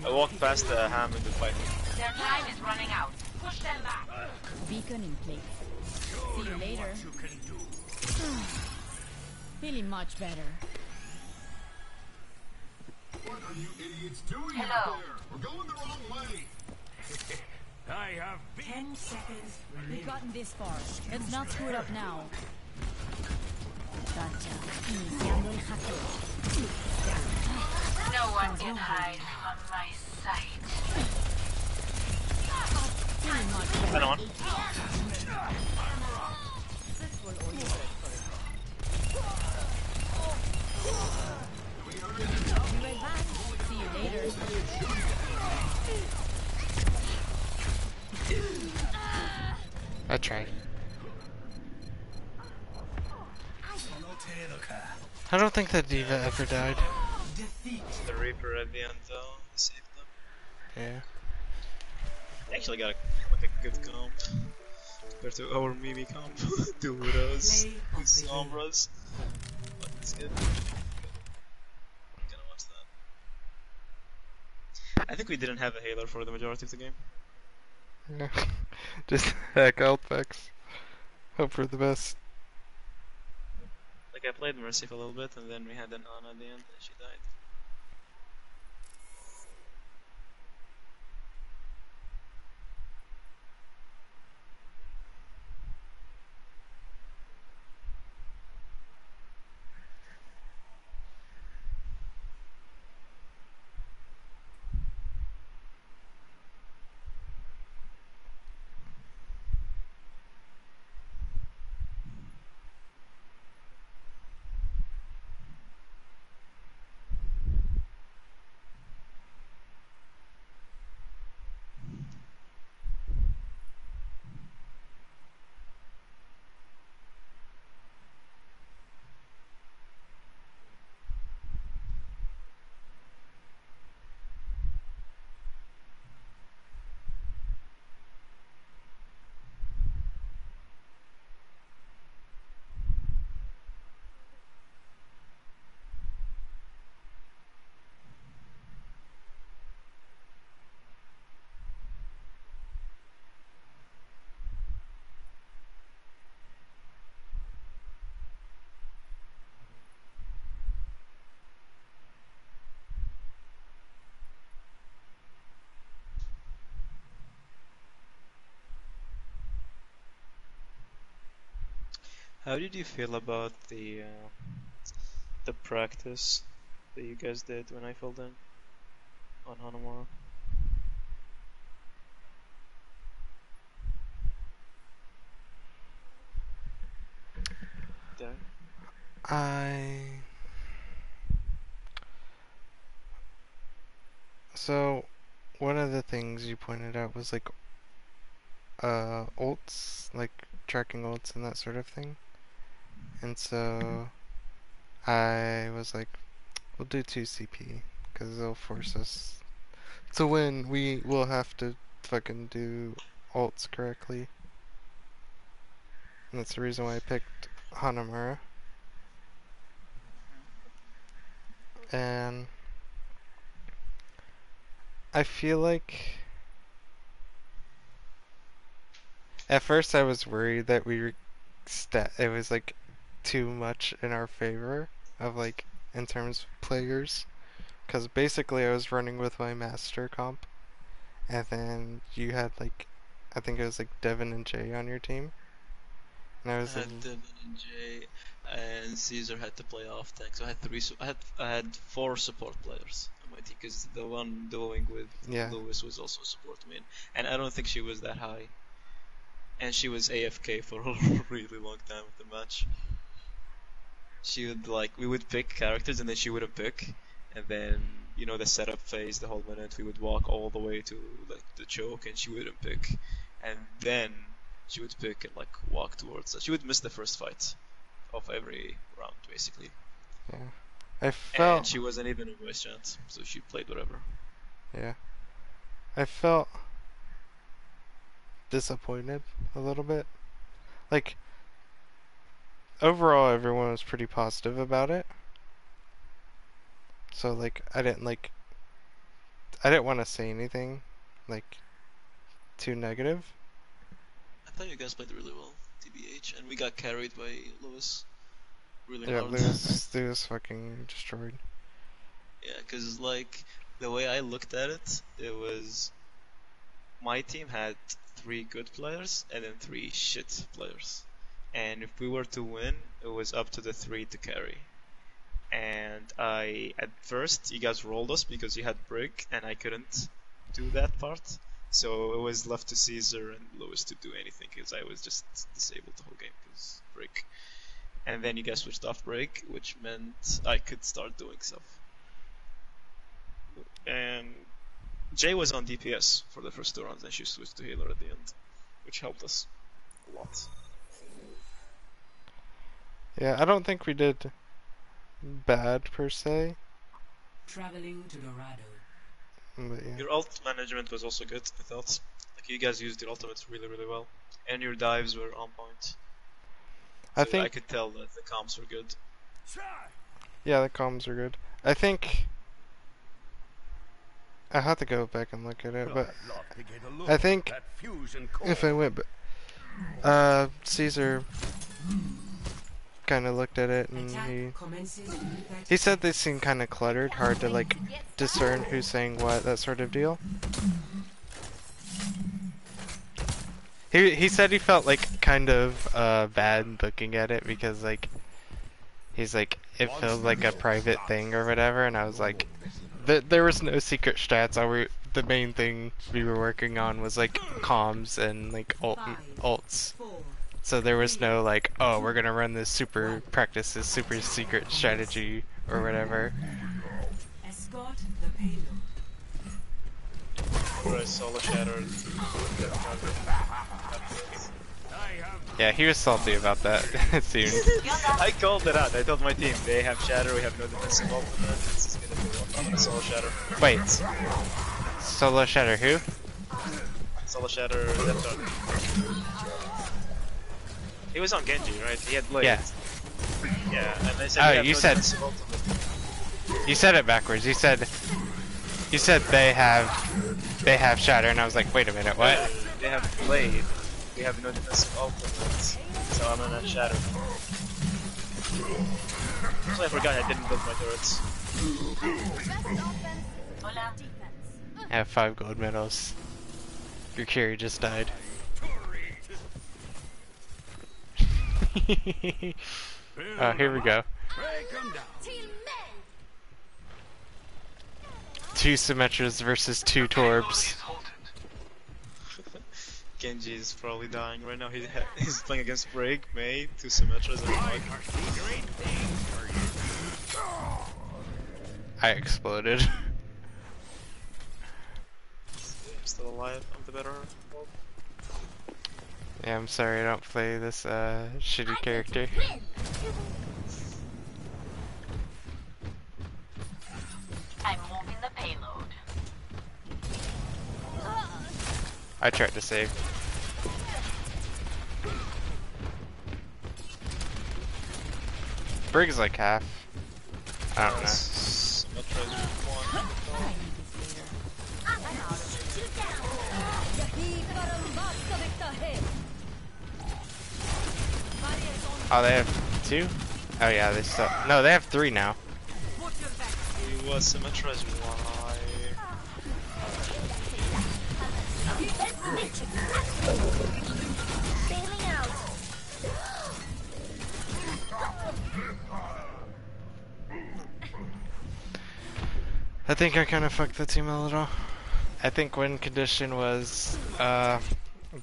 I walked past the ham in the fight. Their time is running out. Push them back. Beacon in place. See you later. Feeling much better. What are you idiots doing Hello. out there? We're going the wrong way. I have 10 seconds We've remaining. gotten this far. Let's not screw it up now. Gotcha. Iniciando el hackeo. No one can hide from my sight. Feeling much better. Hang on. Be right back. See you later. I tried. I don't think that Diva ever died. The Reaper at the end though, saved them. Yeah. They actually got like a good comp compared to our Mimi comp. Duras and Sombras. But looks good. Gonna watch that. I think we didn't have a healer for the majority of the game. Yeah. Just hack out packs. Hope for the best. Like I played Mercy for a little bit, and then we had an Ana at the end, and she died. How did you feel about the practice that you guys did when I filled in on Hanamura? There. So, one of the things you pointed out was like ults, like tracking ults and that sort of thing. And so I was like, we'll do 2 CP because it'll force us to win. We will have to fucking do ults correctly. And that's the reason why I picked Hanamura. And I feel like at first I was worried that it was like too much in our favor of like in terms of players, because basically I was running with my master comp, and then you had like I think it was like Devin and Jay on your team, and I was I had Devin and Jay, and Caesar had to play off tank. So I had I had 4 support players on my team because the one doing with Lewis was also a support main, and I don't think she was that high. And she was AFK for a really long time of the match. She would we would pick characters and then she wouldn't pick, and then the setup phase, the whole minute we would walk all the way to like the choke and she wouldn't pick, and then she would pick and walk towards us. She would miss the first fight of every round basically. Yeah, I felt. And she wasn't even a voice chat, so she played whatever. Yeah, I felt disappointed a little bit. Like, overall everyone was pretty positive about it. So like I didn't want to say anything like too negative. I thought you guys played really well, TBH, and we got carried by Lewis really Yeah, hard. Lewis fucking destroyed. Yeah, because the way I looked at it, it was my team had 3 good players and then 3 shit players. And if we were to win, it was up to the 3 to carry. And at first, you guys rolled us because you had Brig, and I couldn't do that part. So it was left to Caesar and Lewis to do anything because I was just disabled the whole game because Brig. And then you guys switched off Brig, which meant I could start doing stuff. And Jay was on DPS for the first 2 rounds, and she switched to healer at the end, which helped us a lot. Yeah, I don't think we did bad per se. Traveling to Dorado. But yeah. Your ult management was also good, I thought. You guys used your ultimates really, really well, and your dives were on point. So I could tell that the comps were good. Yeah, the comms are good. I think I have to go back and look at it, but I think if I went, Caesar kind of looked at it and he said they seem kind of cluttered, hard to like discern who's saying what, that sort of deal. He said he felt like kind of bad looking at it because like he's like it feels like a private thing or whatever, and I was like, there was no secret strats. The main thing we were working on was like comms and like ults. So there was no like, oh, we're gonna run this super secret strategy or whatever. Escort the payload. Whereas Solo Shattered. Yeah, he was salty about that, it seemed. I called it out. I told my team, they have Shatter, we have no defensive ultimate. This is gonna be one. I'm gonna Solo Shatter. Wait. Solo Shatter who? Solo Shatter, Death Dog. He was on Genji, right? He had Blade. Yeah. Yeah, and they said you said defensive ultimate. You said it backwards. You said they have Shatter, and I was like, wait a minute, what? They have Blade. We have no defensive ultimates, so I'm gonna Shatter. So I forgot I didn't build my turrets. I have 5 gold medals. Your carry just died. Oh, here we go. 2 Symmetras versus 2 Torbs. Genji is probably dying right now. He's playing against Break, May, 2 Symmetras, and like... I exploded. I'm still alive. I'm the better. Yeah, I'm sorry I don't play this shitty character. I'm moving the payload. I tried to save. Brig's like half. I don't know. Oh, they have 2? Oh yeah, they still... No, they have 3 now. He was Symmetra's why? Bailing out. I think I kind of fucked the team a little. I think win condition was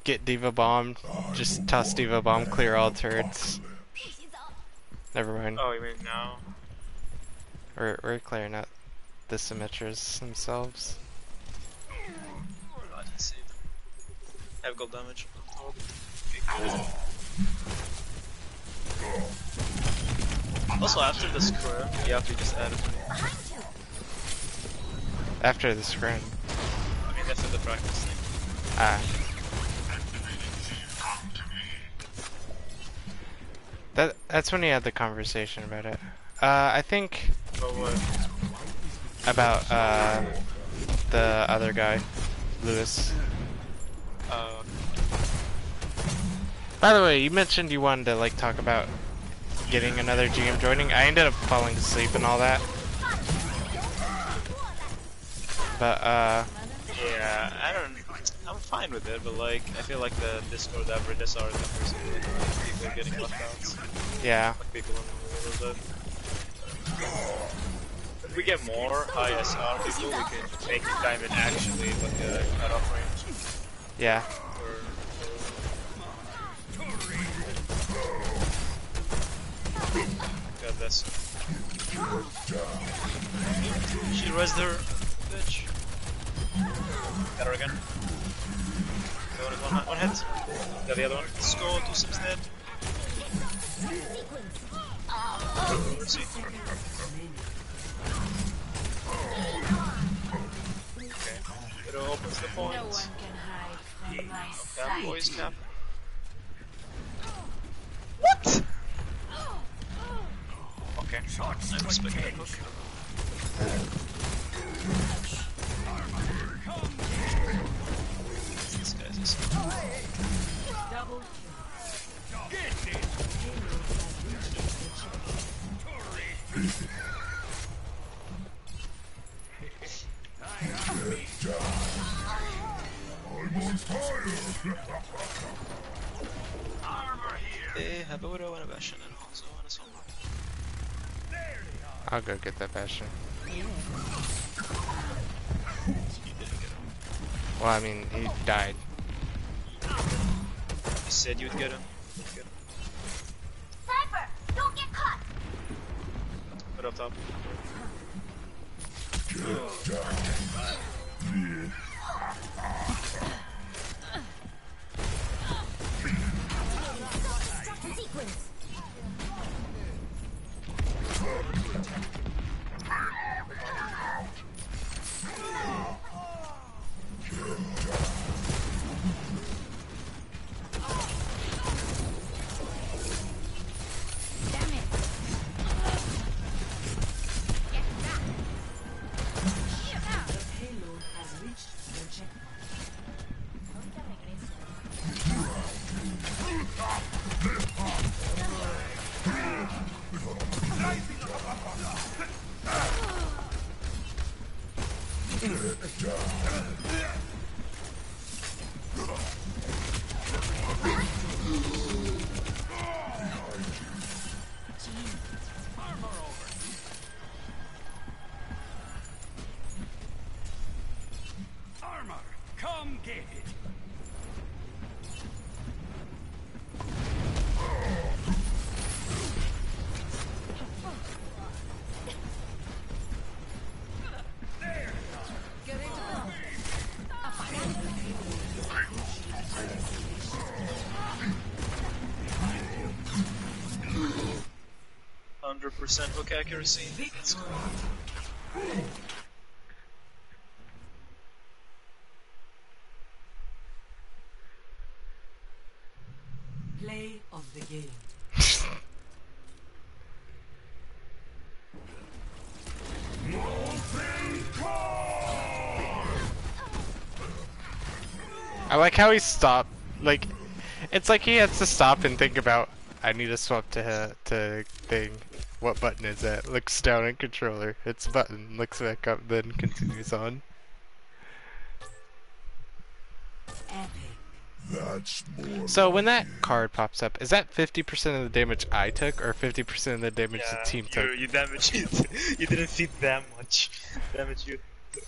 get Diva Bomb, just toss Diva Bomb, clear all turrets. Never mind. Oh, you mean now? We're clearing out the Symmetras themselves. I didn't see it. I have gold damage. Also, after the scrim, you have to just add it. After the scrim. I mean, after the practice thing. Ah. That's when he had the conversation about it. I think about the other guy, Lewis. By the way, you mentioned you wanted to like talk about getting another GM joining. I ended up falling asleep and all that. But yeah, I'm fine with it, but like, I feel like the Discord averages are the first people getting left out. Yeah. Like people in the middle of it. If we get more high SR people, we can make the diamond actually like a cutoff range. Yeah. Got this. She rezzed her, bitch. Got her again. One hit. Got the other one. Let's go, 2 sims dead. Mercy. Okay. It opens the point. No one can hide from my Cap, sight. boys, cap. What? Okay. I respect that hook. This guy's awesome. Double They have a widow and a bastion and also a song. I'll go get that bastion. Well, I mean, he died. You said you'd get him. Sniper, don't get caught. Put up top. Sequence. Damn it. Get back. The payload has reached the checkpoint. Armor, come get it. getting to 100% hook accuracy. Let's go. Play of the game. I like how he stopped. Like, it's like he has to stop and think about. I need to swap to thing. What button is that? Looks down at controller. Hits button. Looks back up. Then continues on. Epic. That's more. So when that card pops up, is that 50% of the damage I took, or 50% of the damage the team took? You damaged it. You didn't feed that much damage you took.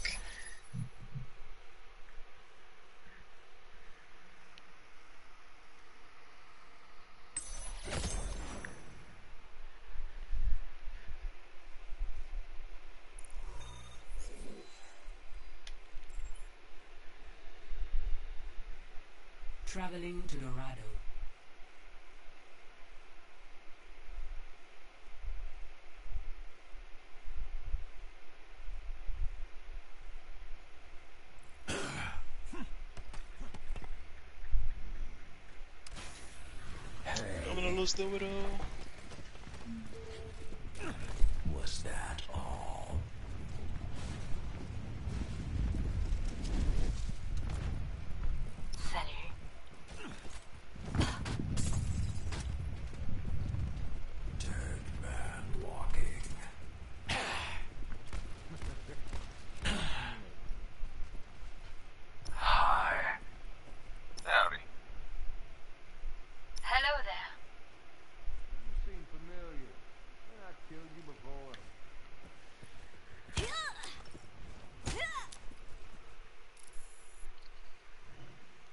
Traveling to Dorado. I'm gonna lose the widow. Was that all? Salut. Dead man walking. Hi. Howdy. Hello there. You seem familiar. I killed you before.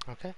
Okay.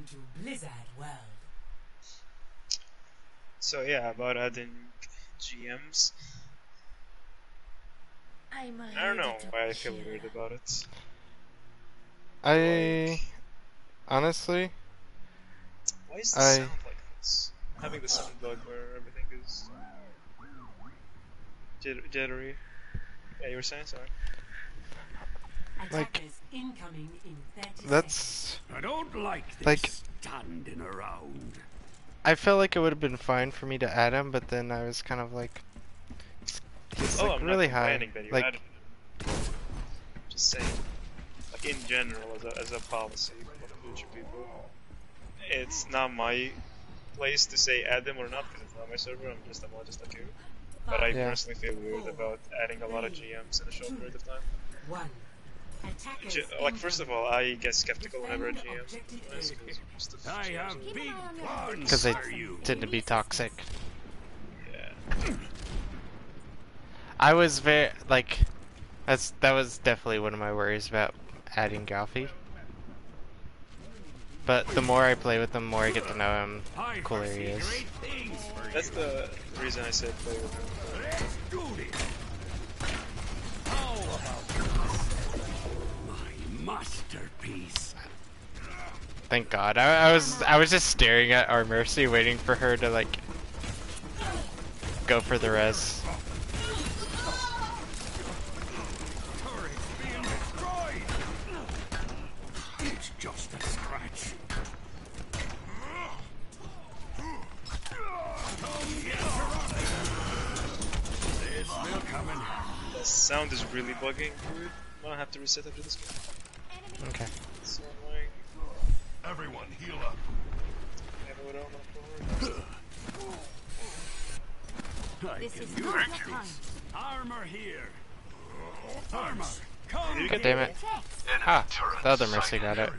Welcome to Blizzard World. So yeah, about adding GMs. I don't know why I feel weird about it. Honestly, why is the sound like this? Having the sound bug where everything is jittery. Yeah, you were saying, sorry. like, Incoming in 30 that's seconds. I don't like this like, standing around. I felt like it would have been fine for me to add him, but then I was kind of like, he's like I'm really not high. complaining that you Like, added it. Just saying, like in general, as a policy for the future people, it's not my place to say add them or not because it's not my server. I'm just like you. But I Yeah. personally feel weird about adding a lot of GMs in a short period of time. One. Like, first of all, I get skeptical whenever a GM is I have big plans because they for you. tend to be toxic. Yeah. I was very, like, that was definitely one of my worries about adding Galfi. But the more I play with him, the more I get to know him, the cooler he is. That's the reason I said play with him. Let's do this. How about my masterpiece? Thank God. I was just staring at our Mercy, waiting for her to like go for the res. Turret's being destroyed. It's just a scratch. This will come in handy. The sound is really bugging, dude. I'm gonna have to reset after this game. Okay. It's so annoying. Everyone, heal up. I This can is use not this. your time. Armor here. Armor, come God damn it. Ah, the other Mercy got it.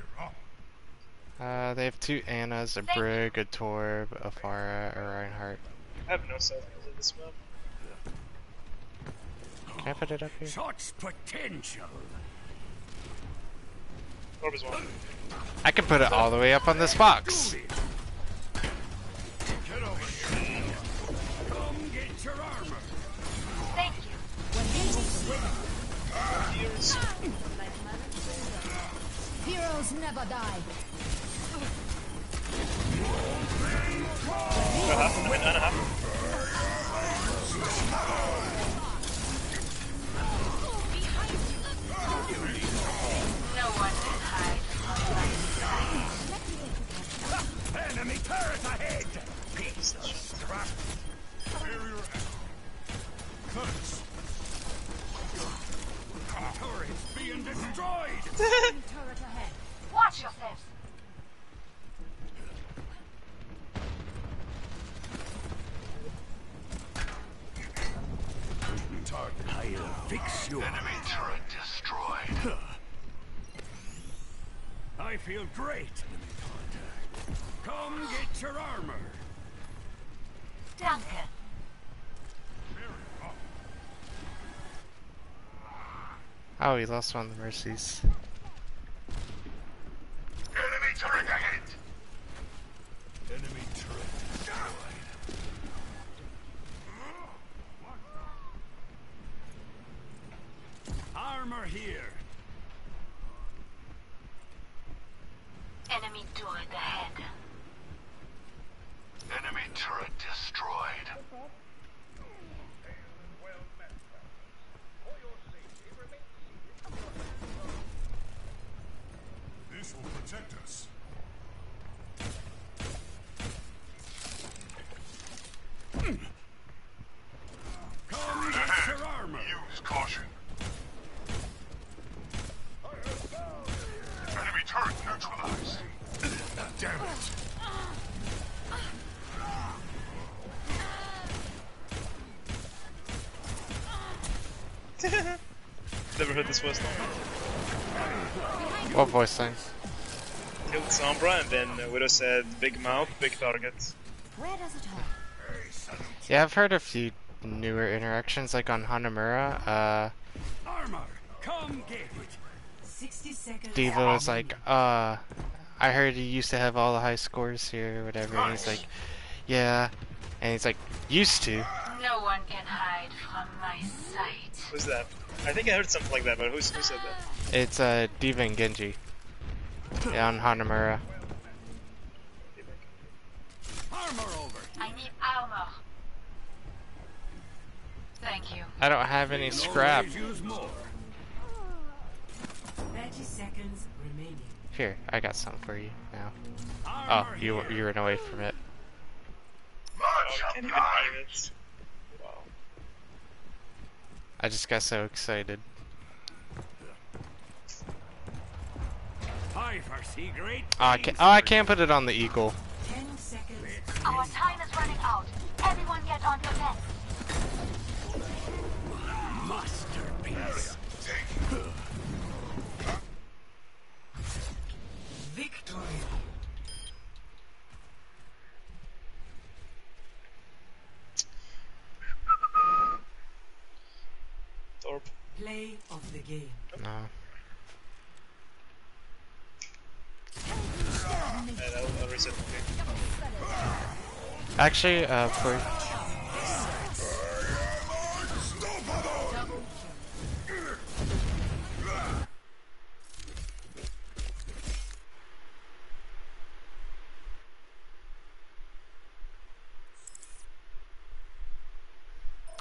here. They have two Annas, a Brig, a Torb, a Pharah, a Reinhardt. I have no self in this map. Can I put it up here? Such potential. Orb is one. I can put it all the way up on this box. Do this. Get over here. Come get your armor. Thank you. Here's Heroes never die. I mean, Anna. No one can hide from my sight. Enemy turret ahead. Piece of crap. Barrier cuts. Turret's being destroyed. Turret ahead. Watch yourselves. I'll fix you. Enemy turret destroyed. I feel great. Come get your armor. Duncan. Oh, we lost one of the Mercies. Enemy turret ahead. Enemy turret destroyed. Armor here. Enemy turret ahead. Enemy turret destroyed. This will protect us. Come get your armor. Use caution. Enemy turret neutralized. Damn it. Never heard this first time. What voice line? Killed Sombra and then Widow said big mouth, big target. Where does it hurt? Yeah, I've heard a few newer interactions, like on Hanamura. Armor, come get it. 60 seconds. Diva was like, I I heard you used to have all the high scores here or whatever. And he's like, yeah. And he's like, used to. No one can hide from my sight. Who's that? I think I heard something like that, but who said that? It's Diva and Genji. Yeah, on Hanamura. Armor over. I need armor. Thank you. I don't have any scrap. Always use more. 30 seconds remaining. Here, I got some for you now. Oh, Armor you here. ran away from it. Oh, I can't even aim it. Wow. I just got so excited. I foresee great I can't put it on the eagle. 10 seconds. Our time is running out. Everyone get on your bed. masterpiece. Victory. Torp. Play of the game. No. And I'll reset the game. Actually, for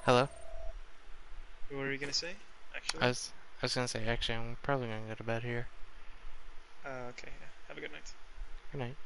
hello. What were you gonna say? Actually. I was gonna say actually I'm probably gonna go to bed here. Okay. Yeah. Have a good night. Good night.